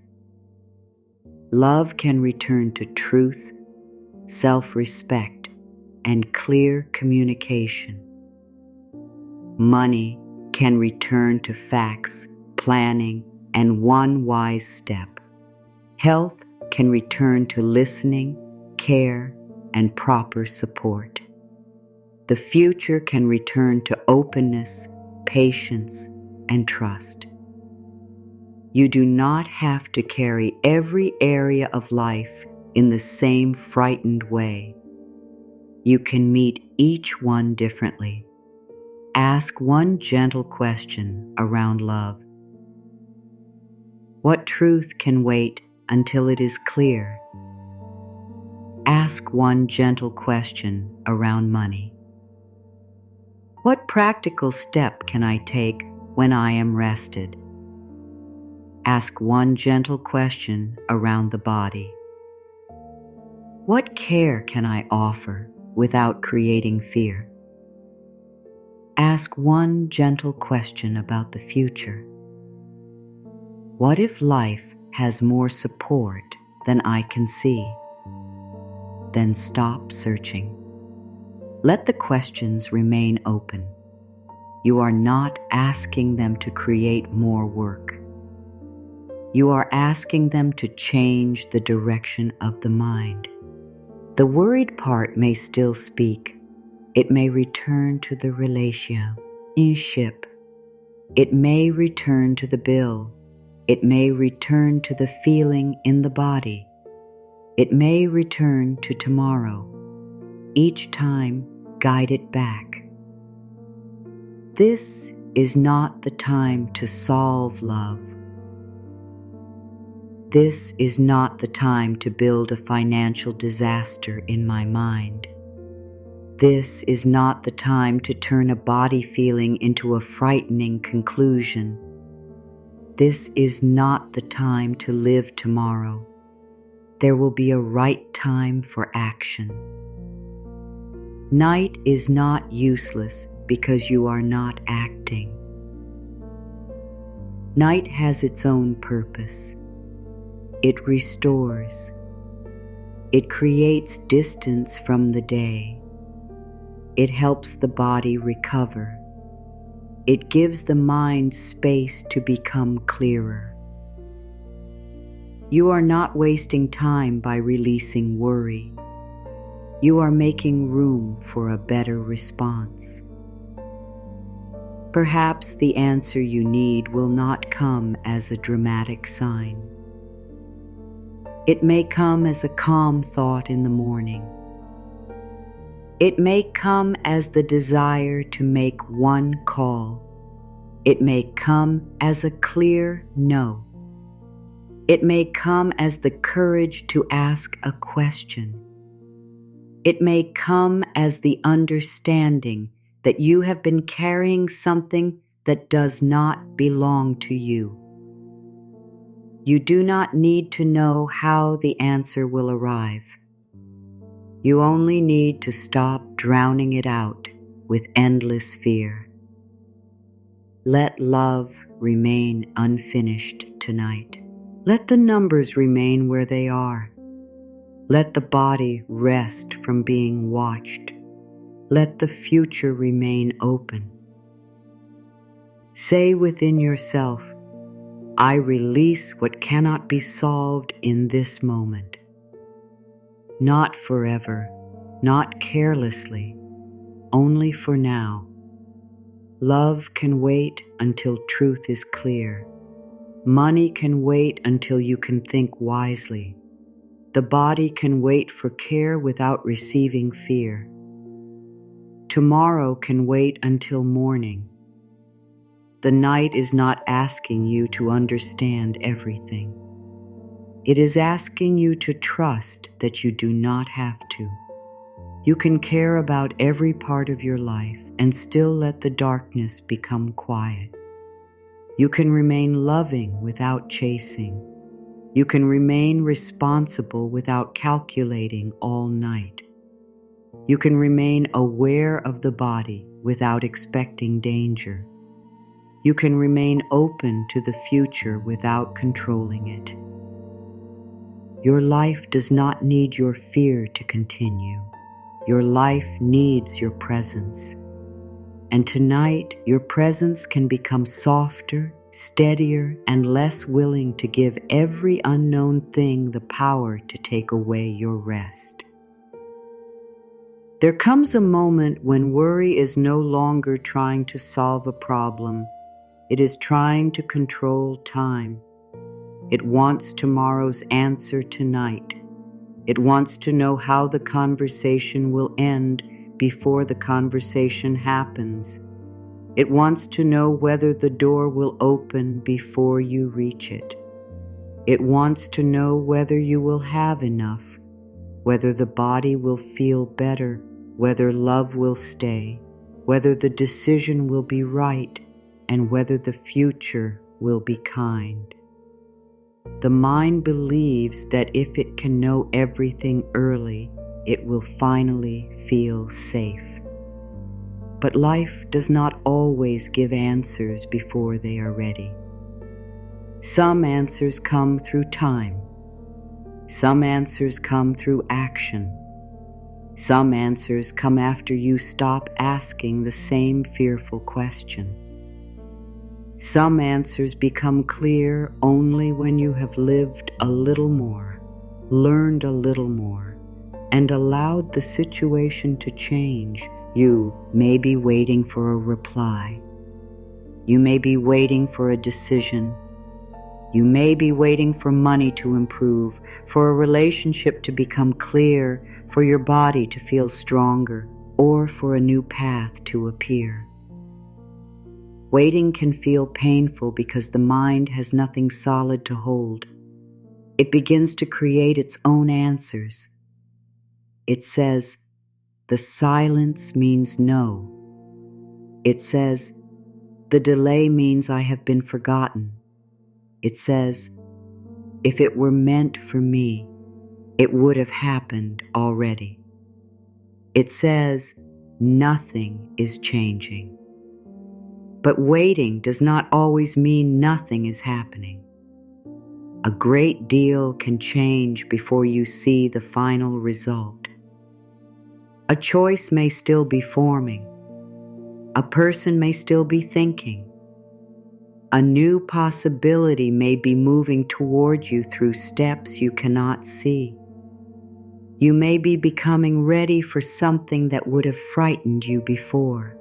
Love can return to truth, self-respect, and clear communication. Money can return to facts, planning, and one wise step. Health can return to listening, care, and proper support. The future can return to openness, patience, and trust. You do not have to carry every area of life in the same frightened way. You can meet each one differently. Ask one gentle question around love. What truth can wait until it is clear? Ask one gentle question around money. What practical step can I take when I am rested? Ask one gentle question around the body. What care can I offer without creating fear? Ask one gentle question about the future. What if life has more support than I can see? Then stop searching. Let the questions remain open. You are not asking them to create more work. You are asking them to change the direction of the mind. The worried part may still speak. It may return to the relationship. It may return to the bill. It may return to the feeling in the body. It may return to tomorrow. Each time, guide it back. This is not the time to solve love. This is not the time to build a financial disaster in my mind. This is not the time to turn a body feeling into a frightening conclusion. This is not the time to live tomorrow. There will be a right time for action. Night is not useless because you are not acting. Night has its own purpose. It restores. It creates distance from the day. It helps the body recover. It gives the mind space to become clearer. You are not wasting time by releasing worry. You are making room for a better response. Perhaps the answer you need will not come as a dramatic sign. It may come as a calm thought in the morning. It may come as the desire to make one call. It may come as a clear no. It may come as the courage to ask a question. It may come as the understanding that you have been carrying something that does not belong to you. You do not need to know how the answer will arrive. You only need to stop drowning it out with endless fear. Let love remain unfinished tonight. Let the numbers remain where they are. Let the body rest from being watched. Let the future remain open. Say within yourself, I release what cannot be solved in this moment. Not forever, not carelessly, only for now. Love can wait until truth is clear. Money can wait until you can think wisely. The body can wait for care without receiving fear. Tomorrow can wait until morning. The night is not asking you to understand everything. It is asking you to trust that you do not have to. You can care about every part of your life and still let the darkness become quiet. You can remain loving without chasing. You can remain responsible without calculating all night. You can remain aware of the body without expecting danger. You can remain open to the future without controlling it. Your life does not need your fear to continue. Your life needs your presence. And tonight, your presence can become softer, steadier, and less willing to give every unknown thing the power to take away your rest. There comes a moment when worry is no longer trying to solve a problem. It is trying to control time. It wants tomorrow's answer tonight. It wants to know how the conversation will end before the conversation happens. It wants to know whether the door will open before you reach it. It wants to know whether you will have enough, whether the body will feel better, whether love will stay, whether the decision will be right, and whether the future will be kind. The mind believes that if it can know everything early, it will finally feel safe. But life does not always give answers before they are ready. Some answers come through time. Some answers come through action. Some answers come after you stop asking the same fearful question. Some answers become clear only when you have lived a little more, learned a little more, and allowed the situation to change. You may be waiting for a reply. You may be waiting for a decision. You may be waiting for money to improve, for a relationship to become clear, for your body to feel stronger, or for a new path to appear. Waiting can feel painful because the mind has nothing solid to hold. It begins to create its own answers. It says, the silence means no. It says, the delay means I have been forgotten. It says, if it were meant for me, it would have happened already. It says, nothing is changing. But waiting does not always mean nothing is happening. A great deal can change before you see the final result. A choice may still be forming. A person may still be thinking. A new possibility may be moving toward you through steps you cannot see. You may be becoming ready for something that would have frightened you before.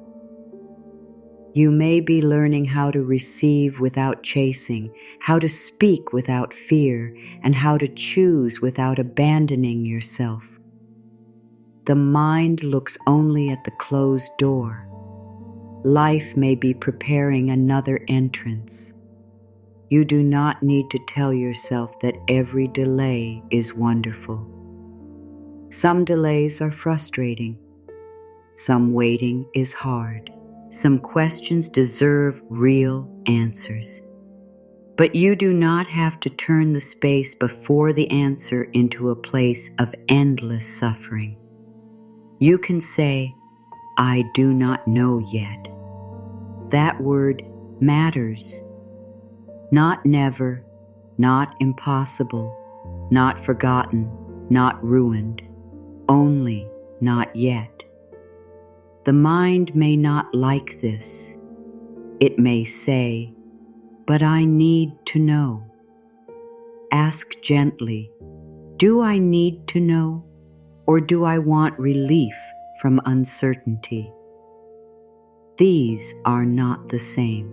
You may be learning how to receive without chasing, how to speak without fear, and how to choose without abandoning yourself. The mind looks only at the closed door. Life may be preparing another entrance. You do not need to tell yourself that every delay is wonderful. Some delays are frustrating. Some waiting is hard. Some questions deserve real answers. But you do not have to turn the space before the answer into a place of endless suffering. You can say, I do not know yet. That word matters. Not never, not impossible, not forgotten, not ruined, only not yet. The mind may not like this. It may say, but I need to know. Ask gently, do I need to know, or do I want relief from uncertainty? These are not the same.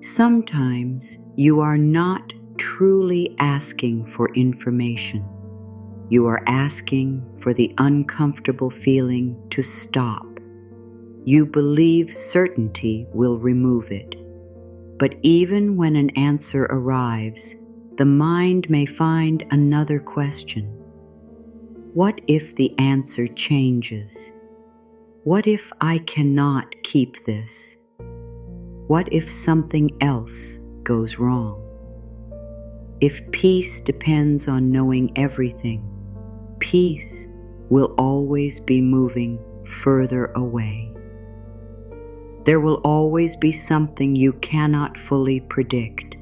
Sometimes you are not truly asking for information. You are asking for the uncomfortable feeling to stop. You believe certainty will remove it. But even when an answer arrives, the mind may find another question. What if the answer changes? What if I cannot keep this? What if something else goes wrong? If peace depends on knowing everything, peace will always be moving further away. There will always be something you cannot fully predict.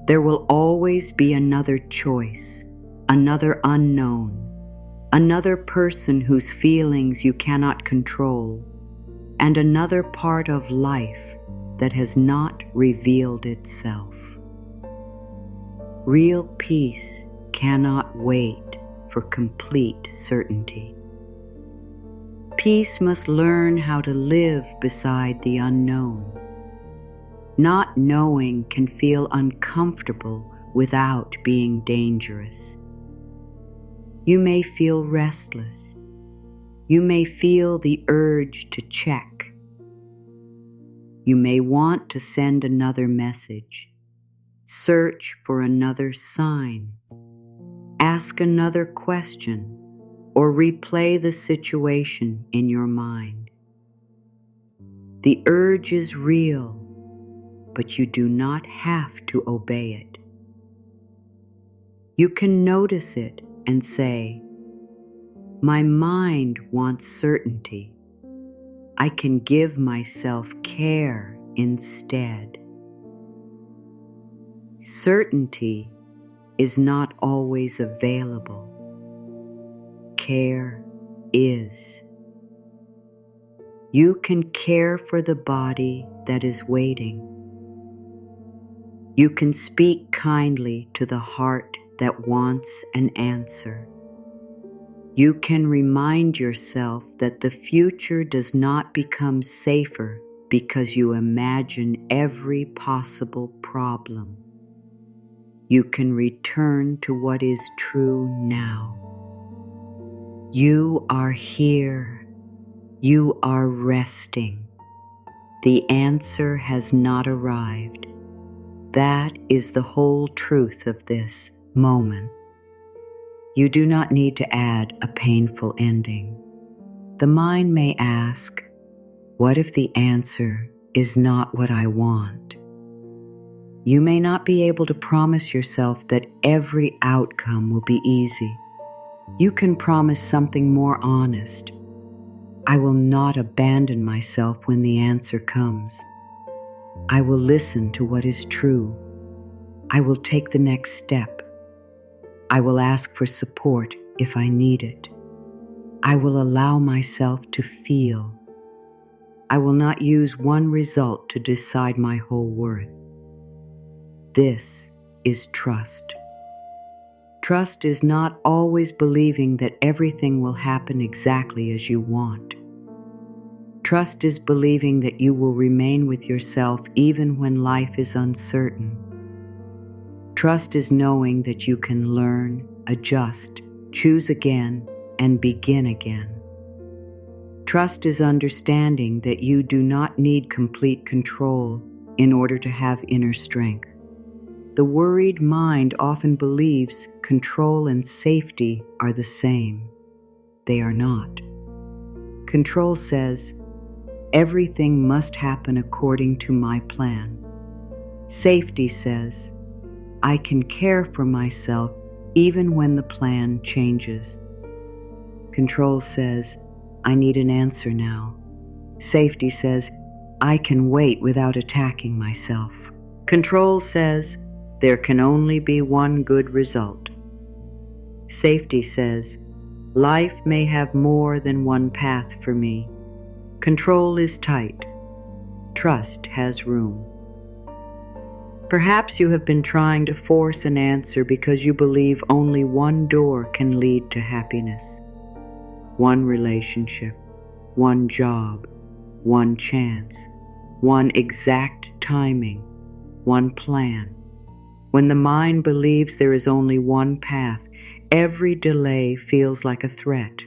There will always be another choice, another unknown, another person whose feelings you cannot control, and another part of life that has not revealed itself. Real peace cannot wait for complete certainty. Peace must learn how to live beside the unknown. Not knowing can feel uncomfortable without being dangerous. You may feel restless. You may feel the urge to check. You may want to send another message, search for another sign, ask another question, or replay the situation in your mind. The urge is real, but you do not have to obey it. You can notice it and say, my mind wants certainty. I can give myself care instead. Certainty is not always available. Care is. You can care for the body that is waiting. You can speak kindly to the heart that wants an answer. You can remind yourself that the future does not become safer because you imagine every possible problem. You can return to what is true now. You are here. You are resting. The answer has not arrived. That is the whole truth of this moment. You do not need to add a painful ending. The mind may ask, what if the answer is not what I want? You may not be able to promise yourself that every outcome will be easy. You can promise something more honest. I will not abandon myself when the answer comes. I will listen to what is true. I will take the next step. I will ask for support if I need it. I will allow myself to feel. I will not use one result to decide my whole worth. This is trust. Trust is not always believing that everything will happen exactly as you want. Trust is believing that you will remain with yourself even when life is uncertain. Trust is knowing that you can learn, adjust, choose again, and begin again. Trust is understanding that you do not need complete control in order to have inner strength. The worried mind often believes control and safety are the same. They are not. Control says, everything must happen according to my plan. Safety says, I can care for myself even when the plan changes. Control says, I need an answer now. Safety says, I can wait without attacking myself. Control says, there can only be one good result. Safety says, life may have more than one path for me. Control is tight. Trust has room. Perhaps you have been trying to force an answer because you believe only one door can lead to happiness. One relationship, one job, one chance, one exact timing, one plan. When the mind believes there is only one path, every delay feels like a threat.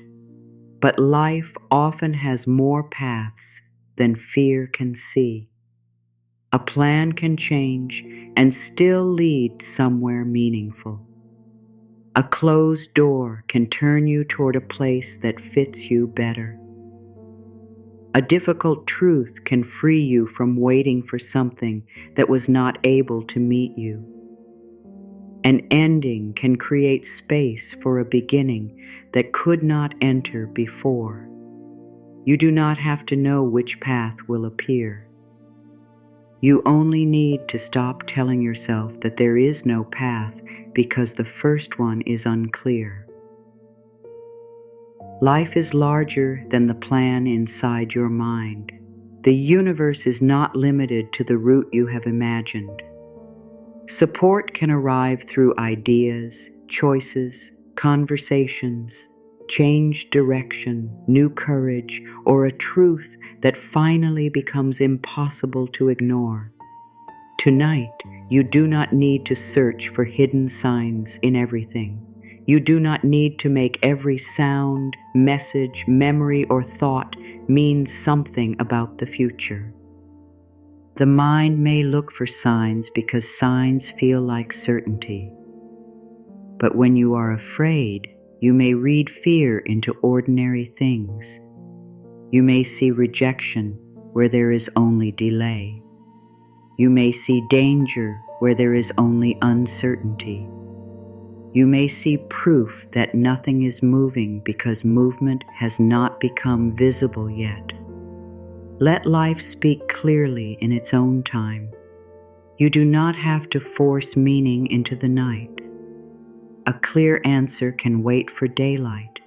But life often has more paths than fear can see. A plan can change and still lead somewhere meaningful. A closed door can turn you toward a place that fits you better. A difficult truth can free you from waiting for something that was not able to meet you. An ending can create space for a beginning that could not enter before. You do not have to know which path will appear. You only need to stop telling yourself that there is no path because the first one is unclear. Life is larger than the plan inside your mind. The universe is not limited to the route you have imagined. Support can arrive through ideas, choices, conversations, changed direction, new courage, or a truth that finally becomes impossible to ignore. Tonight, you do not need to search for hidden signs in everything. You do not need to make every sound, message, memory, or thought mean something about the future. The mind may look for signs because signs feel like certainty. But when you are afraid, you may read fear into ordinary things. You may see rejection where there is only delay. You may see danger where there is only uncertainty. You may see proof that nothing is moving because movement has not become visible yet. Let life speak clearly in its own time. You do not have to force meaning into the night. A clear answer can wait for daylight.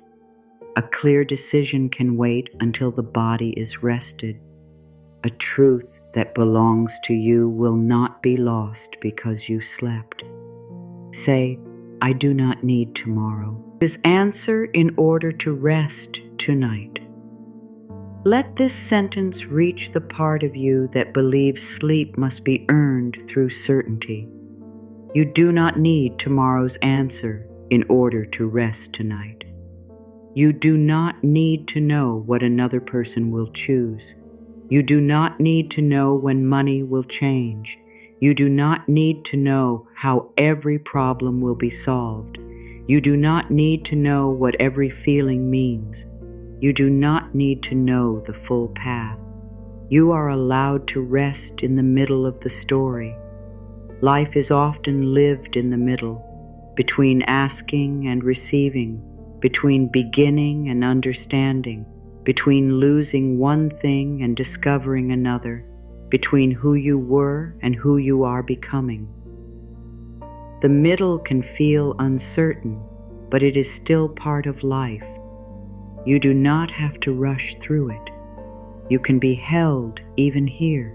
A clear decision can wait until the body is rested. A truth that belongs to you will not be lost because you slept. Say, I do not need tomorrow. This answer in order to rest tonight. Let this sentence reach the part of you that believes sleep must be earned through certainty. You do not need tomorrow's answer in order to rest tonight. You do not need to know what another person will choose. You do not need to know when money will change. You do not need to know how every problem will be solved. You do not need to know what every feeling means. You do not need to know the full path. You are allowed to rest in the middle of the story. Life is often lived in the middle, between asking and receiving, between beginning and understanding, between losing one thing and discovering another, between who you were and who you are becoming. The middle can feel uncertain, but it is still part of life. You do not have to rush through it. You can be held even here.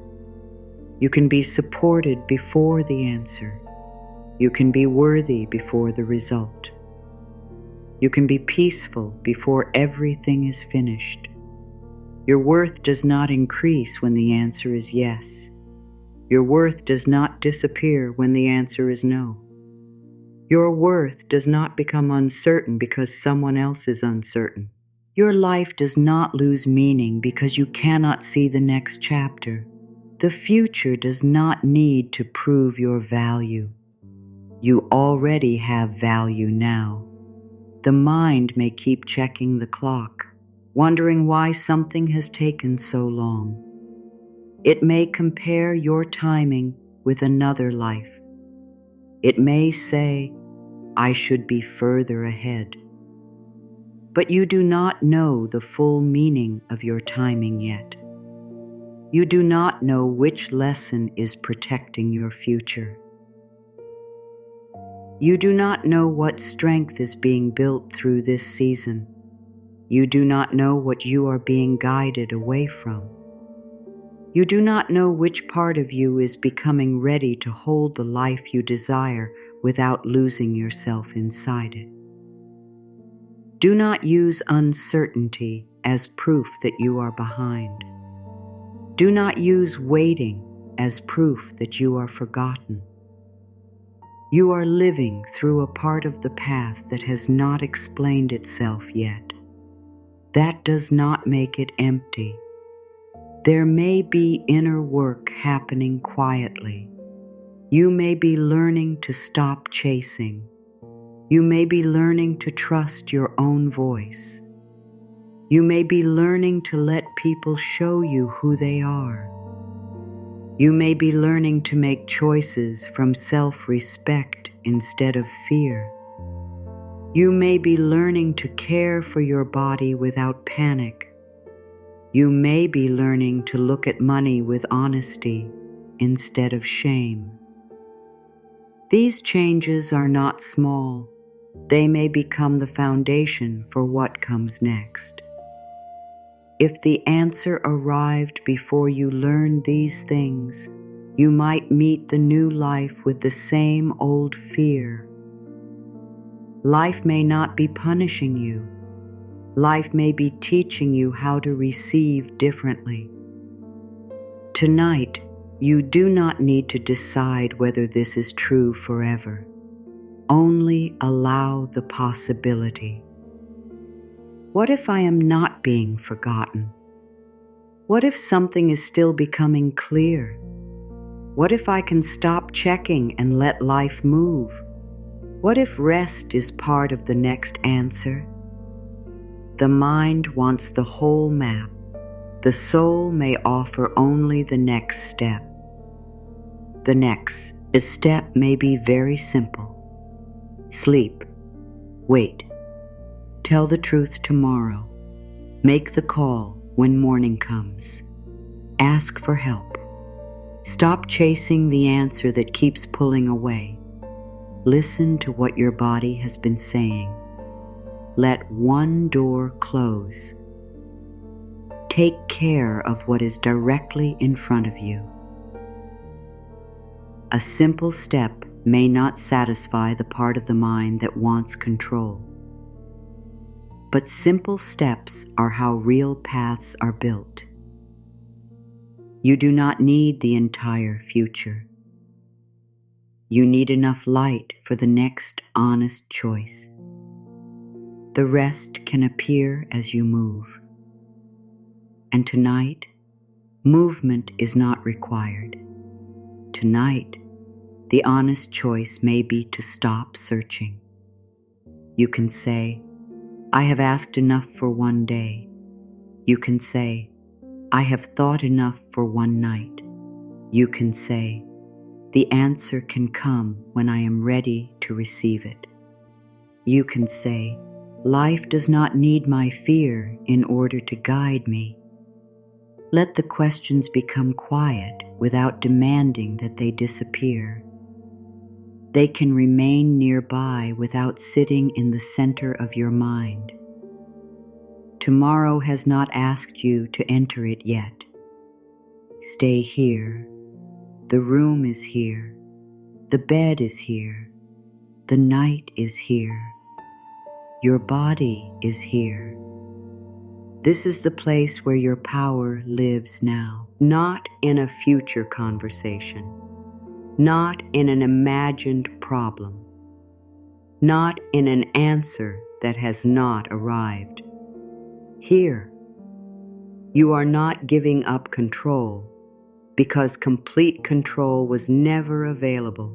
You can be supported before the answer. You can be worthy before the result. You can be peaceful before everything is finished. Your worth does not increase when the answer is yes. Your worth does not disappear when the answer is no. Your worth does not become uncertain because someone else is uncertain. Your life does not lose meaning because you cannot see the next chapter. The future does not need to prove your value. You already have value now. The mind may keep checking the clock, wondering why something has taken so long. It may compare your timing with another life. It may say, I should be further ahead. But you do not know the full meaning of your timing yet. You do not know which lesson is protecting your future. You do not know what strength is being built through this season. You do not know what you are being guided away from. You do not know which part of you is becoming ready to hold the life you desire without losing yourself inside it. Do not use uncertainty as proof that you are behind. Do not use waiting as proof that you are forgotten. You are living through a part of the path that has not explained itself yet. That does not make it empty. There may be inner work happening quietly. You may be learning to stop chasing. You may be learning to trust your own voice. You may be learning to let people show you who they are. You may be learning to make choices from self-respect instead of fear. You may be learning to care for your body without panic. You may be learning to look at money with honesty instead of shame. These changes are not small. They may become the foundation for what comes next. If the answer arrived before you learned these things, you might meet the new life with the same old fear. Life may not be punishing you. Life may be teaching you how to receive differently. Tonight, you do not need to decide whether this is true forever. Only allow the possibility. What if I am not being forgotten? What if something is still becoming clear? What if I can stop checking and let life move? What if rest is part of the next answer? The mind wants the whole map. The soul may offer only the next step. The next step may be very simple. Sleep. Wait. Tell the truth tomorrow. Make the call when morning comes. Ask for help. Stop chasing the answer that keeps pulling away. Listen to what your body has been saying. Let one door close. Take care of what is directly in front of you. A simple step may not satisfy the part of the mind that wants control. But simple steps are how real paths are built. You do not need the entire future. You need enough light for the next honest choice. The rest can appear as you move. And tonight, movement is not required. Tonight, the honest choice may be to stop searching. You can say, I have asked enough for one day. You can say, I have thought enough for one night. You can say, The answer can come when I am ready to receive it. You can say, "Life does not need my fear in order to guide me." Let the questions become quiet without demanding that they disappear. They can remain nearby without sitting in the center of your mind. Tomorrow has not asked you to enter it yet. Stay here. The room is here. The bed is here. The night is here. Your body is here. This is the place where your power lives now, not in a future conversation, not in an imagined problem, not in an answer that has not arrived. Here, you are not giving up control because complete control was never available.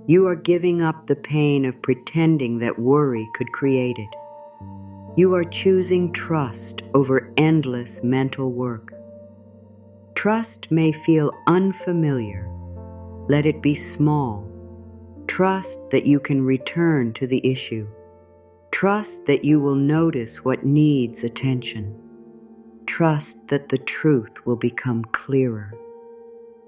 You are giving up the pain of pretending that worry could create it. You are choosing trust over endless mental work. Trust may feel unfamiliar. Let it be small. Trust that you can return to the issue. Trust that you will notice what needs attention. Trust that the truth will become clearer.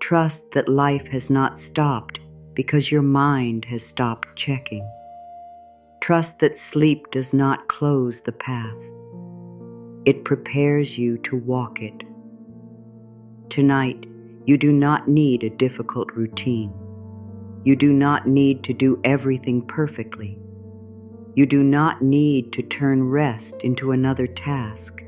Trust that life has not stopped because your mind has stopped checking. Trust that sleep does not close the path. It prepares you to walk it. Tonight, you do not need a difficult routine. You do not need to do everything perfectly. You do not need to turn rest into another task.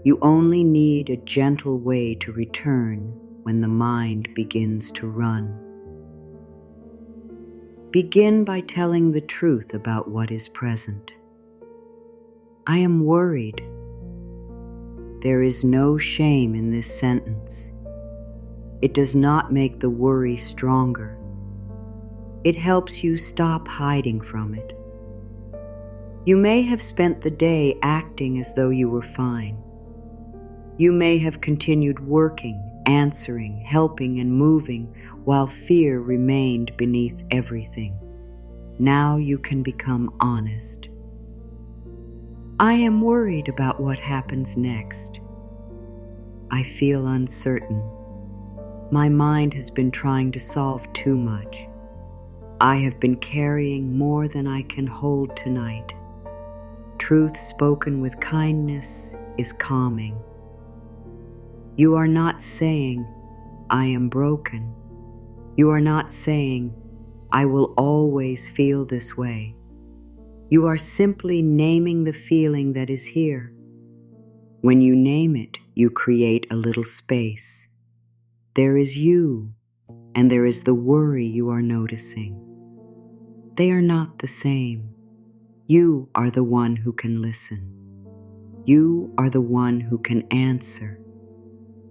You only need a gentle way to return when the mind begins to run. Begin by telling the truth about what is present. I am worried. There is no shame in this sentence. It does not make the worry stronger. It helps you stop hiding from it. You may have spent the day acting as though you were fine. You may have continued working, answering, helping, and moving while fear remained beneath everything. Now you can become honest. I am worried about what happens next. I feel uncertain. My mind has been trying to solve too much. I have been carrying more than I can hold tonight. Truth spoken with kindness is calming. You are not saying, "I am broken." You are not saying, "I will always feel this way." You are simply naming the feeling that is here. When you name it, you create a little space. There is you, and there is the worry you are noticing. They are not the same. You are the one who can listen. You are the one who can answer.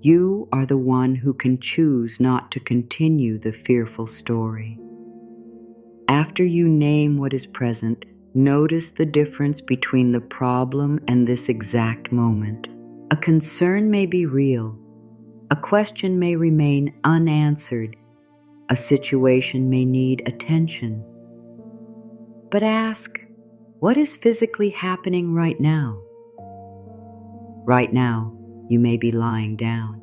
You are the one who can choose not to continue the fearful story. After you name what is present, notice the difference between the problem and this exact moment. A concern may be real. A question may remain unanswered. A situation may need attention. But ask, what is physically happening right now? Right now, you may be lying down.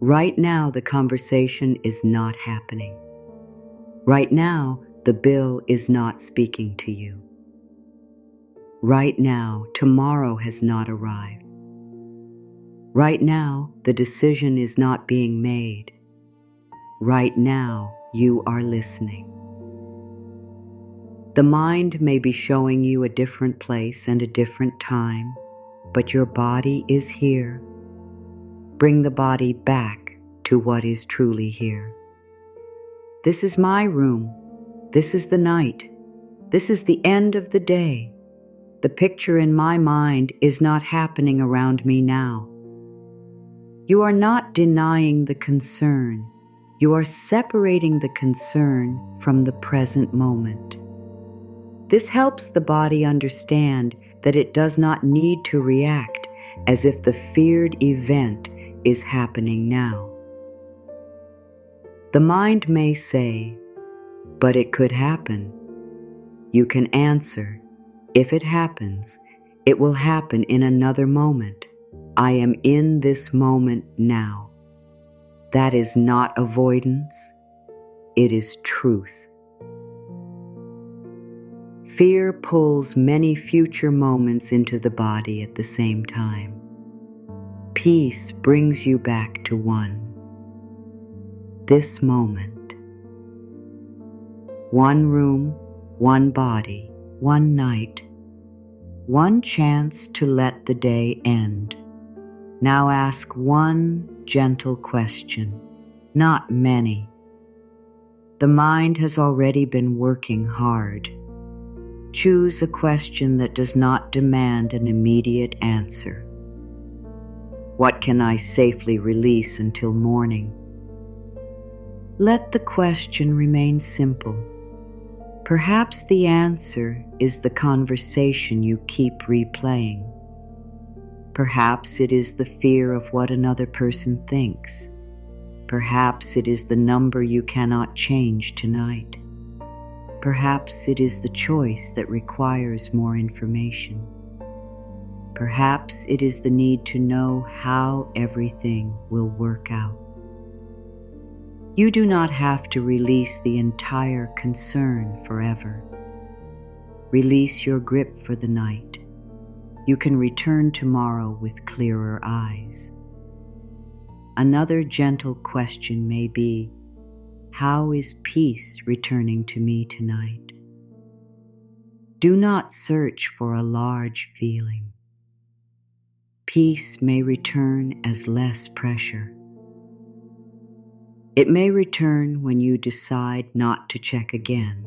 Right now, the conversation is not happening. Right now, the bill is not speaking to you. Right now, tomorrow has not arrived. Right now, the decision is not being made. Right now, you are listening. The mind may be showing you a different place and a different time, but your body is here. Bring the body back to what is truly here. This is my room. This is the night. This is the end of the day. The picture in my mind is not happening around me now. You are not denying the concern. You are separating the concern from the present moment. This helps the body understand that it does not need to react as if the feared event is happening now. The mind may say, "But it could happen." You can answer, "If it happens, it will happen in another moment. I am in this moment now." That is not avoidance, it is truth. Fear pulls many future moments into the body at the same time. Peace brings you back to one. This moment. One room, one body, one night, one chance to let the day end. Now ask one gentle question, not many. The mind has already been working hard. Choose a question that does not demand an immediate answer. What can I safely release until morning? Let the question remain simple. Perhaps the answer is the conversation you keep replaying. Perhaps it is the fear of what another person thinks. Perhaps it is the number you cannot change tonight. Perhaps it is the choice that requires more information. Perhaps it is the need to know how everything will work out. You do not have to release the entire concern forever. Release your grip for the night. You can return tomorrow with clearer eyes. Another gentle question may be, how is peace returning to me tonight? Do not search for a large feeling. Peace may return as less pressure. It may return when you decide not to check again.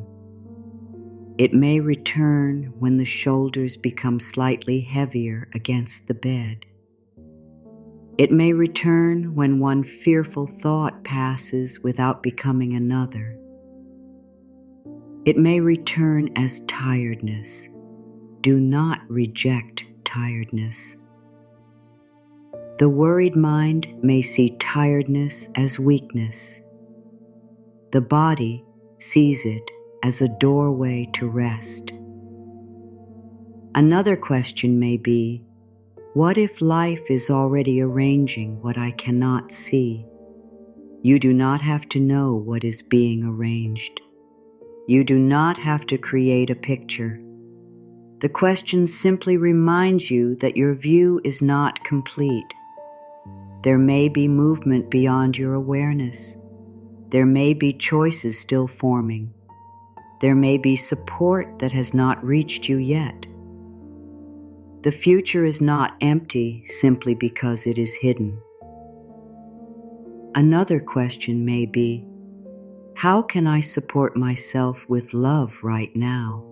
It may return when the shoulders become slightly heavier against the bed. It may return when one fearful thought passes without becoming another. It may return as tiredness. Do not reject tiredness. The worried mind may see tiredness as weakness. The body sees it as a doorway to rest. Another question may be, what if life is already arranging what I cannot see? You do not have to know what is being arranged. You do not have to create a picture. The question simply reminds you that your view is not complete. There may be movement beyond your awareness. There may be choices still forming. There may be support that has not reached you yet. The future is not empty simply because it is hidden. Another question may be, how can I support myself with love right now?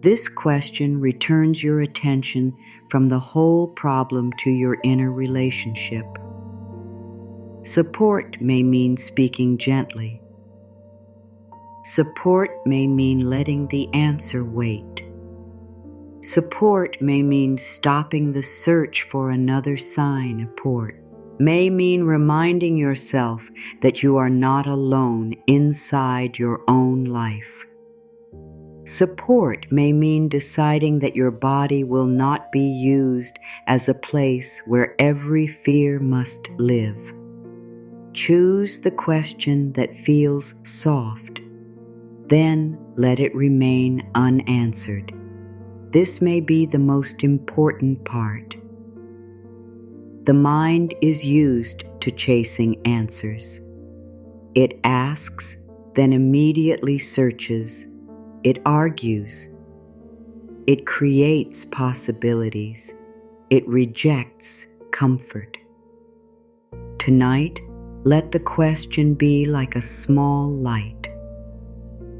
This question returns your attention from the whole problem to your inner relationship. Support may mean speaking gently. Support may mean letting the answer wait. Support may mean stopping the search for another sign of port. May mean reminding yourself that you are not alone inside your own life. Support may mean deciding that your body will not be used as a place where every fear must live. Choose the question that feels soft. Then let it remain unanswered. This may be the most important part. The mind is used to chasing answers. It asks, then immediately searches. It argues. It creates possibilities. It rejects comfort. Tonight, let the question be like a small light.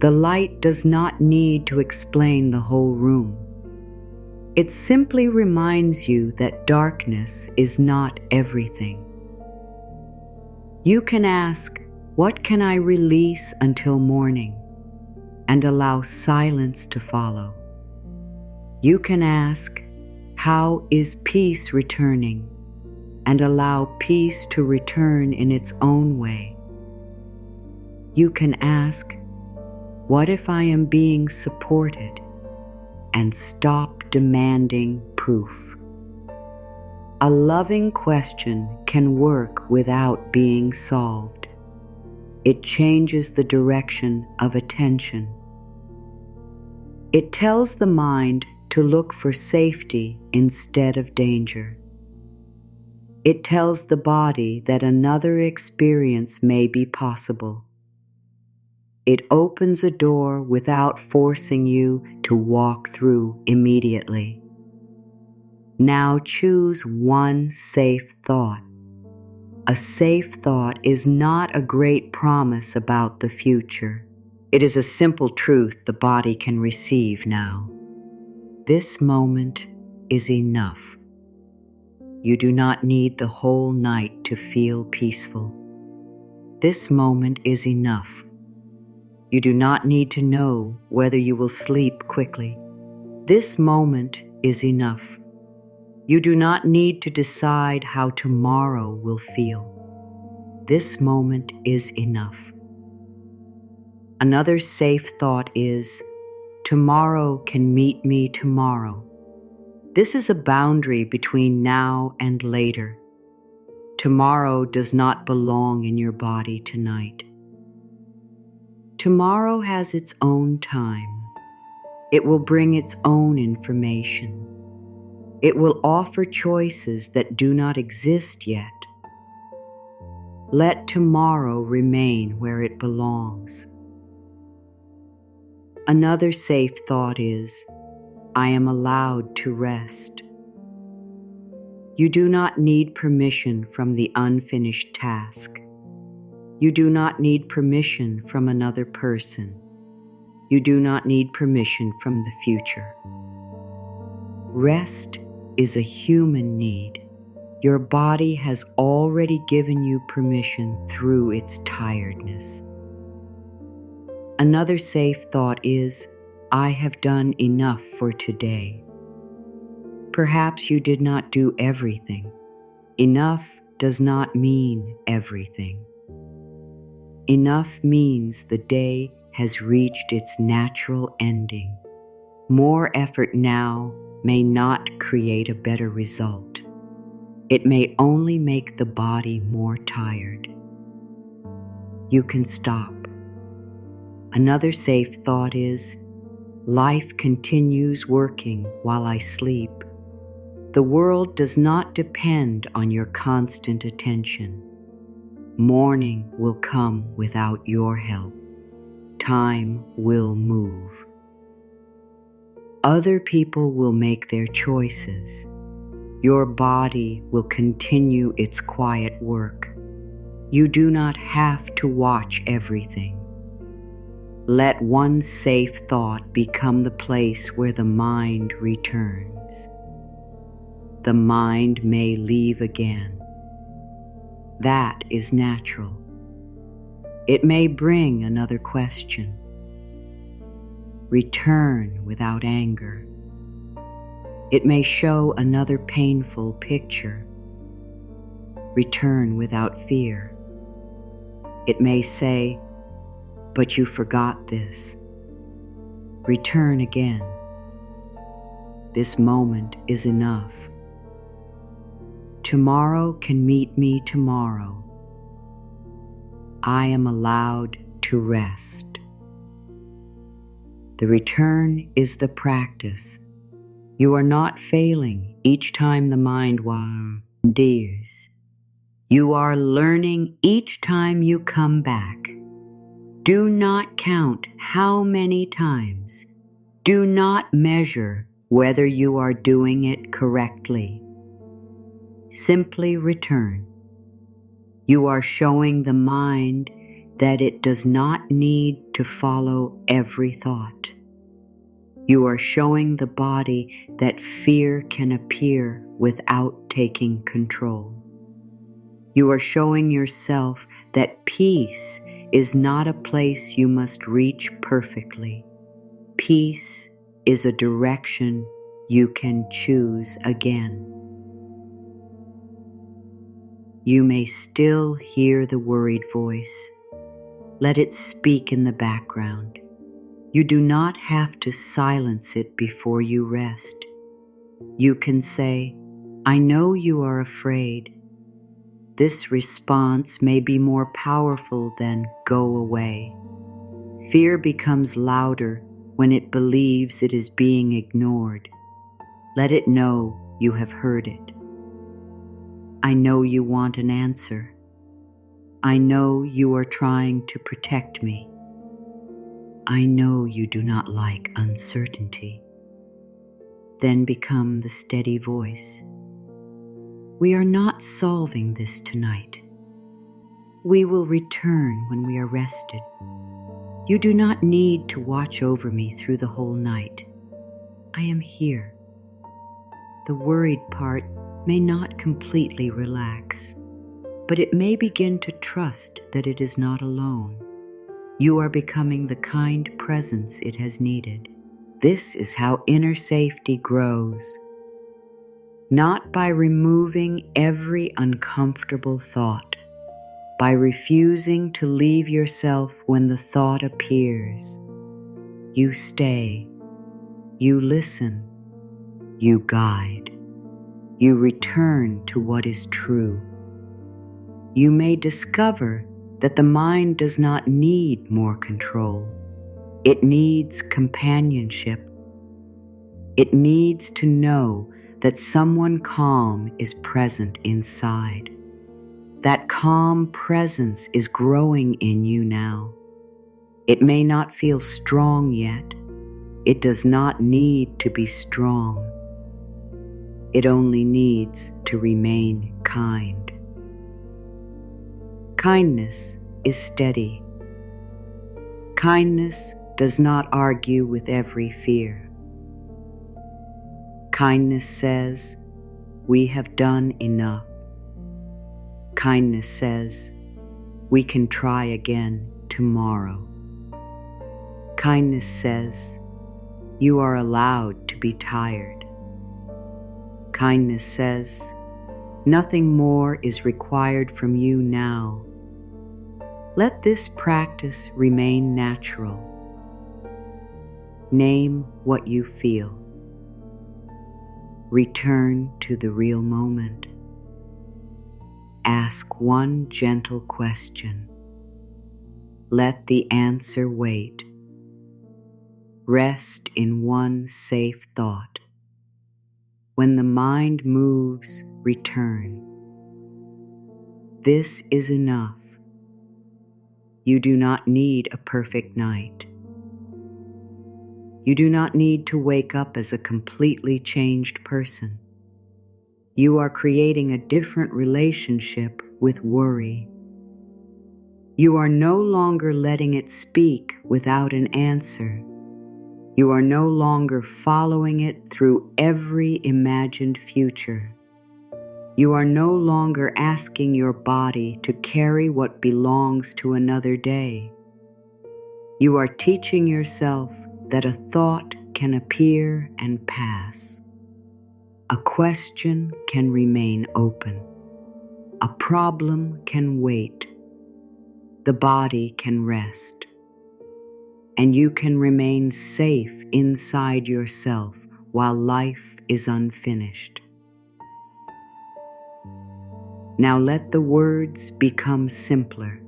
The light does not need to explain the whole room. It simply reminds you that darkness is not everything. You can ask, what can I release until morning? And allow silence to follow. You can ask, how is peace returning? and allow peace to return in its own way. You can ask, "What if I am being supported?" and stop demanding proof. A loving question can work without being solved. It changes the direction of attention. It tells the mind to look for safety instead of danger. It tells the body that another experience may be possible. It opens a door without forcing you to walk through immediately. Now choose one safe thought. A safe thought is not a great promise about the future. It is a simple truth the body can receive now. This moment is enough. You do not need the whole night to feel peaceful. This moment is enough. You do not need to know whether you will sleep quickly. This moment is enough. You do not need to decide how tomorrow will feel. This moment is enough. Another safe thought is, tomorrow can meet me tomorrow. This is a boundary between now and later. Tomorrow does not belong in your body tonight. Tomorrow has its own time. It will bring its own information. It will offer choices that do not exist yet. Let tomorrow remain where it belongs. Another safe thought is, I am allowed to rest. You do not need permission from the unfinished task. You do not need permission from another person. You do not need permission from the future. Rest is a human need. Your body has already given you permission through its tiredness. Another safe thought is, I have done enough for today. Perhaps you did not do everything. Enough does not mean everything. Enough means the day has reached its natural ending. More effort now may not create a better result. It may only make the body more tired. You can stop. Another safe thought is, life continues working while I sleep. The world does not depend on your constant attention. Morning will come without your help. Time will move. Other people will make their choices. Your body will continue its quiet work. You do not have to watch everything. Let one safe thought become the place where the mind returns. The mind may leave again. That is natural. It may bring another question. Return without anger. It may show another painful picture. Return without fear. It may say, but you forgot this. Return again. This moment is enough. Tomorrow can meet me tomorrow. I am allowed to rest. The return is the practice. You are not failing each time the mind wanders. You are learning each time you come back. Do not count how many times. Do not measure whether you are doing it correctly. Simply return. You are showing the mind that it does not need to follow every thought. You are showing the body that fear can appear without taking control. You are showing yourself that peace is not a place you must reach perfectly. Peace is a direction you can choose again. You may still hear the worried voice. Let it speak in the background. You do not have to silence it before you rest. You can say, "I know you are afraid." This response may be more powerful than "go away." Fear becomes louder when it believes it is being ignored. Let it know you have heard it. I know you want an answer. I know you are trying to protect me. I know you do not like uncertainty. Then become the steady voice. We are not solving this tonight. We will return when we are rested. You do not need to watch over me through the whole night. I am here. The worried part may not completely relax, but it may begin to trust that it is not alone. You are becoming the kind presence it has needed. This is how inner safety grows. Not by removing every uncomfortable thought, by refusing to leave yourself when the thought appears. You stay, you listen, you guide, you return to what is true. You may discover that the mind does not need more control. It needs companionship. It needs to know that someone calm is present inside. That calm presence is growing in you now. It may not feel strong yet. It does not need to be strong. It only needs to remain kind. Kindness is steady. Kindness does not argue with every fear. Kindness says, "We have done enough." Kindness says, "We can try again tomorrow." Kindness says, "You are allowed to be tired." Kindness says, "Nothing more is required from you now." Let this practice remain natural. Name what you feel. Return to the real moment. Ask one gentle question. Let the answer wait. Rest in one safe thought. When the mind moves, return. This is enough. You do not need a perfect night. You do not need to wake up as a completely changed person. You are creating a different relationship with worry. You are no longer letting it speak without an answer. You are no longer following it through every imagined future. You are no longer asking your body to carry what belongs to another day. You are teaching yourself that a thought can appear and pass. A question can remain open. A problem can wait. The body can rest. And you can remain safe inside yourself while life is unfinished. Now let the words become simpler.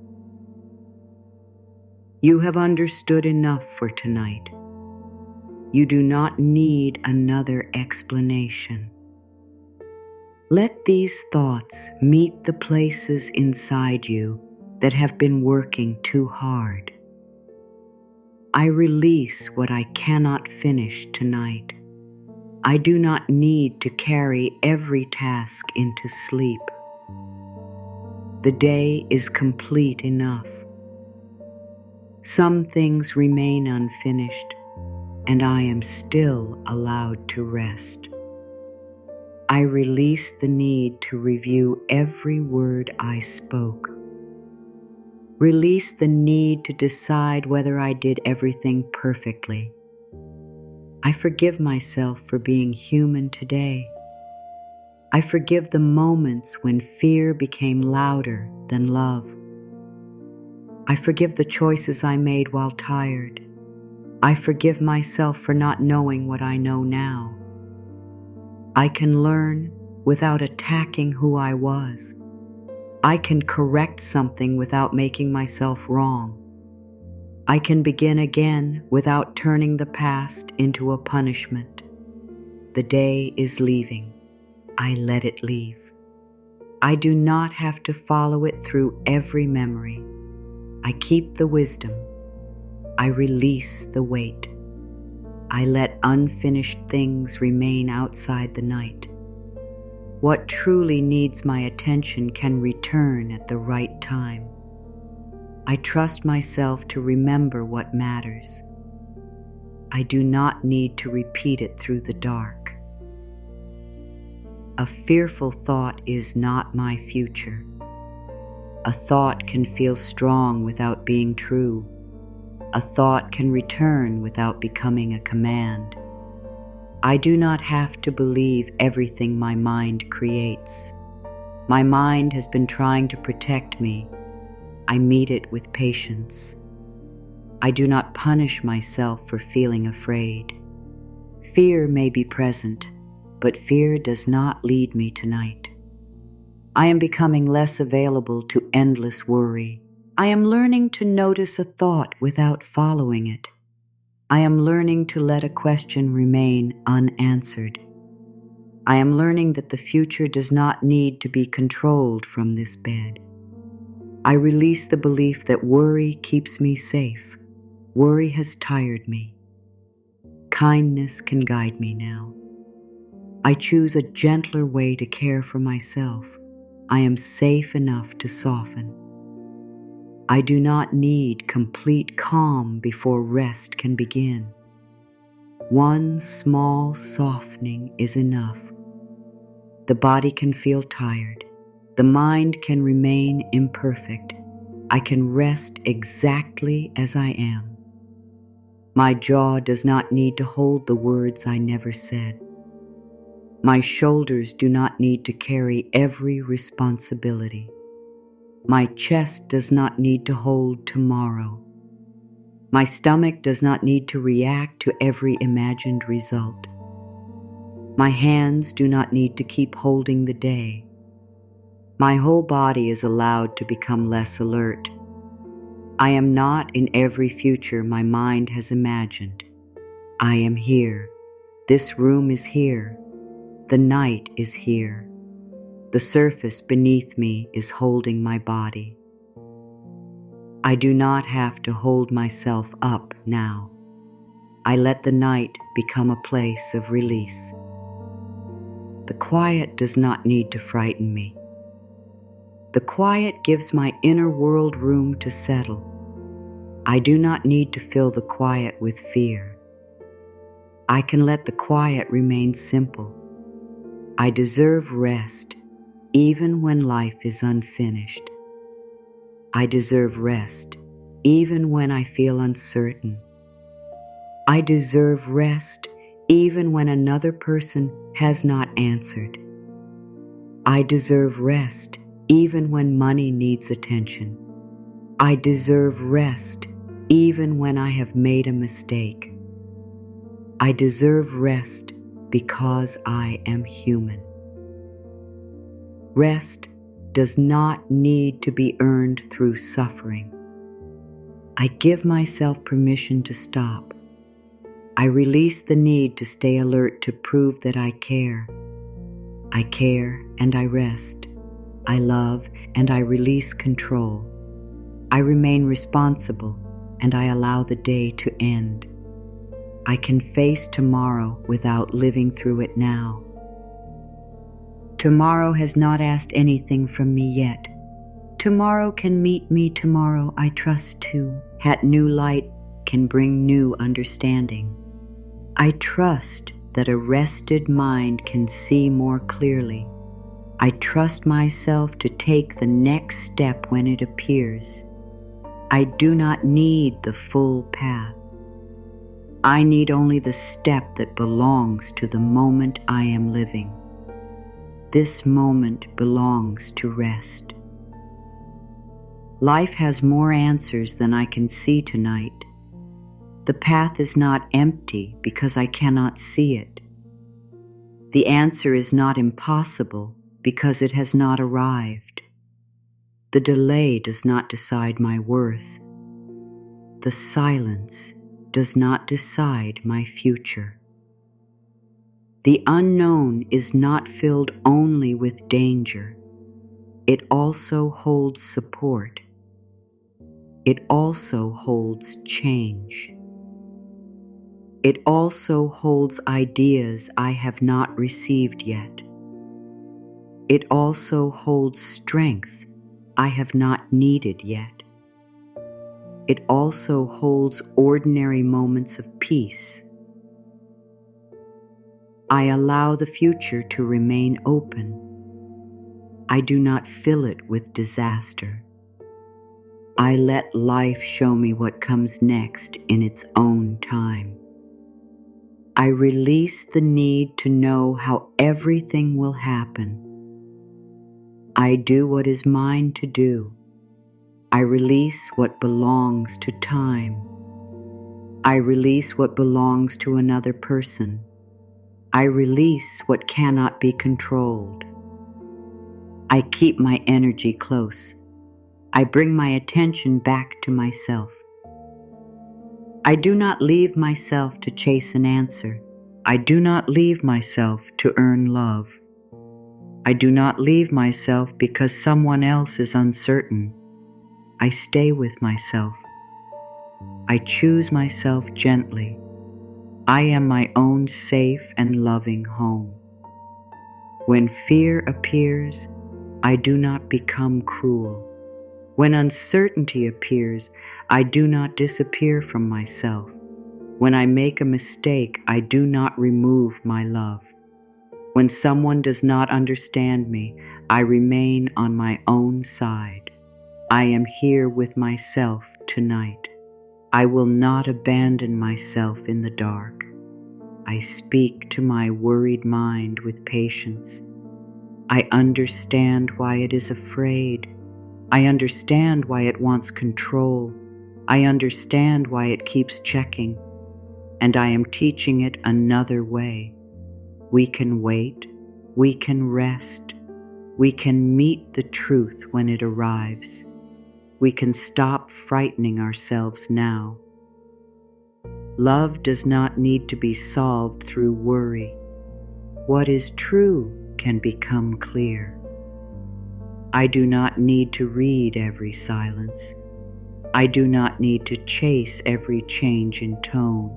You have understood enough for tonight. You do not need another explanation. Let these thoughts meet the places inside you that have been working too hard. I release what I cannot finish tonight. I do not need to carry every task into sleep. The day is complete enough. Some things remain unfinished, and I am still allowed to rest. I release the need to review every word I spoke. Release the need to decide whether I did everything perfectly. I forgive myself for being human today. I forgive the moments when fear became louder than love. I forgive the choices I made while tired. I forgive myself for not knowing what I know now. I can learn without attacking who I was. I can correct something without making myself wrong. I can begin again without turning the past into a punishment. The day is leaving. I let it leave. I do not have to follow it through every memory. I keep the wisdom. I release the weight. I let unfinished things remain outside the night. What truly needs my attention can return at the right time. I trust myself to remember what matters. I do not need to repeat it through the dark. A fearful thought is not my future. A thought can feel strong without being true. A thought can return without becoming a command. I do not have to believe everything my mind creates. My mind has been trying to protect me. I meet it with patience. I do not punish myself for feeling afraid. Fear may be present, but fear does not lead me tonight. I am becoming less available to endless worry. I am learning to notice a thought without following it. I am learning to let a question remain unanswered. I am learning that the future does not need to be controlled from this bed. I release the belief that worry keeps me safe. Worry has tired me. Kindness can guide me now. I choose a gentler way to care for myself. I am safe enough to soften. I do not need complete calm before rest can begin. One small softening is enough. The body can feel tired. The mind can remain imperfect. I can rest exactly as I am. My jaw does not need to hold the words I never said. My shoulders do not need to carry every responsibility. My chest does not need to hold tomorrow. My stomach does not need to react to every imagined result. My hands do not need to keep holding the day. My whole body is allowed to become less alert. I am not in every future my mind has imagined. I am here. This room is here. The night is here. The surface beneath me is holding my body. I do not have to hold myself up now. I let the night become a place of release. The quiet does not need to frighten me. The quiet gives my inner world room to settle. I do not need to fill the quiet with fear. I can let the quiet remain simple. I deserve rest even when life is unfinished. I deserve rest even when I feel uncertain. I deserve rest even when another person has not answered. I deserve rest even when money needs attention. I deserve rest even when I have made a mistake. I deserve rest because I am human. Rest does not need to be earned through suffering. I give myself permission to stop. I release the need to stay alert to prove that I care. I care and I rest. I love and I release control. I remain responsible and I allow the day to end. I can face tomorrow without living through it now. Tomorrow has not asked anything from me yet. Tomorrow can meet me tomorrow, I trust too. That new light can bring new understanding. I trust that a rested mind can see more clearly. I trust myself to take the next step when it appears. I do not need the full path. I need only the step that belongs to the moment I am living. This moment belongs to rest. Life has more answers than I can see tonight. The path is not empty because I cannot see it. The answer is not impossible because it has not arrived. The delay does not decide my worth. The silence does not decide my future. The unknown is not filled only with danger. It also holds support. It also holds change. It also holds ideas I have not received yet. It also holds strength I have not needed yet. It also holds ordinary moments of peace. I allow the future to remain open. I do not fill it with disaster. I let life show me what comes next in its own time. I release the need to know how everything will happen. I do what is mine to do. I release what belongs to time. I release what belongs to another person. I release what cannot be controlled. I keep my energy close. I bring my attention back to myself. I do not leave myself to chase an answer. I do not leave myself to earn love. I do not leave myself because someone else is uncertain. I stay with myself. I choose myself gently. I am my own safe and loving home. When fear appears, I do not become cruel. When uncertainty appears, I do not disappear from myself. When I make a mistake, I do not remove my love. When someone does not understand me, I remain on my own side. I am here with myself tonight. I will not abandon myself in the dark. I speak to my worried mind with patience. I understand why it is afraid. I understand why it wants control. I understand why it keeps checking. And I am teaching it another way. We can wait. We can rest. We can meet the truth when it arrives. We can stop frightening ourselves now. Love does not need to be solved through worry. What is true can become clear. I do not need to read every silence. I do not need to chase every change in tone.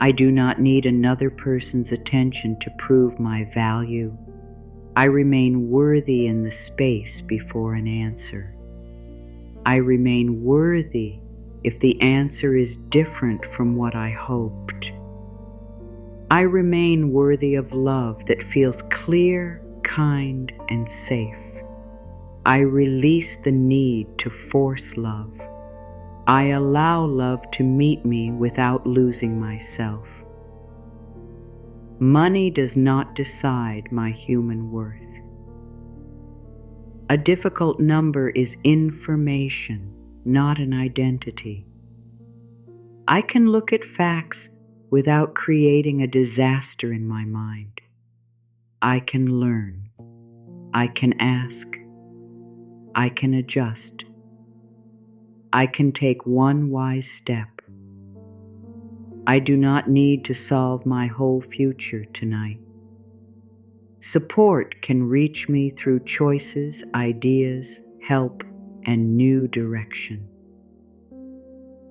I do not need another person's attention to prove my value. I remain worthy in the space before an answer. I remain worthy if the answer is different from what I hoped. I remain worthy of love that feels clear, kind, and safe. I release the need to force love. I allow love to meet me without losing myself. Money does not decide my human worth. A difficult number is information, not an identity. I can look at facts without creating a disaster in my mind. I can learn. I can ask. I can adjust. I can take one wise step. I do not need to solve my whole future tonight. Support can reach me through choices, ideas, help, and new direction.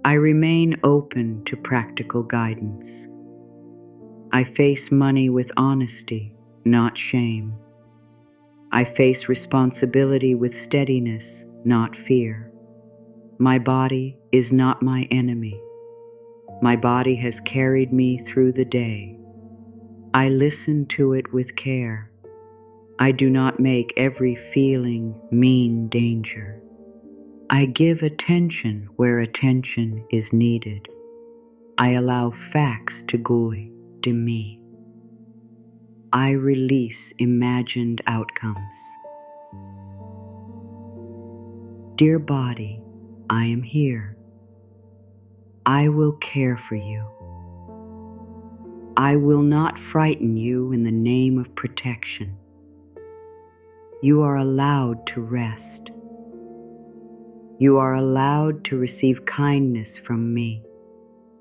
I remain open to practical guidance. I face money with honesty, not shame. I face responsibility with steadiness, not fear. My body is not my enemy. My body has carried me through the day. I listen to it with care. I do not make every feeling mean danger. I give attention where attention is needed. I allow facts to guide me. I release imagined outcomes. Dear body, I am here. I will care for you. I will not frighten you in the name of protection. You are allowed to rest. You are allowed to receive kindness from me.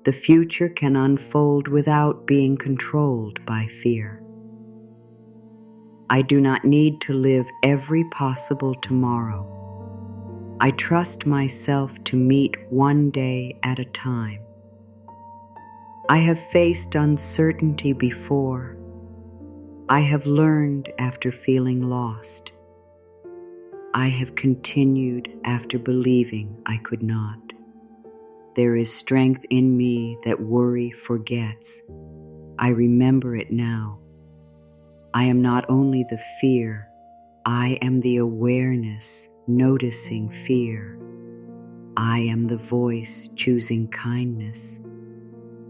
The future can unfold without being controlled by fear. I do not need to live every possible tomorrow. I trust myself to meet one day at a time. I have faced uncertainty before. I have learned after feeling lost. I have continued after believing I could not. There is strength in me that worry forgets. I remember it now. I am not only the fear, I am the awareness noticing fear. I am the voice choosing kindness.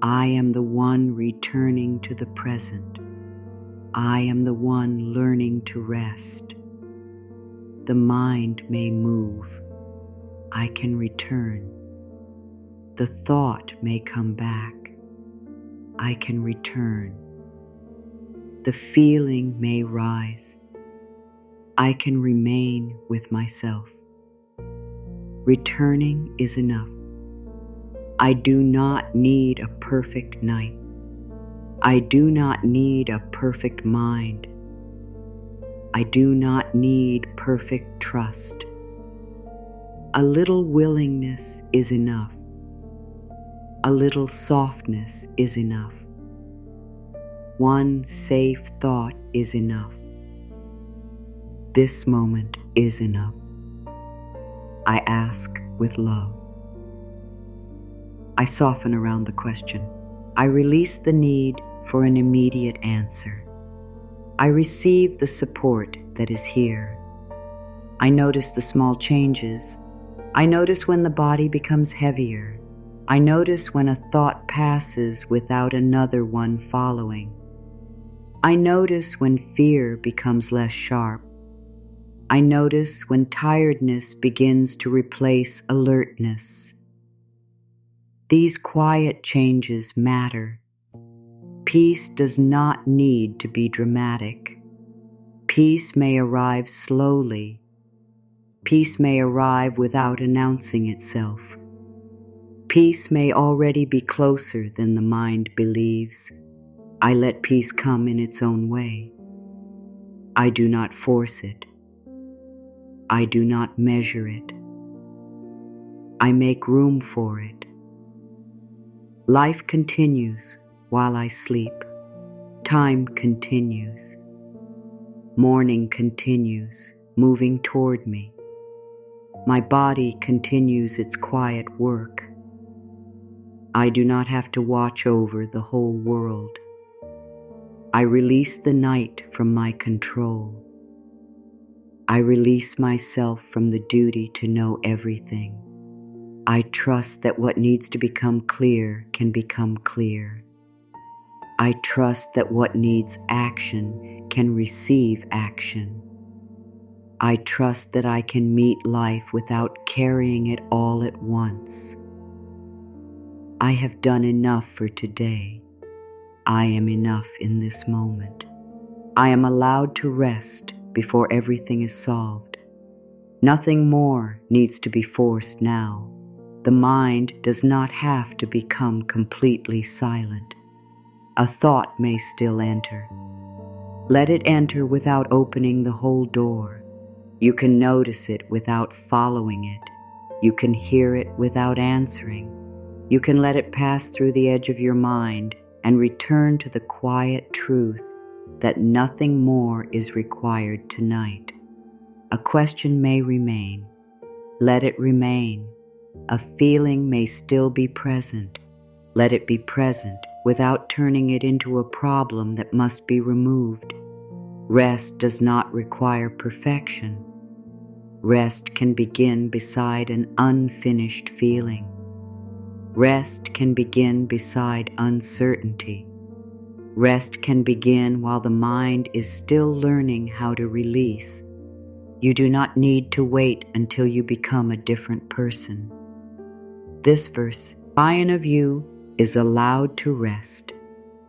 I am the one returning to the present. I am the one learning to rest. The mind may move. I can return. The thought may come back. I can return. The feeling may rise. I can remain with myself. Returning is enough. I do not need a perfect night. I do not need a perfect mind. I do not need perfect trust. A little willingness is enough. A little softness is enough. One safe thought is enough. This moment is enough. I ask with love. I soften around the question. I release the need for an immediate answer. I receive the support that is here. I notice the small changes. I notice when the body becomes heavier. I notice when a thought passes without another one following. I notice when fear becomes less sharp. I notice when tiredness begins to replace alertness. These quiet changes matter. Peace does not need to be dramatic. Peace may arrive slowly. Peace may arrive without announcing itself. Peace may already be closer than the mind believes. I let peace come in its own way. I do not force it. I do not measure it. I make room for it. Life continues while I sleep. Time continues. Morning continues, moving toward me. My body continues its quiet work. I do not have to watch over the whole world. I release the night from my control. I release myself from the duty to know everything. I trust that what needs to become clear can become clear. I trust that what needs action can receive action. I trust that I can meet life without carrying it all at once. I have done enough for today. I am enough in this moment. I am allowed to rest before everything is solved. Nothing more needs to be forced now. The mind does not have to become completely silent. A thought may still enter. Let it enter without opening the whole door. You can notice it without following it. You can hear it without answering. You can let it pass through the edge of your mind and return to the quiet truth that nothing more is required tonight. A question may remain. Let it remain. A feeling may still be present. Let it be present without turning it into a problem that must be removed. Rest does not require perfection. Rest can begin beside an unfinished feeling. Rest can begin beside uncertainty. Rest can begin while the mind is still learning how to release. You do not need to wait until you become a different person. This verse, "Lion of you is allowed to rest,"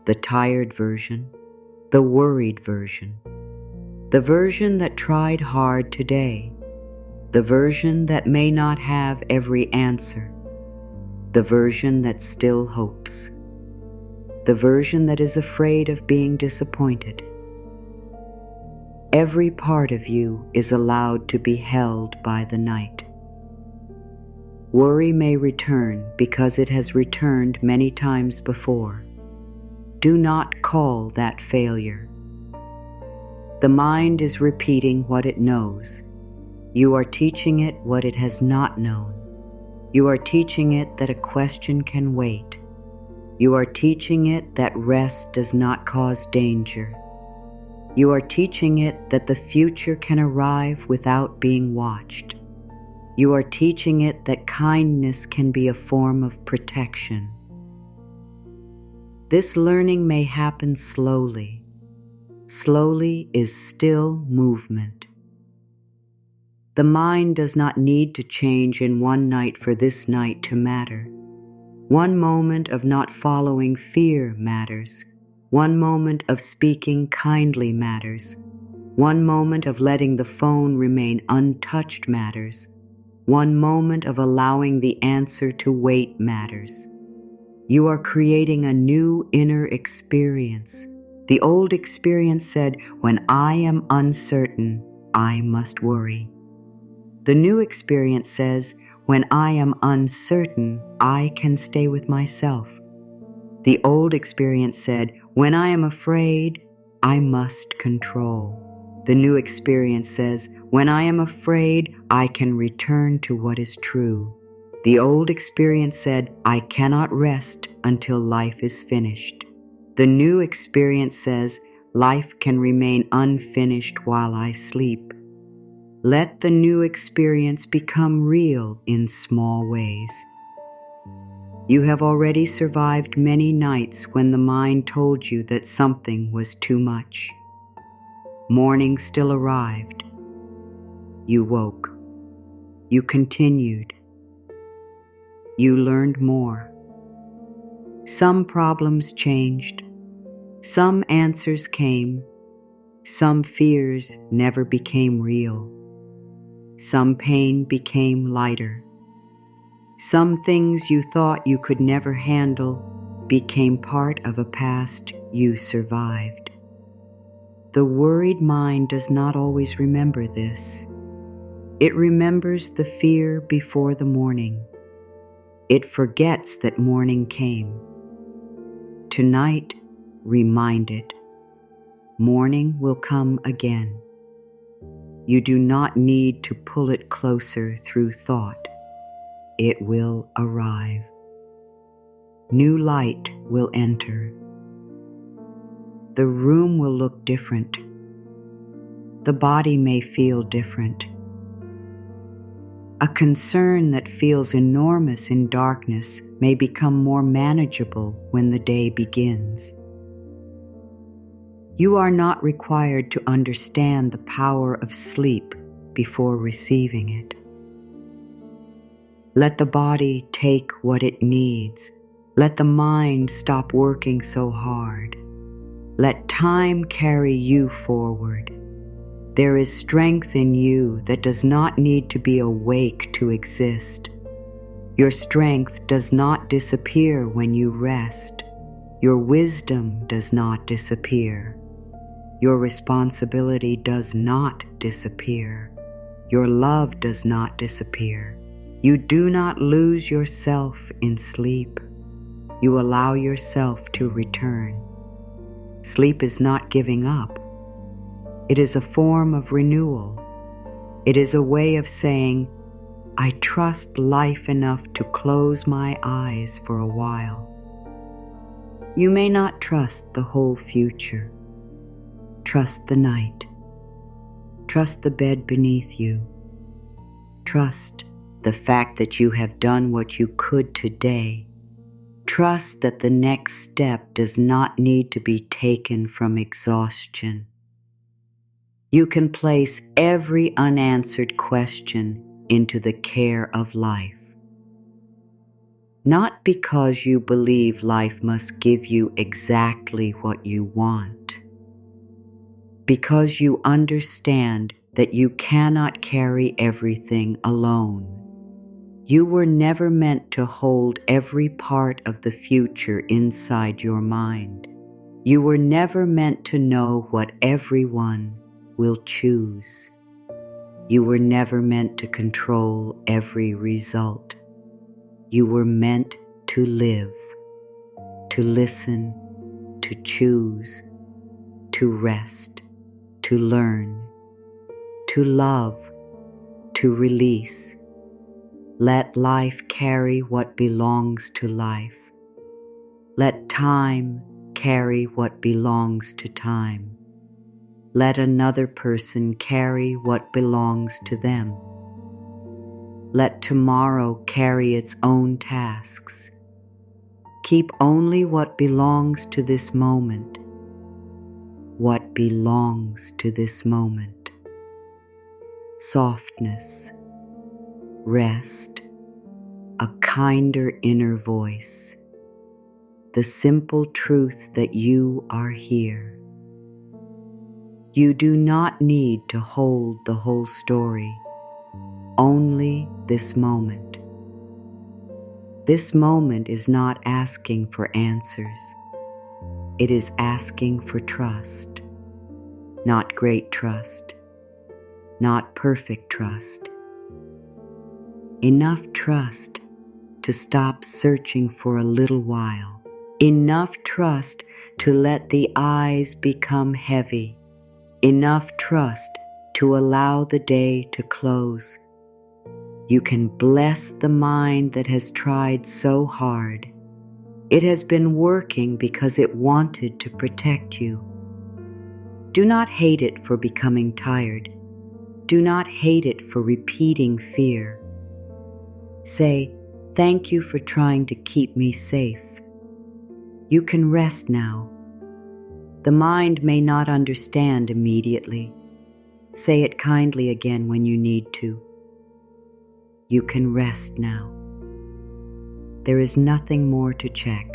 the tired version, the worried version, the version that tried hard today, the version that may not have every answer, the version that still hopes, the version that is afraid of being disappointed. Every part of you is allowed to be held by the night. Worry may return because it has returned many times before. Do not call that failure. The mind is repeating what it knows. You are teaching it what it has not known. You are teaching it that a question can wait. You are teaching it that rest does not cause danger. You are teaching it that the future can arrive without being watched. You are teaching it that kindness can be a form of protection. This learning may happen slowly. Slowly is still movement. The mind does not need to change in one night for this night to matter. One moment of not following fear matters. One moment of speaking kindly matters. One moment of letting the phone remain untouched matters. One moment of allowing the answer to wait matters. You are creating a new inner experience. The old experience said, "When I am uncertain, I must worry." The new experience says, "When I am uncertain, I can stay with myself." The old experience said, "When I am afraid, I must control." The new experience says, "When I am afraid, I can return to what is true." The old experience said, "I cannot rest until life is finished." The new experience says, "Life can remain unfinished while I sleep." Let the new experience become real in small ways. You have already survived many nights when the mind told you that something was too much. Morning still arrived. You woke. You continued. You learned more. Some problems changed. Some answers came. Some fears never became real. Some pain became lighter. Some things you thought you could never handle became part of a past you survived. The worried mind does not always remember this. It remembers the fear before the morning. It forgets that morning came. Tonight, remind it. Morning will come again. You do not need to pull it closer through thought. It will arrive. New light will enter. The room will look different. The body may feel different. A concern that feels enormous in darkness may become more manageable when the day begins. You are not required to understand the power of sleep before receiving it. Let the body take what it needs. Let the mind stop working so hard. Let time carry you forward. There is strength in you that does not need to be awake to exist. Your strength does not disappear when you rest. Your wisdom does not disappear. Your responsibility does not disappear. Your love does not disappear. You do not lose yourself in sleep. You allow yourself to return. Sleep is not giving up. It is a form of renewal. It is a way of saying, "I trust life enough to close my eyes for a while." You may not trust the whole future. Trust the night. Trust the bed beneath you. Trust the fact that you have done what you could today. Trust that the next step does not need to be taken from exhaustion. You can place every unanswered question into the care of life. Not because you believe life must give you exactly what you want, because you understand that you cannot carry everything alone. You were never meant to hold every part of the future inside your mind. You were never meant to know what everyone will choose. You were never meant to control every result. You were meant to live, to listen, to choose, to rest, to learn, to love, to release. Let life carry what belongs to life. Let time carry what belongs to time. Let another person carry what belongs to them. Let tomorrow carry its own tasks. Keep only what belongs to this moment. What belongs to this moment. Softness, rest, a kinder inner voice, the simple truth that you are here. You do not need to hold the whole story, only this moment. This moment is not asking for answers. It is asking for trust, not great trust, not perfect trust. Enough trust to stop searching for a little while. Enough trust to let the eyes become heavy. Enough trust to allow the day to close. You can bless the mind that has tried so hard. It has been working because it wanted to protect you. Do not hate it for becoming tired. Do not hate it for repeating fear. Say, thank you for trying to keep me safe. You can rest now. The mind may not understand immediately. Say it kindly again when you need to. You can rest now. There is nothing more to check.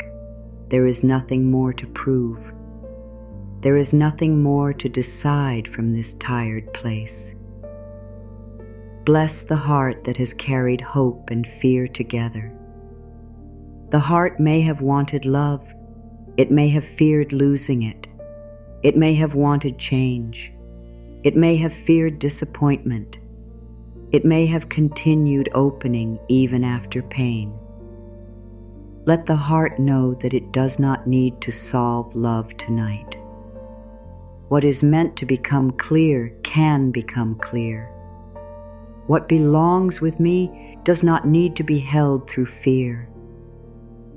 There is nothing more to prove. There is nothing more to decide from this tired place. Bless the heart that has carried hope and fear together. The heart may have wanted love. It may have feared losing it. It may have wanted change. It may have feared disappointment. It may have continued opening even after pain. Let the heart know that it does not need to solve love tonight. What is meant to become clear can become clear. What belongs with me does not need to be held through fear.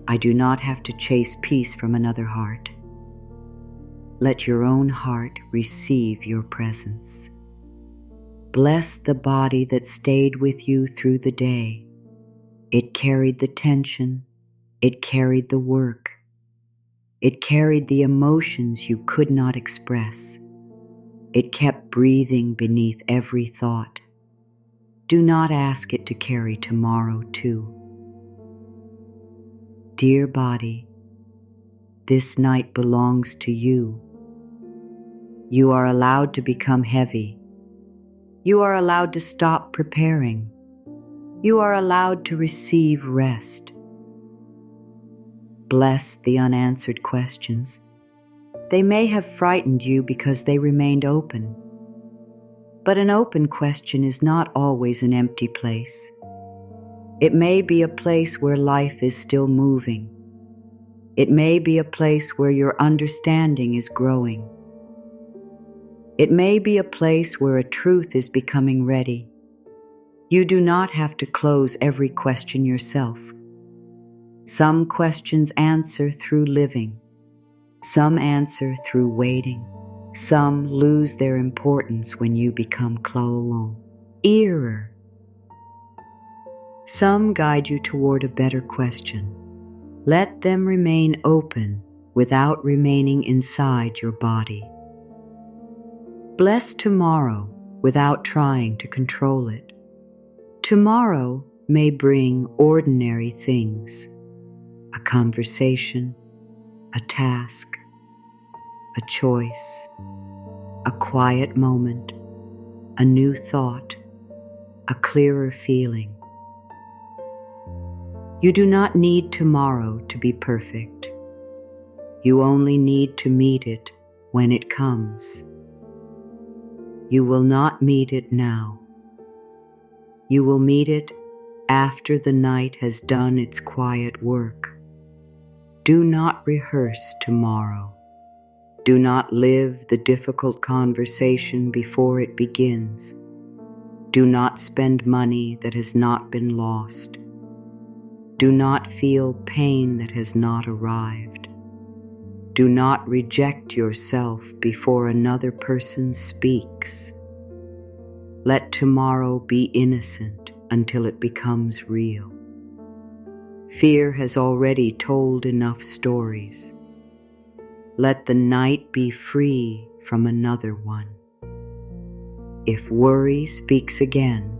I do not have to chase peace from another heart. Let your own heart receive your presence. Bless the body that stayed with you through the day. It carried the tension. It carried the work. It carried the emotions you could not express. It kept breathing beneath every thought. Do not ask it to carry tomorrow too. Dear body, this night belongs to you. You are allowed to become heavy. You are allowed to stop preparing. You are allowed to receive rest. Bless the unanswered questions. They may have frightened you because they remained open. But an open question is not always an empty place. It may be a place where life is still moving. It may be a place where your understanding is growing. It may be a place where a truth is becoming ready. You do not have to close every question yourself. Some questions answer through living. Some answer through waiting. Some lose their importance when you become clearer. Some guide you toward a better question. Let them remain open without remaining inside your body. Bless tomorrow without trying to control it. Tomorrow may bring ordinary things, a conversation, a task, a choice, a quiet moment, a new thought, a clearer feeling. You do not need tomorrow to be perfect. You only need to meet it when it comes. You will not meet it now. You will meet it after the night has done its quiet work. Do not rehearse tomorrow. Do not live the difficult conversation before it begins. Do not spend money that has not been lost. Do not feel pain that has not arrived. Do not reject yourself before another person speaks. Let tomorrow be innocent until it becomes real. Fear has already told enough stories. Let the night be free from another one. If worry speaks again,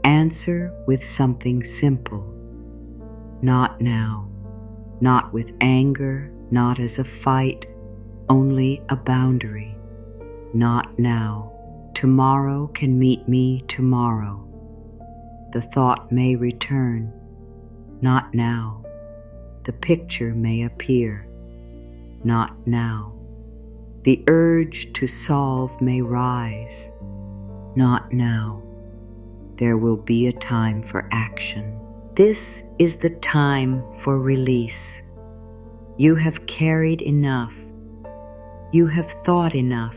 answer with something simple. Not now, not with anger, not as a fight, only a boundary. Not now. Tomorrow can meet me tomorrow. The thought may return. Not now. The picture may appear. Not now. The urge to solve may rise. Not now. There will be a time for action. This is the time for release. You have carried enough. You have thought enough.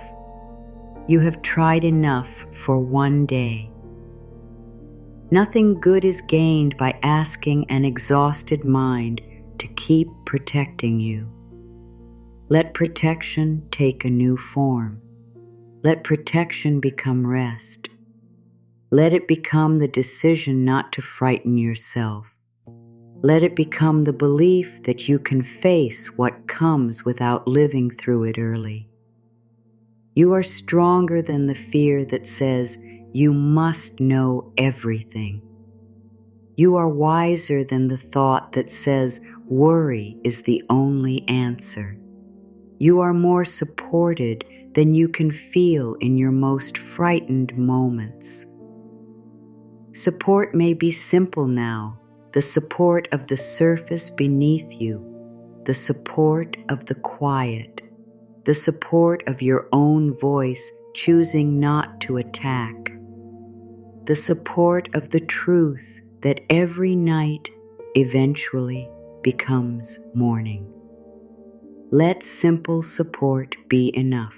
You have tried enough for one day. Nothing good is gained by asking an exhausted mind to keep protecting you. Let protection take a new form. Let protection become rest. Let it become the decision not to frighten yourself. Let it become the belief that you can face what comes without living through it early. You are stronger than the fear that says you must know everything. You are wiser than the thought that says worry is the only answer. You are more supported than you can feel in your most frightened moments. Support may be simple now, the support of the surface beneath you, the support of the quiet, the support of your own voice choosing not to attack, the support of the truth that every night eventually becomes morning. Let simple support be enough.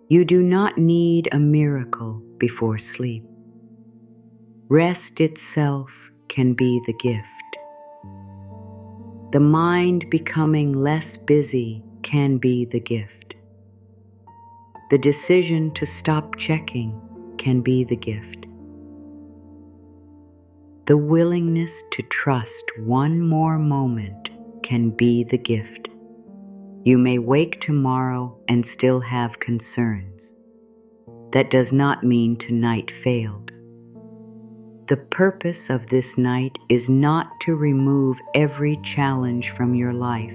You do not need a miracle before sleep. Rest itself can be the gift. The mind becoming less busy can be the gift. The decision to stop checking can be the gift. The willingness to trust one more moment can be the gift. You may wake tomorrow and still have concerns. That does not mean tonight failed. The purpose of this night is not to remove every challenge from your life.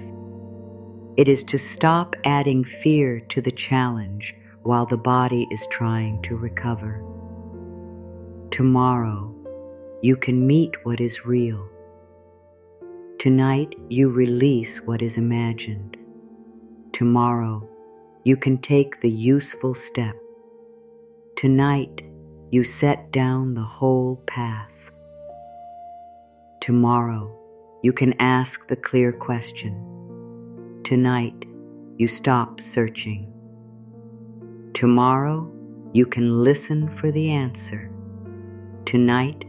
It is to stop adding fear to the challenge while the body is trying to recover. Tomorrow, you can meet what is real. Tonight, you release what is imagined. Tomorrow, you can take the useful step. Tonight, you set down the whole path. Tomorrow, you can ask the clear question. Tonight, you stop searching. Tomorrow, you can listen for the answer. Tonight,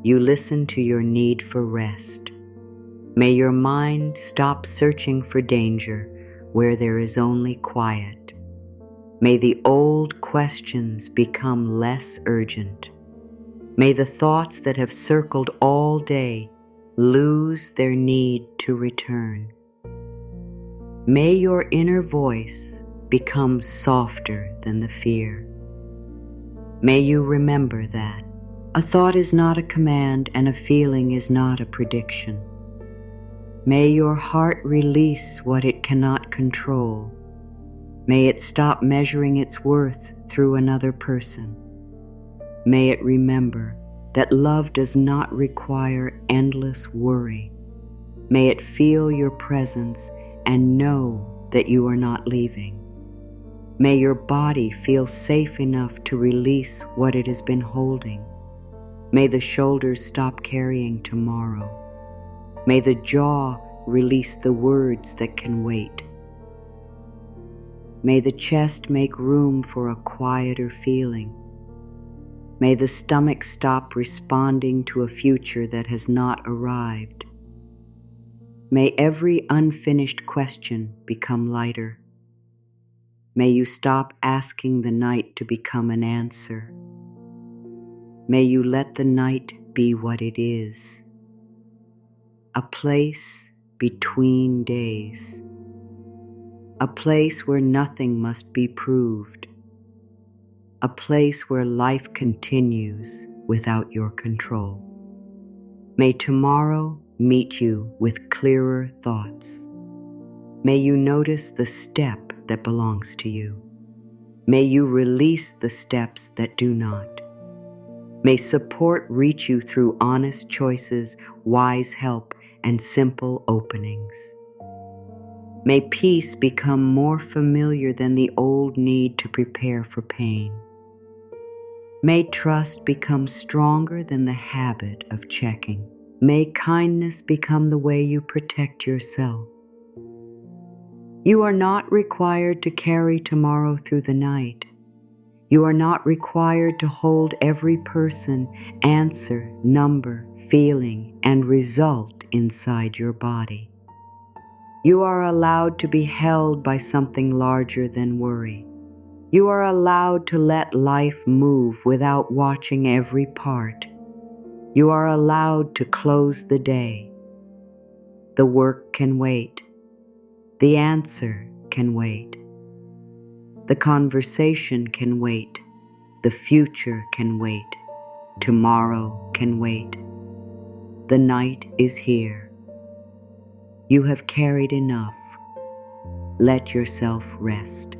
you listen to your need for rest. May your mind stop searching for danger where there is only quiet. May the old questions become less urgent. May the thoughts that have circled all day lose their need to return. May your inner voice become softer than the fear. May you remember that a thought is not a command and a feeling is not a prediction. May your heart release what it cannot control. May it stop measuring its worth through another person. May it remember that love does not require endless worry. May it feel your presence and know that you are not leaving. May your body feel safe enough to release what it has been holding. May the shoulders stop carrying tomorrow. May the jaw release the words that can wait. May the chest make room for a quieter feeling. May the stomach stop responding to a future that has not arrived. May every unfinished question become lighter. May you stop asking the night to become an answer. May you let the night be what it is, a place between days, a place where nothing must be proved, a place where life continues without your control. May tomorrow meet you with clearer thoughts. May you notice the step that belongs to you. May you release the steps that do not. May support reach you through honest choices, wise help, and simple openings. May peace become more familiar than the old need to prepare for pain. May trust become stronger than the habit of checking. May kindness become the way you protect yourself. You are not required to carry tomorrow through the night. You are not required to hold every person, answer, number, feeling, and result inside your body. You are allowed to be held by something larger than worry. You are allowed to let life move without watching every part. You are allowed to close the day. The work can wait. The answer can wait. The conversation can wait. The future can wait. Tomorrow can wait. The night is here. You have carried enough. Let yourself rest.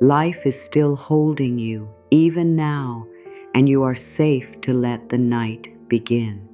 Life is still holding you, even now, and you are safe to let the night begin.